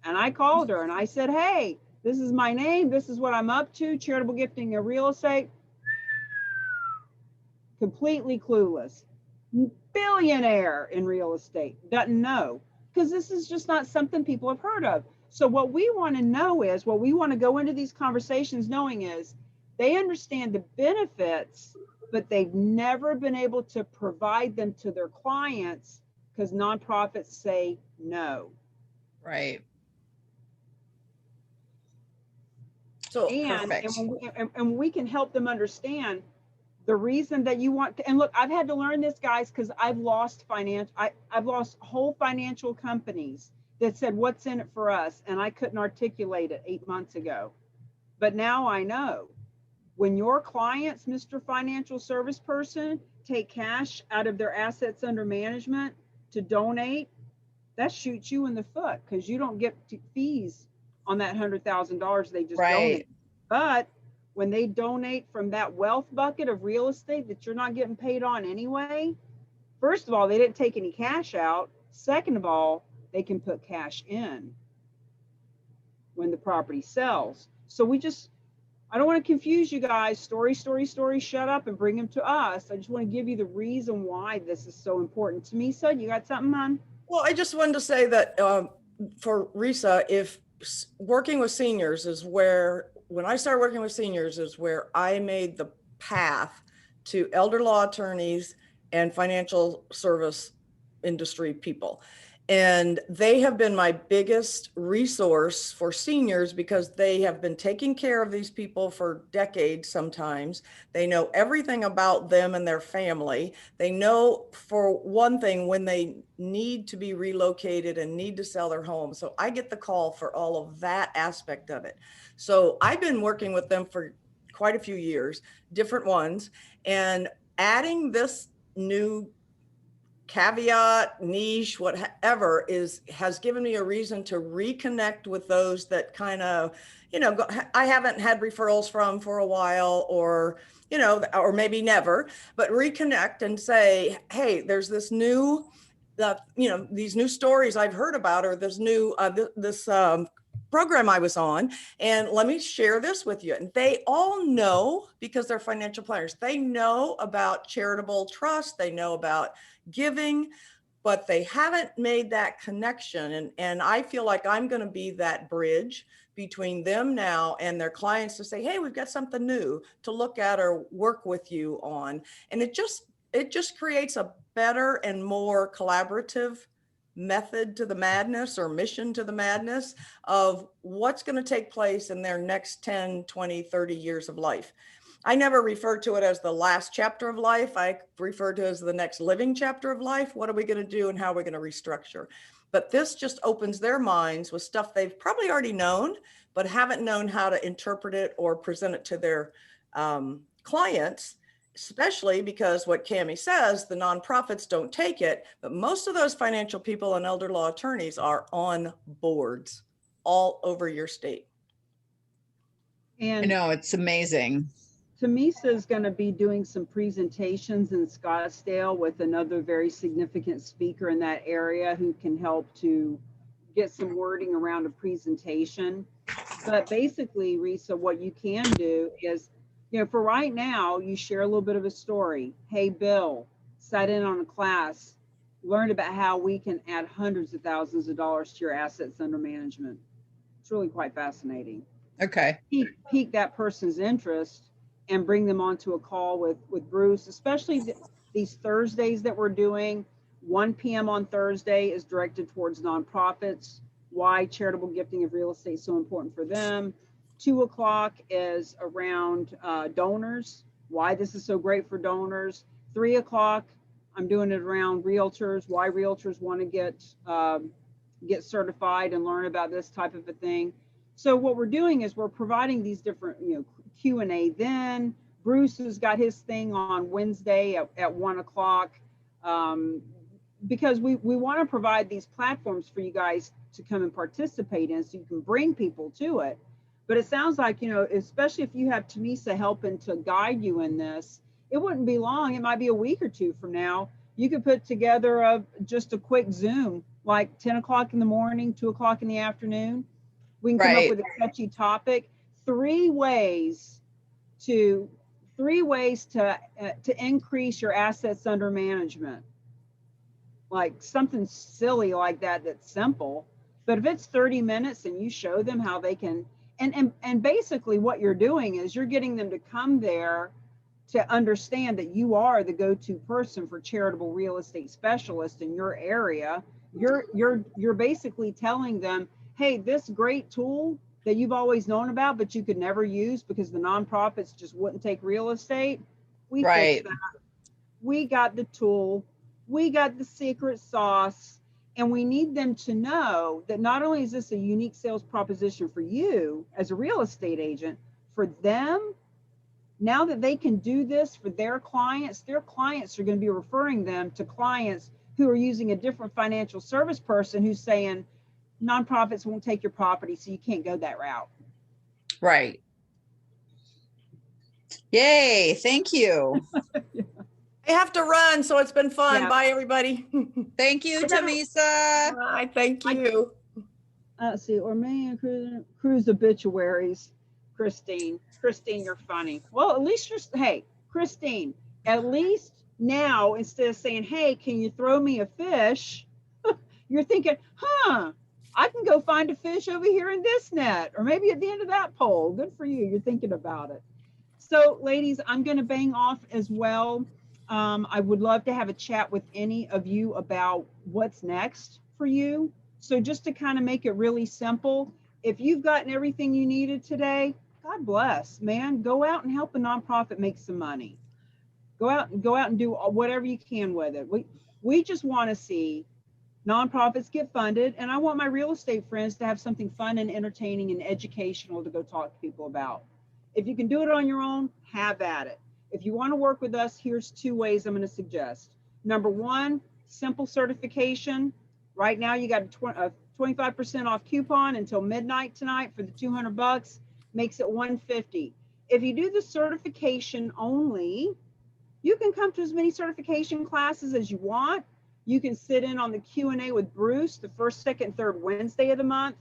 And I called her and I said, hey, this is my name. This is what I'm up to. Charitable gifting in real estate. Completely clueless. Billionaire in real estate. Doesn't know. Because this is just not something people have heard of. So what we want to know is, what we want to go into these conversations knowing is, they understand the benefits, but they've never been able to provide them to their clients because nonprofits say no. Right. So And we can help them understand the reason that you want to, and look, I've had to learn this, guys, because I've lost I've lost whole financial companies that said, what's in it for us? And I couldn't articulate it 8 months ago. But now I know. When your clients, Mr. Financial Service Person, take cash out of their assets under management to donate, that shoots you in the foot because you don't get fees on that $100,000 they just donate. But when they donate from that wealth bucket of real estate that you're not getting paid on anyway, first of all, they didn't take any cash out. Second of all, they can put cash in when the property sells. So I don't want to confuse you guys. Story, shut up and bring them to us. I just want to give you the reason why this is so important to me. So you got something, hon? Well, I just wanted to say that for Risa, if working with seniors is where, when I started working with seniors is where I made the path to elder law attorneys and financial service industry people. And they have been my biggest resource for seniors because they have been taking care of these people for decades sometimes. They know everything about them and their family. They know, for one thing, when they need to be relocated and need to sell their home. So I get the call for all of that aspect of it. So I've been working with them for quite a few years, different ones, and adding this new caveat, niche, whatever has given me a reason to reconnect with those that kind of, I haven't had referrals from for a while, or, or maybe never, but reconnect and say, hey, there's this new, these new stories I've heard about, or this new, this program I was on, and let me share this with you. And they all know, because they're financial planners, they know about charitable trust, they know about giving, but they haven't made that connection. And I feel like I'm going to be that bridge between them now and their clients to say, hey, we've got something new to look at or work with you on. And it just creates a better and more collaborative method to the madness, or mission to the madness of what's going to take place in their next 10, 20, 30 years of life. I never refer to it as the last chapter of life. I refer to it as the next living chapter of life. What are we going to do and how are we going to restructure? But this just opens their minds with stuff they've probably already known, but haven't known how to interpret it or present it to their clients, especially because what Cammie says, the nonprofits don't take it, but most of those financial people and elder law attorneys are on boards all over your state. I And know, it's amazing. Tamisa is going to be doing some presentations in Scottsdale with another very significant speaker in that area who can help to get some wording around a presentation. But basically, Risa, what you can do is, for right now, you share a little bit of a story. Hey, Bill, sat in on a class, learned about how we can add hundreds of thousands of dollars to your assets under management. It's really quite fascinating. Okay. Pique that person's interest and bring them onto a call with Bruce, especially these Thursdays that we're doing. 1 p.m. on Thursday is directed towards nonprofits, why charitable gifting of real estate is so important for them. 2 o'clock is around donors, why this is so great for donors. 3 o'clock, I'm doing it around realtors, why realtors want to get certified and learn about this type of a thing. So what we're doing is we're providing these different, Q&A. Then Bruce has got his thing on Wednesday at 1 o'clock, because we want to provide these platforms for you guys to come and participate in so you can bring people to it. But it sounds like, especially if you have Tamisa helping to guide you in this, it wouldn't be long. It might be a week or two from now. You could put together just a quick Zoom, like 10 o'clock in the morning, 2 o'clock in the afternoon. We can come up with a catchy topic. Three ways to increase your assets under management. Like something silly like that, that's simple. But if it's 30 minutes and you show them how they can, and basically what you're doing is you're getting them to come there to understand that you are the go-to person for charitable real estate specialists in your area. You're basically telling them, hey, this great tool that you've always known about, but you could never use because the nonprofits just wouldn't take real estate. We fixed that. We got the tool. We got the secret sauce. And we need them to know that not only is this a unique sales proposition for you as a real estate agent, for them, now that they can do this for their clients are going to be referring them to clients who are using a different financial service person who's saying, nonprofits won't take your property, so you can't go that route. Right. Yay. Thank you. I have to run, so it's been fun. Yeah. Bye, everybody. Thank you, Tamisa. Bye, thank you. Let's see, or me cruise obituaries. Christine, you're funny. Well, at least hey, Christine, at least now, instead of saying, hey, can you throw me a fish? You're thinking, I can go find a fish over here in this net, or maybe at the end of that pole. Good for you. You're thinking about it. So ladies, I'm going to bang off as well. I would love to have a chat with any of you about what's next for you. So just to kind of make it really simple, if you've gotten everything you needed today, God bless, man, go out and help a nonprofit make some money. Go out and do whatever you can with it. We just want to see nonprofits get funded, and I want my real estate friends to have something fun and entertaining and educational to go talk to people about. If you can do it on your own, have at it. If you want to work with us, here's 2 ways I'm going to suggest. Number 1, simple certification. Right now, you got a 25% off coupon until midnight tonight for the $200, makes it $150. If you do the certification only, you can come to as many certification classes as you want. You can sit in on the Q&A with Bruce the first, second, third Wednesday of the month.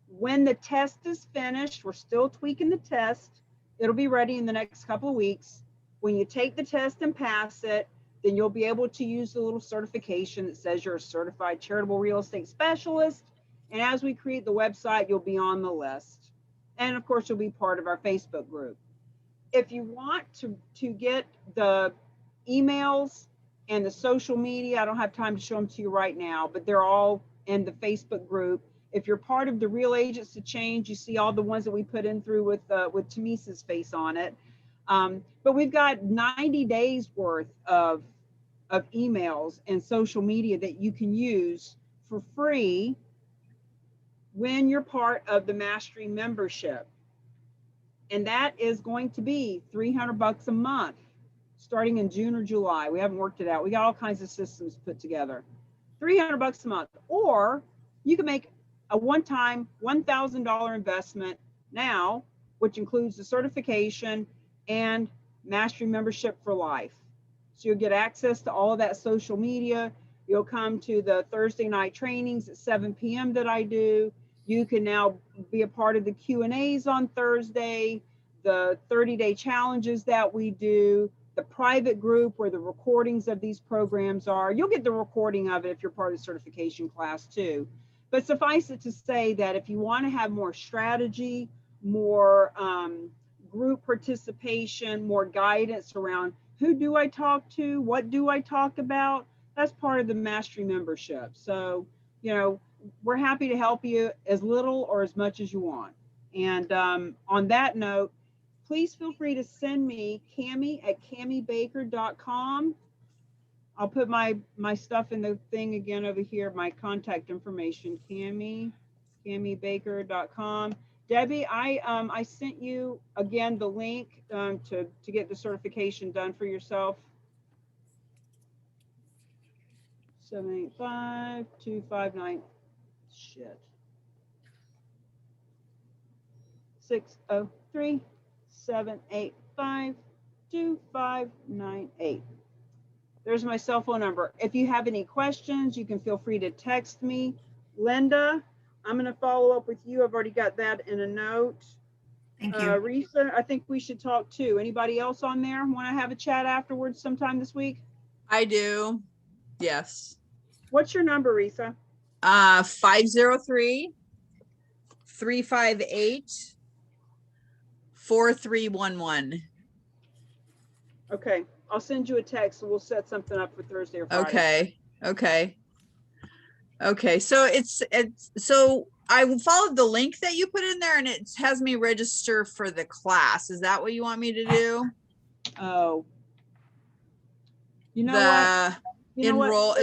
When the test is finished, we're still tweaking the test. It'll be ready in the next couple of weeks. When you take the test and pass it, then you'll be able to use the little certification that says you're a certified charitable real estate specialist. And as we create the website, you'll be on the list. And of course, you'll be part of our Facebook group. If you want to get the emails and the social media, I don't have time to show them to you right now, but they're all in the Facebook group. If you're part of the Real Agents to Change, you see all the ones that we put in through with Tamisa's face on it. But we've got 90 days worth of emails and social media that you can use for free when you're part of the Mastery membership. And that is going to be $300 a month, starting in June or July. We haven't worked it out. We got all kinds of systems put together. $300 a month, or you can make a one-time $1,000 investment now, which includes the certification and Mastery membership for life. So you'll get access to all of that social media. You'll come to the Thursday night trainings at 7 p.m. that I do. You can now be a part of the Q&As on Thursday, the 30-day challenges that we do, the private group where the recordings of these programs are. You'll get the recording of it if you're part of the certification class too. But suffice it to say that if you want to have more strategy, more group participation, more guidance around who do I talk to, what do I talk about, that's part of the Mastery membership. So, you know, we're happy to help you as little or as much as you want. And on that note, please feel free to send me Cami@CamiBaker.com. I'll put my stuff in the thing again over here, my contact information, CamiBaker.com. Debbie, I sent you again the link to get the certification done for yourself. 785-259. Shit. 603-785-2598. There's my cell phone number. If you have any questions, you can feel free to text me. Linda, I'm going to follow up with you. I've already got that in a note. Thank you. Risa, I think we should talk too. Anybody else on there want to have a chat afterwards sometime this week? I do. Yes. What's your number, Risa? 503-358-4311. Okay, I'll send you a text and we'll set something up for Thursday or Friday. Okay. Okay. Okay. So so I followed the link that you put in there and it has me register for the class. Is that what you want me to do? Oh. You know what? You know what? Enroll.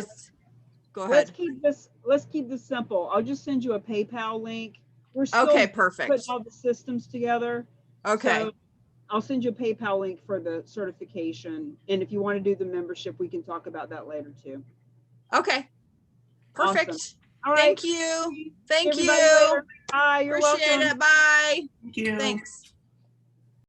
Go Let's ahead. keep this simple. I'll just send you a PayPal link. We're still Okay, perfect. putting all the systems together. Okay. So I'll send you a PayPal link for the certification. And if you want to do the membership, we can talk about that later too. Okay. Perfect. Awesome. All right. Thank you. Thank See everybody you. later. Bye. You're Appreciate welcome. it. Bye. Thank you. Thanks.